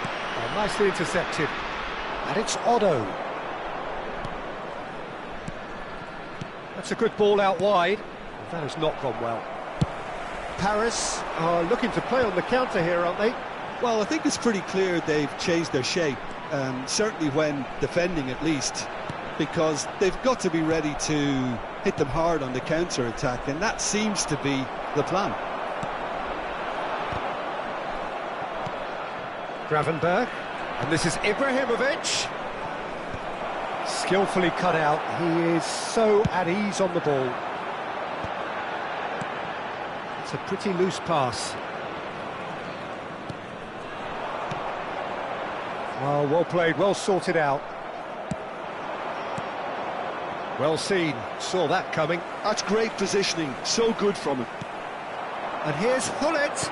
Oh, nicely intercepted. And it's Odo. That's a good ball out wide. That has not gone well. Paris are looking to play on the counter here, aren't they? Well, I think it's pretty clear they've changed their shape, certainly when defending at least, because they've got to be ready to hit them hard on the counter-attack, and that seems to be the plan. Gravenberg, and this is Ibrahimovic. Skillfully cut out. He is so at ease on the ball. It's a pretty loose pass. Oh, well played, well sorted out. Well seen, saw that coming. That's great positioning, so good from him. And here's Hullet.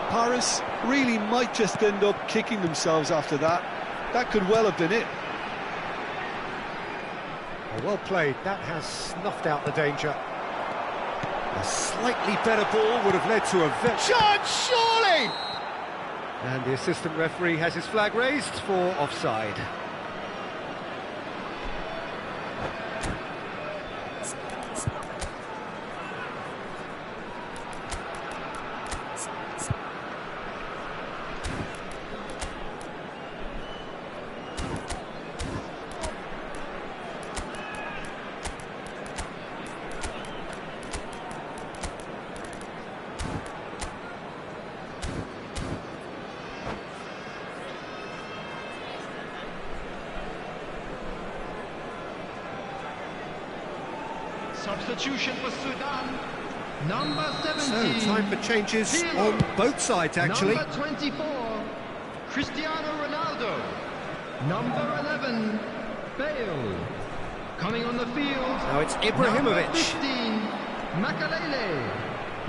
Paris really might just end up kicking themselves after that. That could well have been it. Oh, well played, that has snuffed out the danger. A slightly better ball would have led to a chance, surely! And the assistant referee has his flag raised for offside. Substitution for Sudan. Number 17. So, time for changes on both sides, actually. Number 24, Cristiano Ronaldo. Number 11, Bale. Coming on the field. Now it's Ibrahimovic. Number 15, Makalele.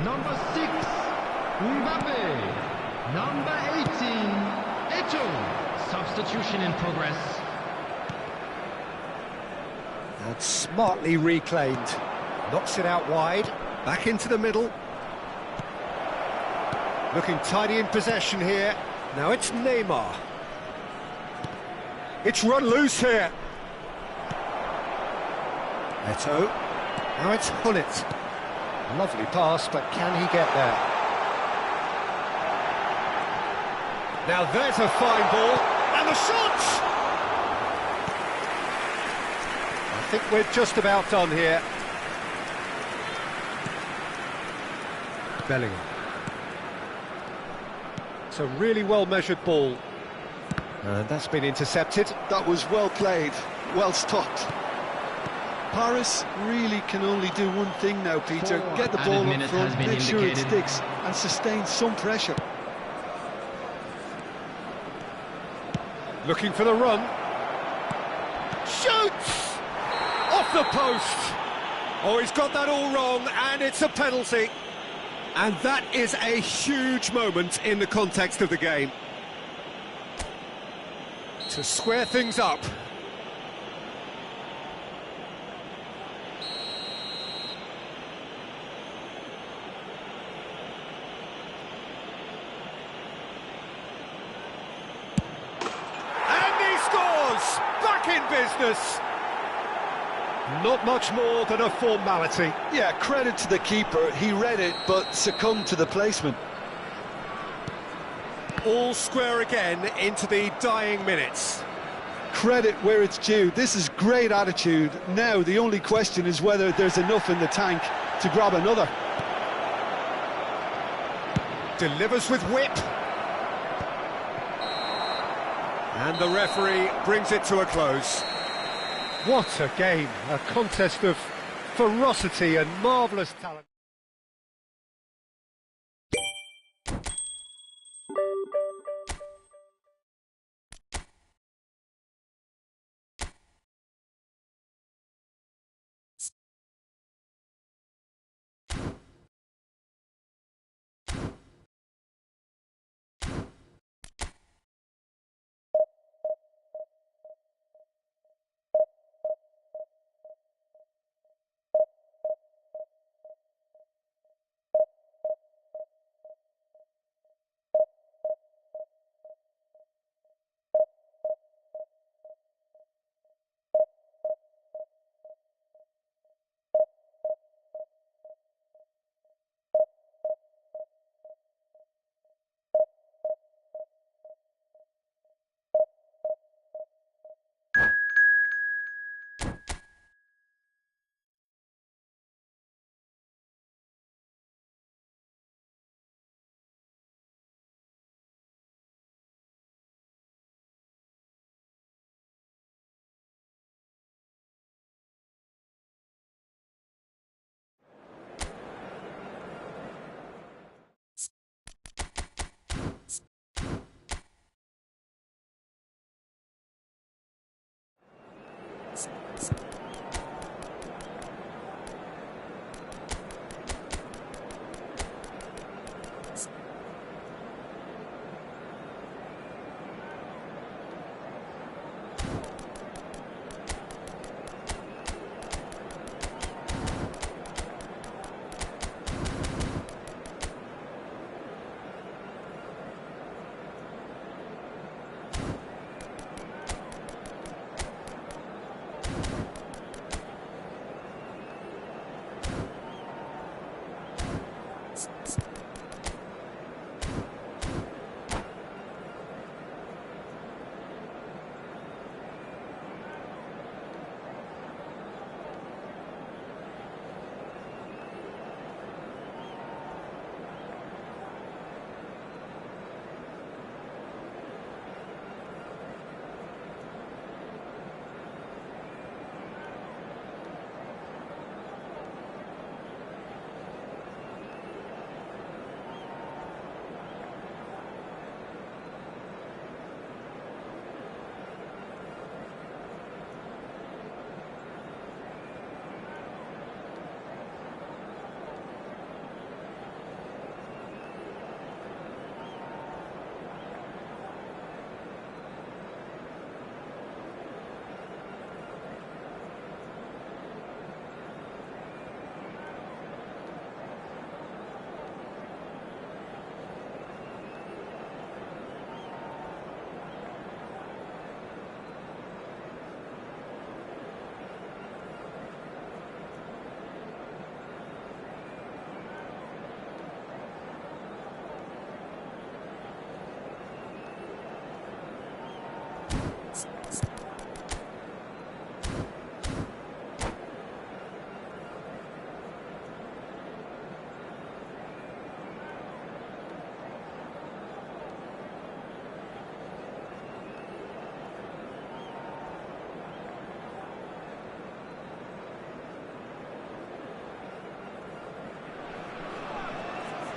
Number 6, Mbappe. Number 18, Eto'o. Substitution in progress. And smartly reclaimed. Knocks it out wide. Back into the middle. Looking tidy in possession here. Now it's Neymar. It's run loose here. Eto'o. Now it's Hullet. Lovely pass, but can he get there? Now there's a fine ball. And the shot! I think we're just about done here. Bellingham. It's a really well-measured ball. And that's been intercepted. That was well played, well stopped. Paris really can only do one thing now, Peter. Get the ball up front, make sure it sticks, and sustain some pressure. Looking for the run. Shoots! Off the post! Oh, he's got that all wrong, and it's a penalty. And that is a huge moment in the context of the game. To square things up. And he scores! Back in business! Not much more than a formality. Yeah, credit to the keeper. He read it, but succumbed to the placement. All square again into the dying minutes. Credit where it's due. This is great attitude. Now, the only question is whether there's enough in the tank to grab another. Delivers with whip. And the referee brings it to a close. What a game, a contest of ferocity and marvellous talent.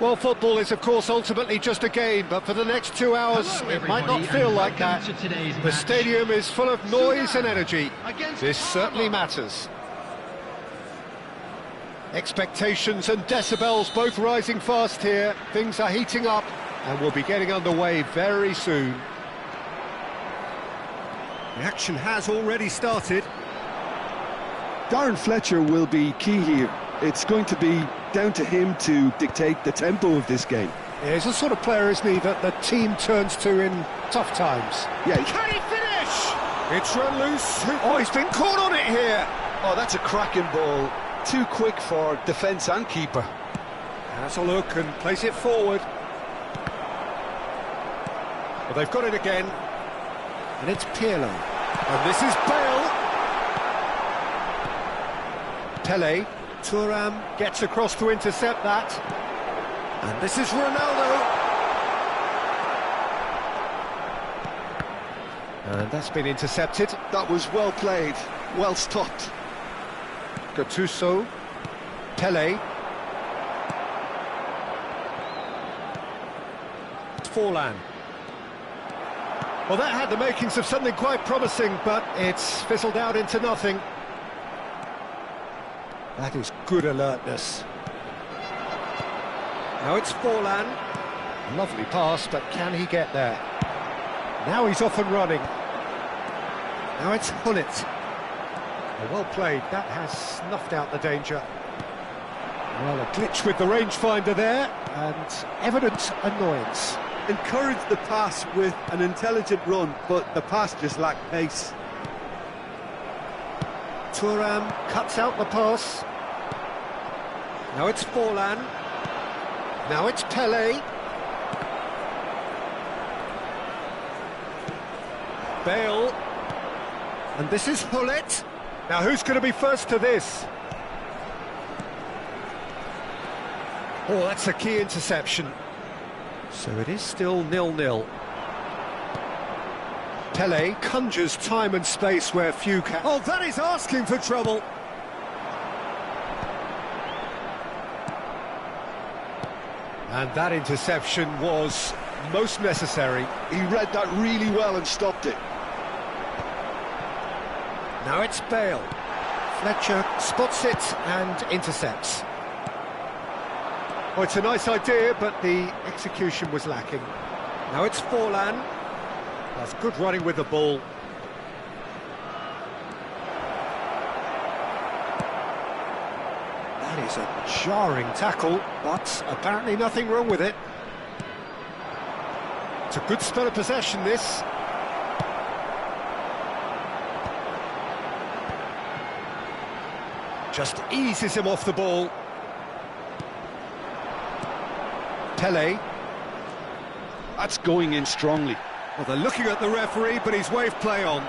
Well, football is, of course, ultimately just a game, but for the next 2 hours, Hello, it might not everybody, feel and like that. welcome to today's The match. stadium is full of noise and energy. Against This certainly Panama. matters. Expectations and decibels both rising fast here. Things are heating up, and we'll be getting underway very soon. The action has already started. Darren Fletcher will be key here. It's going to be down to him to dictate the tempo of this game. He's the sort of player, isn't he, that the team turns to in tough times. Yeah, Can he finish? It's run loose. Oh, he's been caught on it here. oh, that's a cracking ball. Too quick for defence and keeper. Has a look and plays it forward. Well, they've got it again. And it's Pirlo. And this is Bale. Pele. Thuram gets across to intercept that. And this is Ronaldo. And that's been intercepted. That was well played, well stopped. Gattuso. Pele. Forlan. Well, that had the makings of something quite promising, but it's fizzled out into nothing. That is good alertness. Now it's Forlan. Lovely pass, but can he get there? Now he's off and running. Now it's Hullet. Well played, that has snuffed out the danger. Well, a glitch with the rangefinder there, and evident annoyance. Encouraged the pass with an intelligent run, but the pass just lacked pace. Thuram cuts out the pass. Now it's Forlan. Now it's Pele. Bale. And this is Hullet. Now who's going to be first to this? Oh, that's a key interception. So it is still 0-0. Pele conjures time and space where few can. Oh, that is asking for trouble. And that interception was most necessary. He read that really well and stopped it. Now it's Bale. Fletcher spots it and intercepts. Oh, it's a nice idea, but the execution was lacking. Now it's Forlan. That's good running with the ball. That is a jarring tackle, but apparently nothing wrong with it. It's a good spell of possession, this. Just eases him off the ball. Pele. That's going in strongly. Well, they're looking at the referee, but he's waved play on.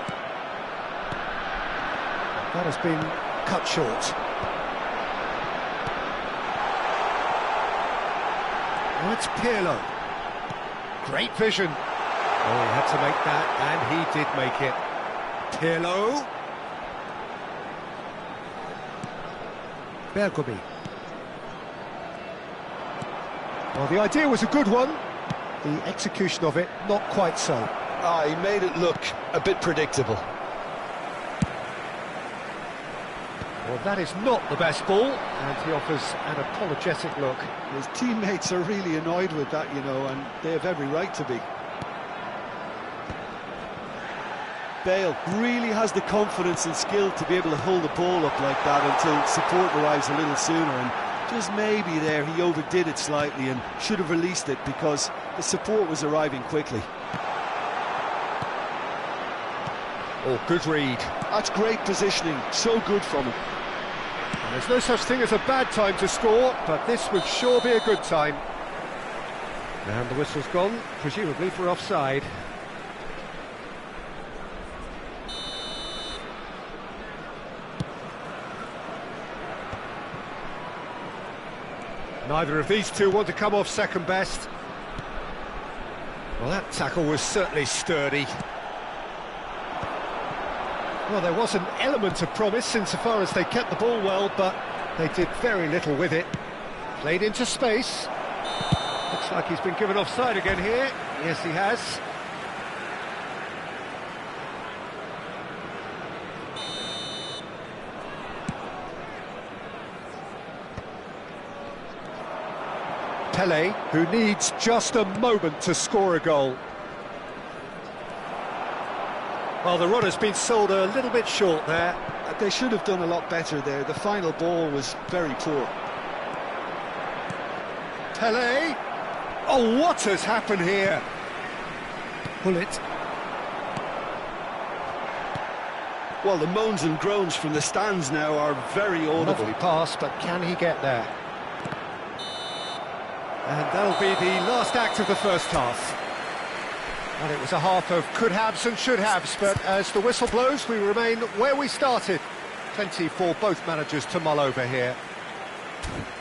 That has been cut short. Now it's Pirlo. Great vision. Oh, he had to make that, and he did make it. Pirlo. Bergomi. Well, the idea was a good one. The execution of it, not quite so. Ah, he made it look a bit predictable. Well, that is not the best ball, and he offers an apologetic look. His teammates are really annoyed with that, you know, and they have every right to be. Bale really has the confidence and skill to be able to hold the ball up like that until support arrives a little sooner, and just maybe there he overdid it slightly and should have released it because the support was arriving quickly. Oh, good read. That's great positioning, so good from him. And there's no such thing as a bad time to score, but this would sure be a good time. And the whistle's gone, presumably for offside. Neither of these two want to come off second best. Well, that tackle was certainly sturdy. Well, there was an element of promise insofar as they kept the ball well, but they did very little with it. Played into space. Looks like he's been given offside again here. Yes, he has. Pele, who needs just a moment to score a goal. Well, the run has been sold a little bit short there. They should have done a lot better there. The final ball was very poor. Pele! Oh, what has happened here? Pull it. Well, the moans and groans from the stands now are very audible. Lovely pass, but can he get there? And that'll be the last act of the first half. Well, it was a half of could-haves and should-haves, but as the whistle blows, we remain where we started. Plenty for both managers to mull over here.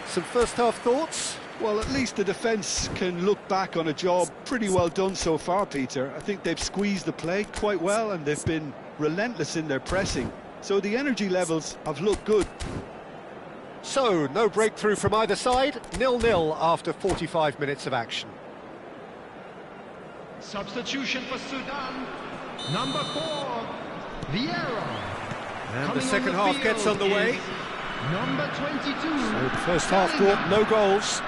Some first-half thoughts? Well, at least the defence can look back on a job pretty well done so far, Peter. I think they've squeezed the play quite well and they've been relentless in their pressing. So the energy levels have looked good. So, no breakthrough from either side, 0-0 after 45 minutes of action. Substitution for Sudan, number 4, Vieira. And the second half gets underway. Number 22. So the first half brought no goals.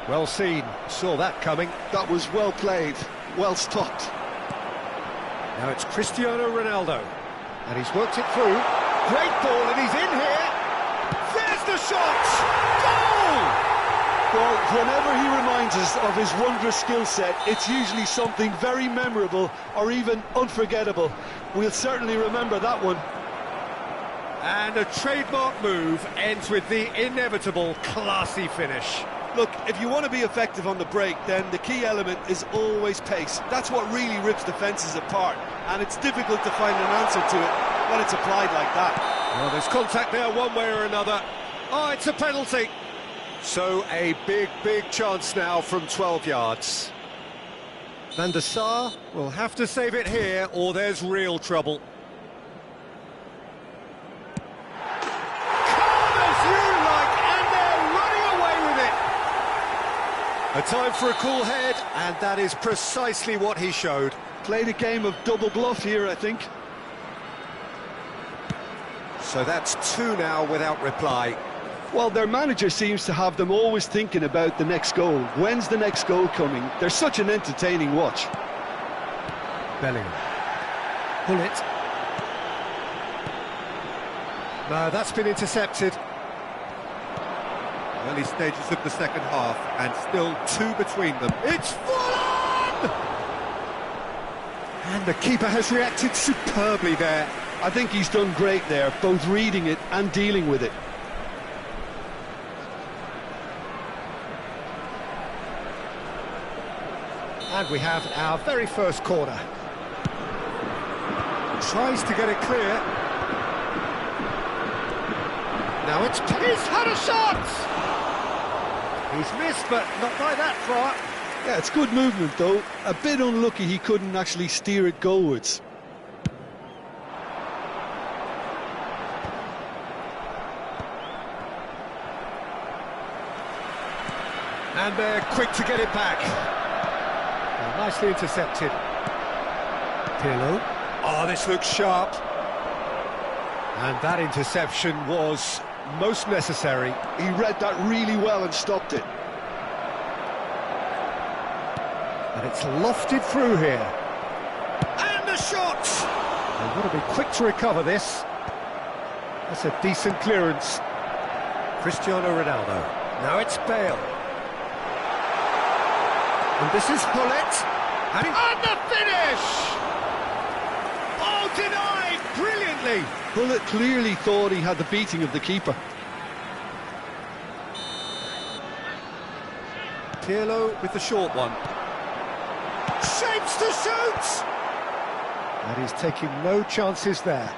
Well seen, saw that coming. That was well played, well stopped. Now it's Cristiano Ronaldo. And he's worked it through. Great ball, and he's in here. There's the shot! Goal! Well, whenever he reminds us of his wondrous skill set, it's usually something very memorable or even unforgettable. We'll certainly remember that one. And a trademark move ends with the inevitable classy finish. Look, if you want to be effective on the break, then the key element is always pace. That's what really rips defences apart, and it's difficult to find an answer to it when it's applied like that. Well, there's contact there one way or another. Oh, it's a penalty. So a big, big chance now from 12 yards. Van der Sar will have to save it here, or there's real trouble. A time for a cool head, and that is precisely what he showed. Played a game of double bluff here, I think. So that's 2 now without reply. Well, their manager seems to have them always thinking about the next goal. When's the next goal coming? They're such an entertaining watch. Bellingham. Pull it. No, that's been intercepted. Early stages of the second half, and still 2 between them. It's full on! And the keeper has reacted superbly there. I think he's done great there, both reading it and dealing with it. And we have our very first corner. Tries to get it clear. Now he's had a shot! He's missed, but not by that far. Yeah, it's good movement, though. A bit unlucky he couldn't actually steer it goalwards. And they're quick to get it back. Well, nicely intercepted. Pirlo. Oh, this looks sharp. And that interception was most necessary. He read that really well and stopped it. And it's lofted through here. And the shot! They've got to be quick to recover this. That's a decent clearance. Cristiano Ronaldo. Now it's Bale. And this is Hullet. And the finish! Oh, denied brilliantly! Hullet clearly thought he had the beating of the keeper. Pirlo with the short one. Shapes to shoot! And he's taking no chances there.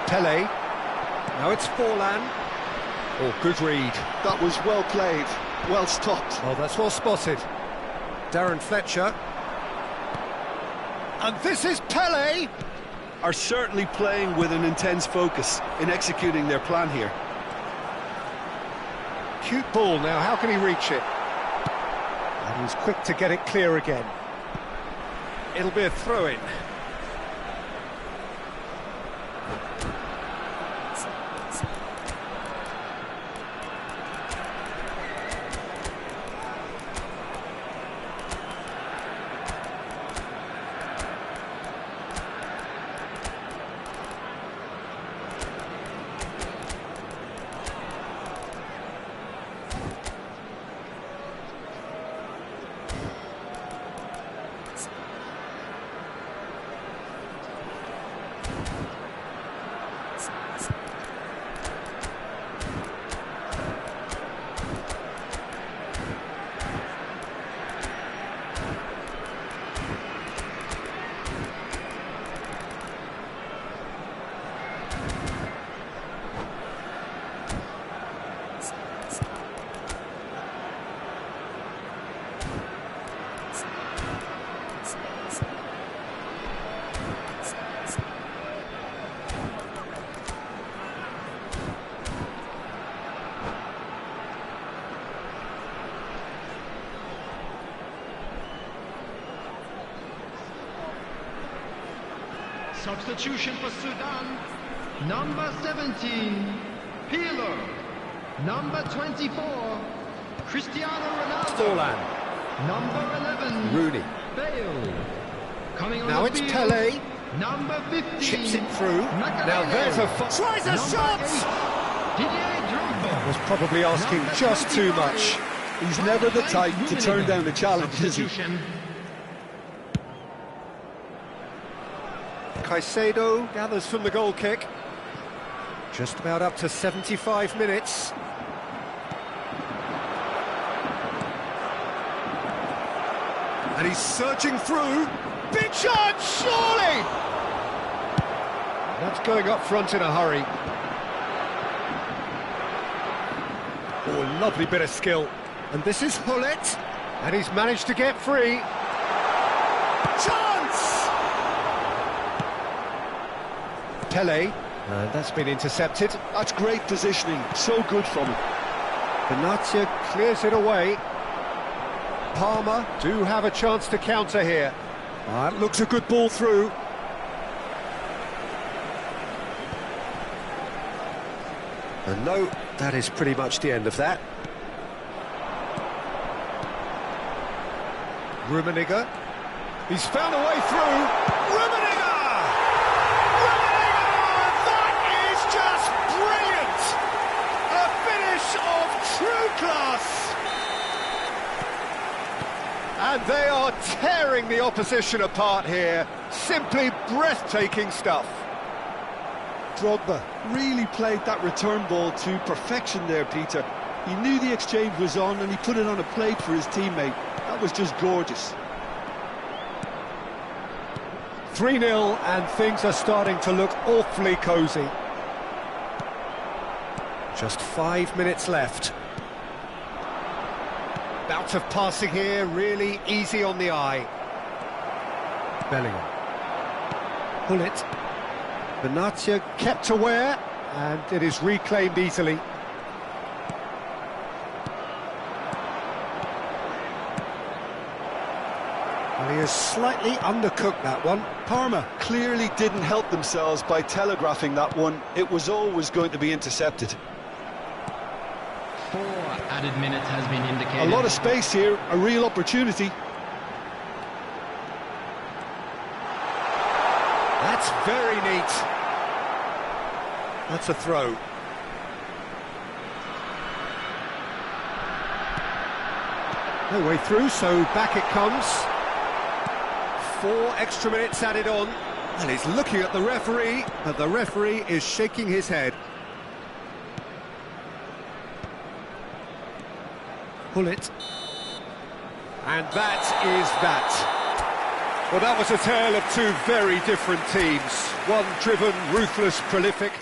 Pele. Now it's Forlan. Oh, good read. That was well played, well stopped. Oh, that's well spotted. Darren Fletcher. And this is Pele. Are certainly playing with an intense focus in executing their plan here. Cute ball now, how can he reach it? And he's quick to get it clear again. It'll be a throw-in. Substitution for Sudan. Number 17, Peeler. Number 24, Cristiano Ronaldo. Forlan. Number 11, Rooney. Bale. Coming on Now the it's field, Pele. Number 15, Chips it through. Macarena. Now there's a... Tries a Number shot! 8, Didier Drogba. Was probably asking Number just too 25, much. He's never the type to turn down a challenge, is he? Substitution. Caicedo gathers from the goal kick. Just about up to 75 minutes. And he's searching through. Big shot, surely! That's going up front in a hurry. Oh, lovely bit of skill. And this is Hullet. And he's managed to get free. Chance! Pele, and that's been intercepted. That's great positioning, so good from him. Benatia clears it away. Palmer do have a chance to counter here. That looks a good ball through. And no, that is pretty much the end of that. Rummenigge. He's found a way through. Rummenigge! True class! And they are tearing the opposition apart here. Simply breathtaking stuff. Drogba really played that return ball to perfection there, Peter. He knew the exchange was on and he put it on a plate for his teammate. That was just gorgeous. 3-0 and things are starting to look awfully cosy. Just 5 minutes left. Bout of passing here, really easy on the eye. Bellingham. Hullet. Benatia kept aware, and it is reclaimed easily. Well, he has slightly undercooked that one. Parma clearly didn't help themselves by telegraphing that one. It was always going to be intercepted. 4 added minutes has been indicated. A lot of space here, a real opportunity. That's very neat. That's a throw. No way through, so back it comes. 4 extra minutes added on. And he's looking at the referee, but the referee is shaking his head. Hullet. And that is that. Well, that was a tale of two very different teams. One driven, ruthless, prolific,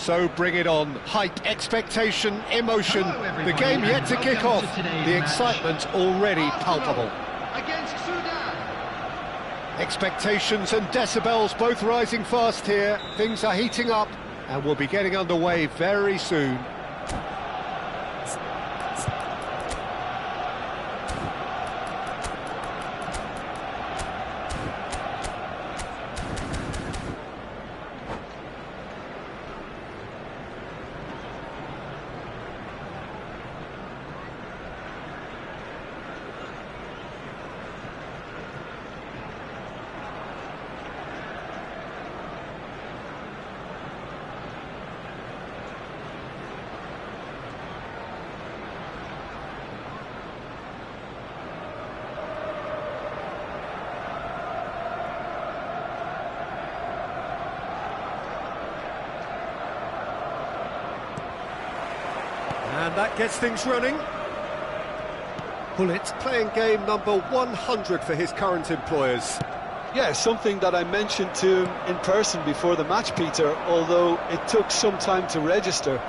So bring it on. Hype, expectation, emotion. The game yet to kick off. The excitement already palpable. Against Sudan. Expectations and decibels both rising fast here. Things are heating up and we'll be getting underway very soon. And that gets things running. Bullet playing game number 100 for his current employers. Yeah, something that I mentioned to him in person before the match, Peter, although it took some time to register.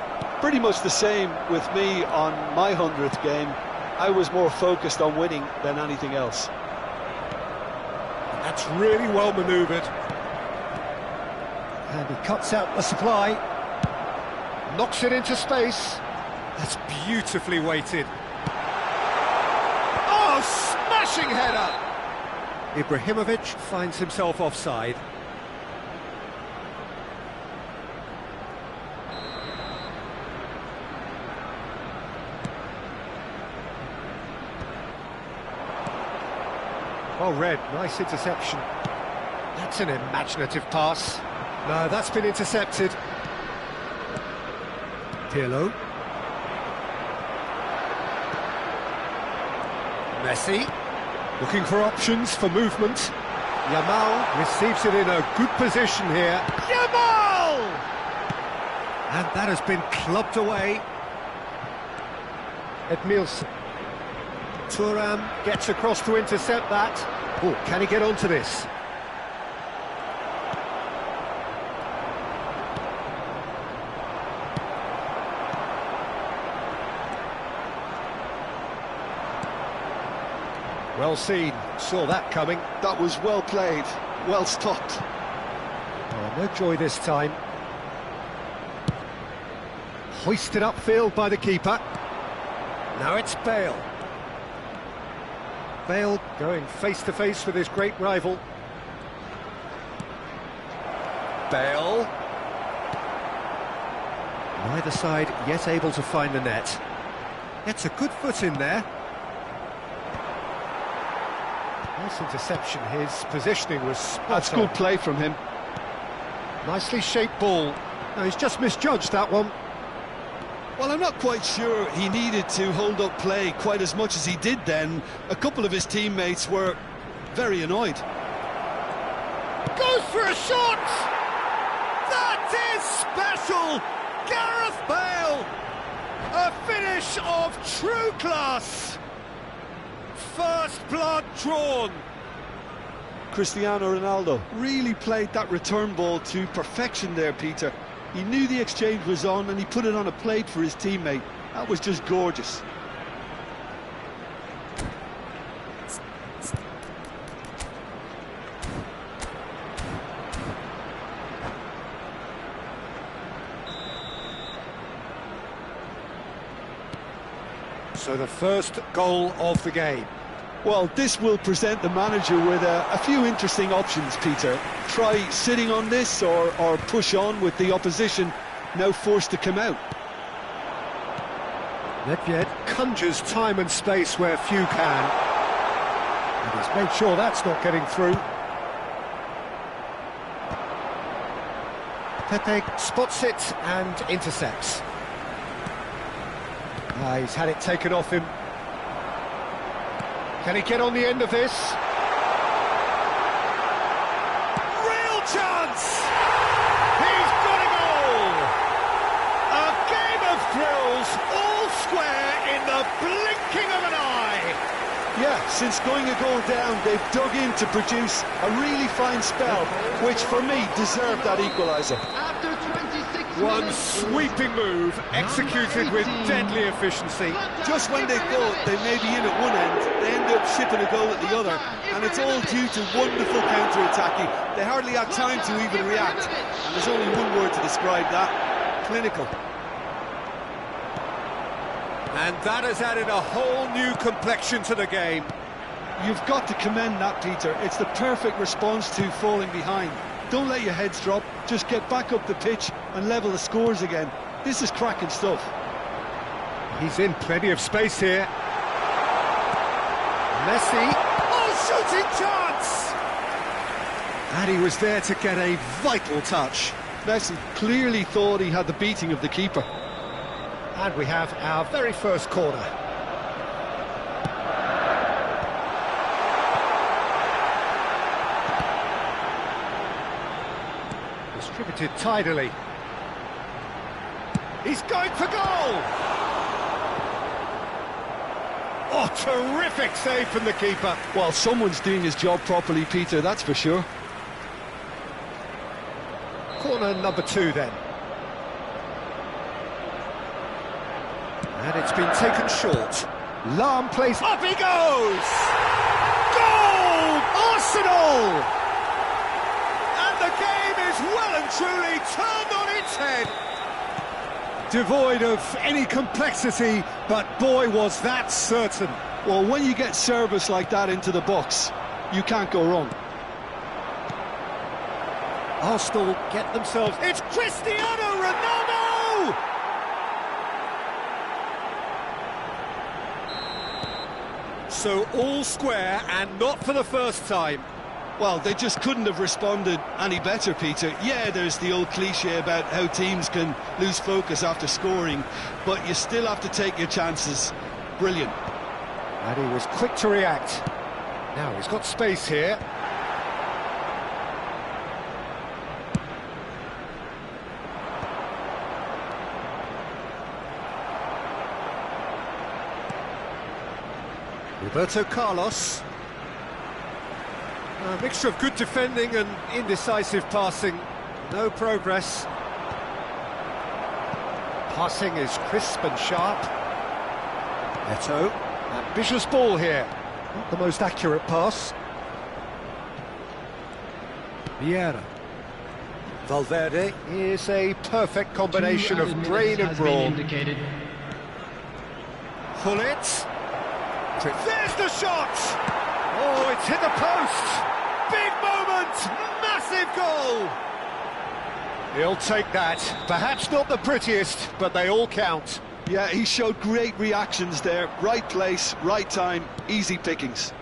Pretty much the same with me on my 100th game. I was more focused on winning than anything else. That's really well manoeuvred. And he cuts out the supply. Knocks it into space. That's beautifully weighted. Oh, smashing header! Ibrahimovic finds himself offside. Well read, nice interception. That's an imaginative pass. No, that's been intercepted. Pirlo. Messi, looking for options for movement. Yamal receives it in a good position here. Yamal! And that has been clubbed away. Edmilson. Thuram gets across to intercept that. Oh, can he get onto this? Well seen, saw that coming. That was well played, well stopped. Oh, no joy this time. Hoisted upfield by the keeper. Now it's Bale. Bale going face-to-face with his great rival. Bale. Neither side yet able to find the net. Gets a good foot in there. Nice interception, his positioning was spot That's on. good play from him. Nicely shaped ball. No, he's just misjudged that one. Well, I'm not quite sure he needed to hold up play quite as much as he did then. A couple of his teammates were very annoyed. Goes for a shot! That is special! Gareth Bale! A finish of true class! First blood drawn! Cristiano Ronaldo. Really played that return ball to perfection there, Peter. He knew the exchange was on and he put it on a plate for his teammate. That was just gorgeous. So the first goal of the game. Well, this will present the manager with a few interesting options, Peter. Try sitting on this or push on with the opposition now forced to come out. Nedved conjures time and space where few can. And he's made sure that's not getting through. Pepe spots it and intercepts. He's had it taken off him. Can he get on the end of this? Real chance! He's got a goal! A game of thrills, all square in the blinking of an eye! Yeah, since going a goal down, they've dug in to produce a really fine spell, which for me deserved that equaliser. After 26 One minutes, sweeping move, executed with deadly efficiency. Just when they thought they may be in at one end, they end up shipping a goal at the other, and it's all due to wonderful counter-attacking. They hardly had time to even react, and there's only one word to describe that: clinical. And that has added a whole new complexion to the game. You've got to commend that, Peter. It's the perfect response to falling behind. Don't let your heads drop, just get back up the pitch and level the scores again. This is cracking stuff. He's in plenty of space here. Messi, oh, shooting chance! And he was there to get a vital touch. Messi clearly thought he had the beating of the keeper. And we have our very first corner. Distributed tidily. He's going for goal! Oh, terrific save from the keeper. Well, someone's doing his job properly, Peter, that's for sure. Corner number 2 then. And it's been taken short. Lahm plays... Up he goes! Goal! Arsenal! and truly turned on its head. Devoid of any complexity, but boy, was that certain. Well, when you get service like that into the box, you can't go wrong. Arsenal get themselves... It's Cristiano Ronaldo! So all square, and not for the first time. Well, they just couldn't have responded any better, Peter. Yeah, there's the old cliche about how teams can lose focus after scoring, but you still have to take your chances. Brilliant. And he was quick to react. Now he's got space here. Roberto Carlos. A mixture of good defending and indecisive passing. No progress. Passing is crisp and sharp. Neto. Ambitious ball here. Not the most accurate pass. Vieira. Valverde is a perfect combination of brain and brawn. Gullit. There's the shot! Oh, it's hit the post! Big moment! Massive goal! He'll take that. Perhaps not the prettiest, but they all count. Yeah, he showed great reactions there. Right place, right time, easy pickings.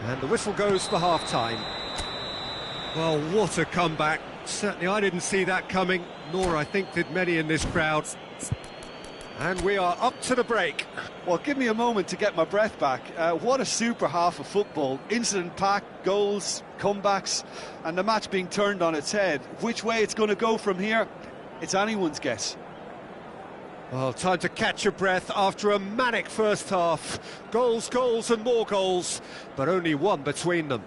And the whistle goes for half-time. Well, what a comeback. Certainly I didn't see that coming, nor I think did many in this crowd. And we are up to the break. Well, give me a moment to get my breath back. What a super half of football. Incident-packed, goals, comebacks, and the match being turned on its head. Which way it's going to go from here, it's anyone's guess. Well, time to catch your breath after a manic first half. Goals, goals and more goals, but only one between them.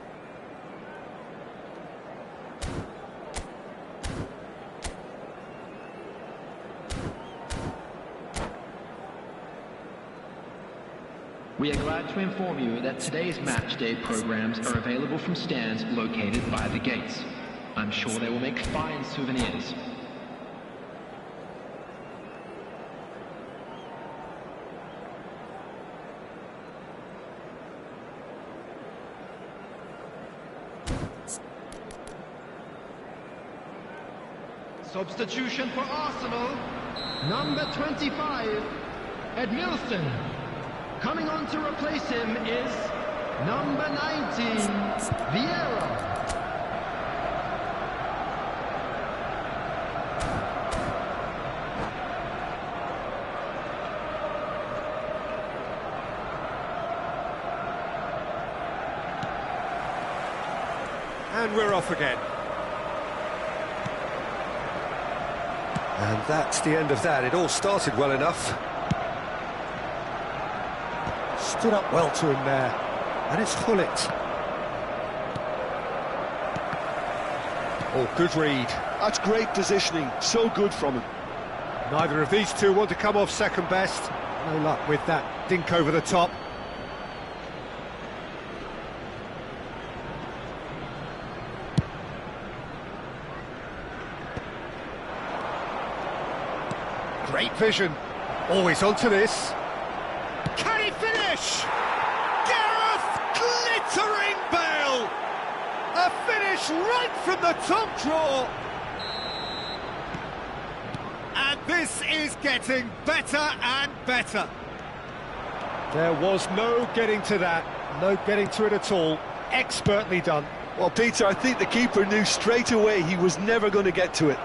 We are glad to inform you that today's match day programs are available from stands located by the gates. I'm sure they will make fine souvenirs. Substitution for Arsenal, number 25, Edmilson. Coming on to replace him is number 19, Vieira. And we're off again. And that's the end of that. It all started well enough. Stood up well to him there, and it's Gullit. Oh, good read. That's great positioning, so good from him. Neither of these two want to come off second best. No luck with that dink over the top. Great vision. Always onto this. Can he finish? Gareth glittering Bale! A finish right from the top drawer. And this is getting better and better. There was no getting to that, no getting to it at all. Expertly done. Well, Peter, I think the keeper knew straight away he was never going to get to it.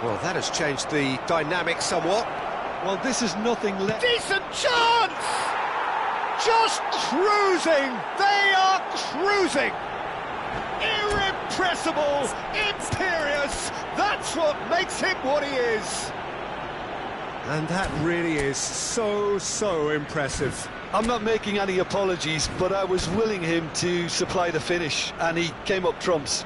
Well, that has changed the dynamic somewhat. Well, this is nothing less. Decent chance! Just cruising! They are cruising! Irrepressible, imperious, that's what makes him what he is. And that really is so impressive. I'm not making any apologies, but I was willing him to supply the finish, and he came up trumps.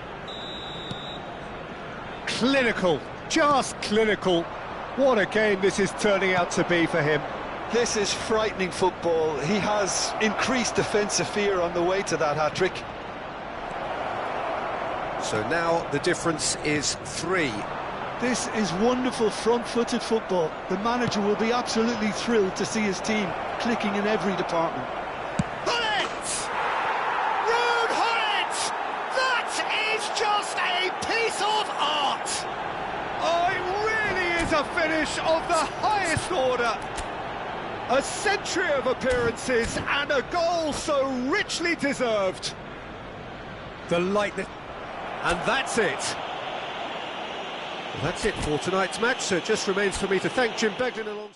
Clinical, just clinical. What a game this is turning out to be for him. This is frightening football. He has increased defensive fear on the way to that hat-trick. So now the difference is 3. This is wonderful front-footed football. The manager will be absolutely thrilled to see his team clicking in every department. Just a piece of art! Oh, it really is a finish of the highest order. A century of appearances and a goal so richly deserved. The lightness... And that's it. Well, that's it for tonight's match, so it just remains for me to thank Jim Beglin along...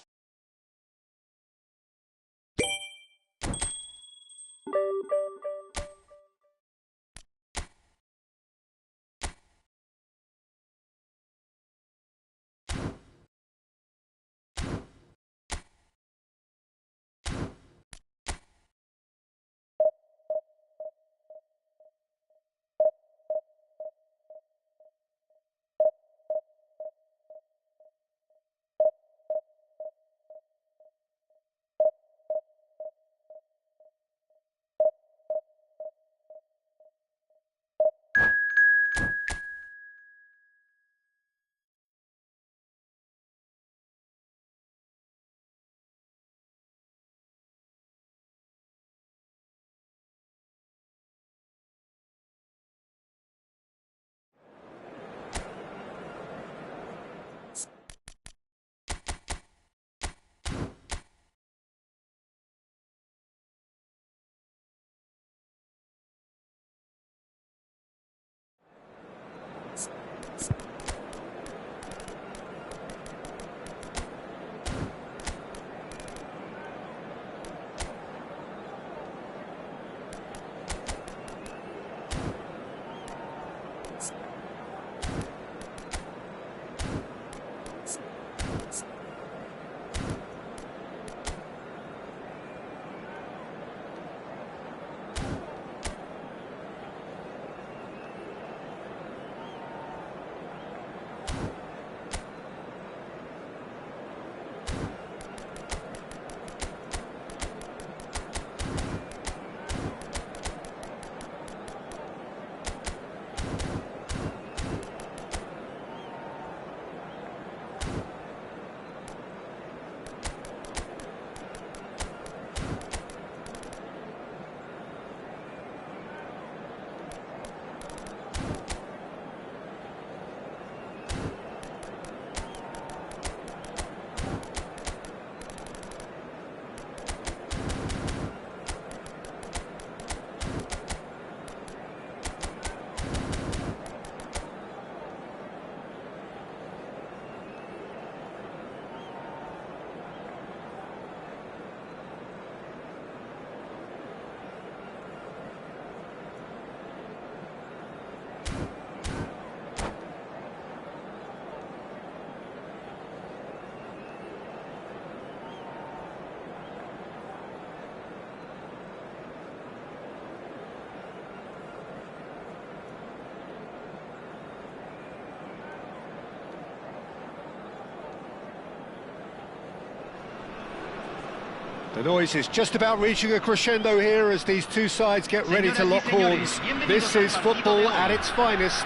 The noise is just about reaching a crescendo here as these two sides get ready to lock horns. This is football at its finest.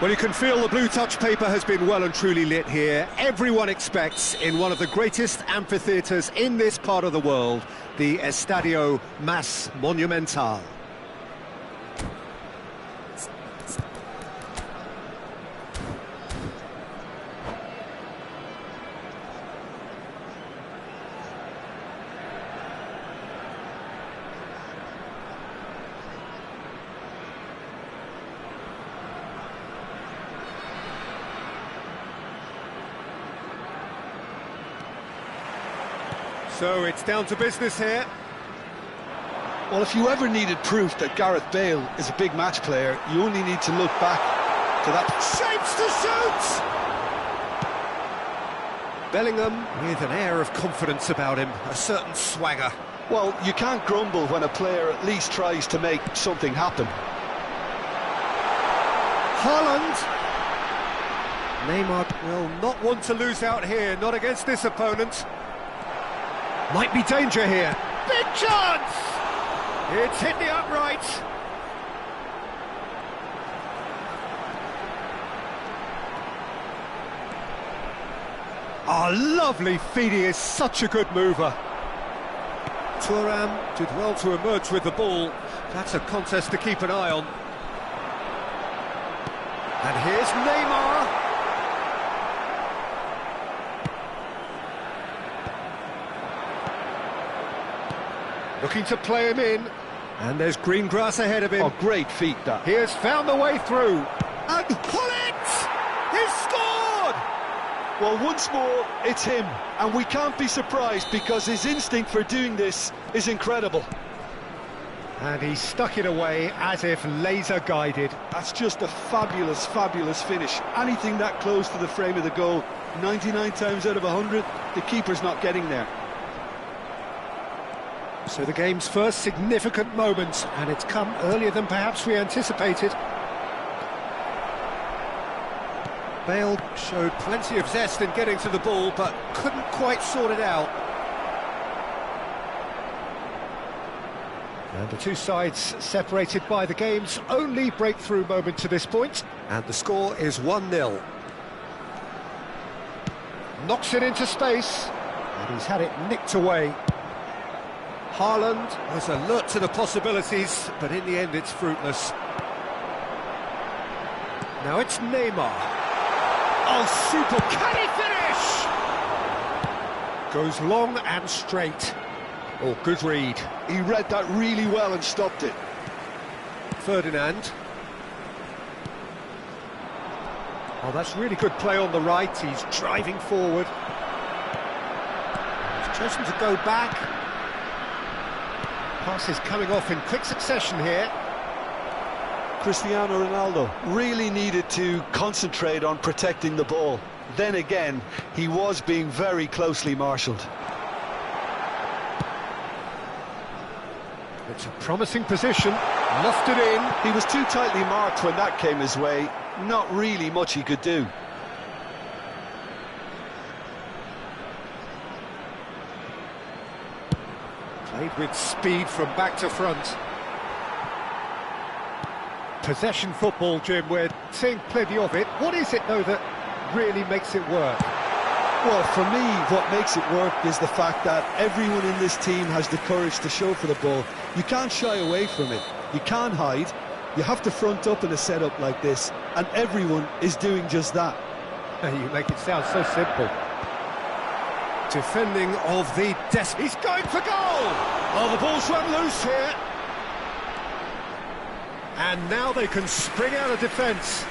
Well, you can feel the blue touch paper has been well and truly lit here. Everyone expects, in one of the greatest amphitheatres in this part of the world, the Estadio Más Monumental. So it's down to business here. Well, if you ever needed proof that Gareth Bale is a big match player, you only need to look back to that. Shapes to shoot! Bellingham with an air of confidence about him, a certain swagger. Well, you can't grumble when a player at least tries to make something happen. Haaland. Neymar will not want to lose out here, not against this opponent. Might be danger here. Big chance! It's hit the upright. Oh, lovely feed, he is such a good mover. Thuram did well to emerge with the ball. That's a contest to keep an eye on. And here's Neymar. Looking to play him in. And there's green grass ahead of him. Oh, great feat, that. He has found the way through. And pull it! He's scored! Well, once more, it's him. And we can't be surprised because his instinct for doing this is incredible. And he stuck it away as if laser guided. That's just a fabulous, fabulous finish. Anything that close to the frame of the goal, 99 times out of 100, the keeper's not getting there. So the game's first significant moment, and it's come earlier than perhaps we anticipated. Bale showed plenty of zest in getting to the ball, but couldn't quite sort it out. And the two sides separated by the game's only breakthrough moment to this point. And the score is 1-0. Knocks it into space, and he's had it nicked away. Haaland was alert to the possibilities, but in the end it's fruitless. Now it's Neymar. Oh, super! Can he finish? Goes long and straight. Oh, good read. He read that really well and stopped it. Ferdinand. Oh, that's really good play on the right. He's driving forward. He's chosen to go back. Passes coming off in quick succession here. Cristiano Ronaldo really needed to concentrate on protecting the ball. Then again, he was being very closely marshalled. It's a promising position, lofted in. He was too tightly marked when that came his way. Not really much he could do. Played with speed from back to front. Possession football, Jim, we're seeing plenty of it. What is it, though, that really makes it work? Well, for me, what makes it work is the fact that everyone in this team has the courage to show for the ball. You can't shy away from it. You can't hide. You have to front up in a setup like this, and everyone is doing just that. You make it sound so simple. Defending of the he's going for goal! Oh, the ball's run loose here. And now they can spring out of defence.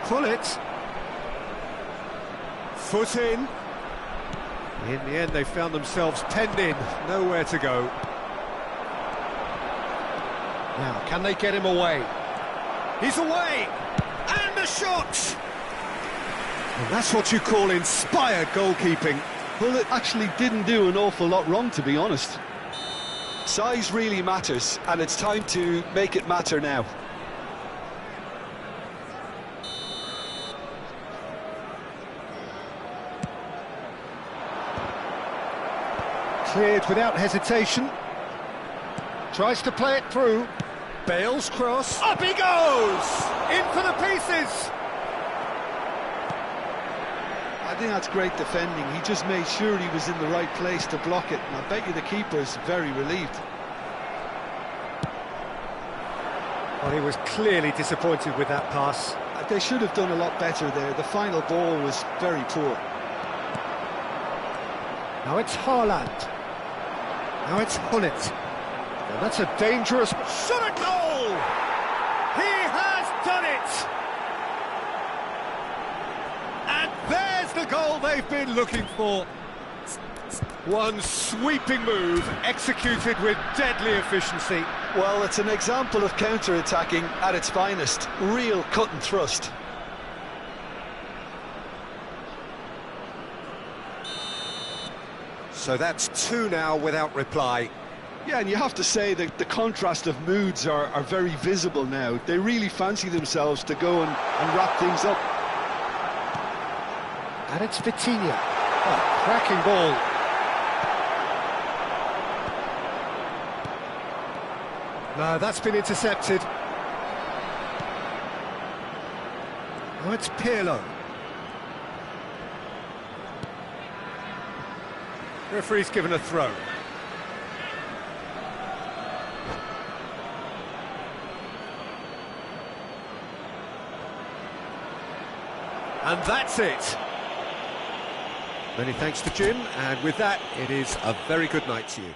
Pull it. Foot in. In the end, they found themselves penned in. Nowhere to go. Now, can they get him away? He's away! And the shot! And that's what you call inspired goalkeeping. Well, it actually didn't do an awful lot wrong, to be honest. Size really matters, and it's time to make it matter now. Cleared without hesitation. Tries to play it through. Bale's cross. Up he goes! In for the pieces! I think that's great defending. He just made sure he was in the right place to block it, and I bet you the keeper's very relieved. Well, he was clearly disappointed with that pass. They should have done a lot better there. The final ball was very poor. Now it's Haaland. Now it's Gullit. And that's a dangerous shot at goal! He has done it! And there's the goal they've been looking for. One sweeping move, executed with deadly efficiency. Well, it's an example of counter-attacking at its finest. Real cut and thrust. So that's two now without reply. Yeah, and you have to say that the contrast of moods are very visible now. They really fancy themselves to go and wrap things up. And it's Vitinha. Oh, cracking ball. No, that's been intercepted. Now it's Pirlo. Referee's given a throw. And that's it. Many thanks to Jim, and with that, it is a very good night to you.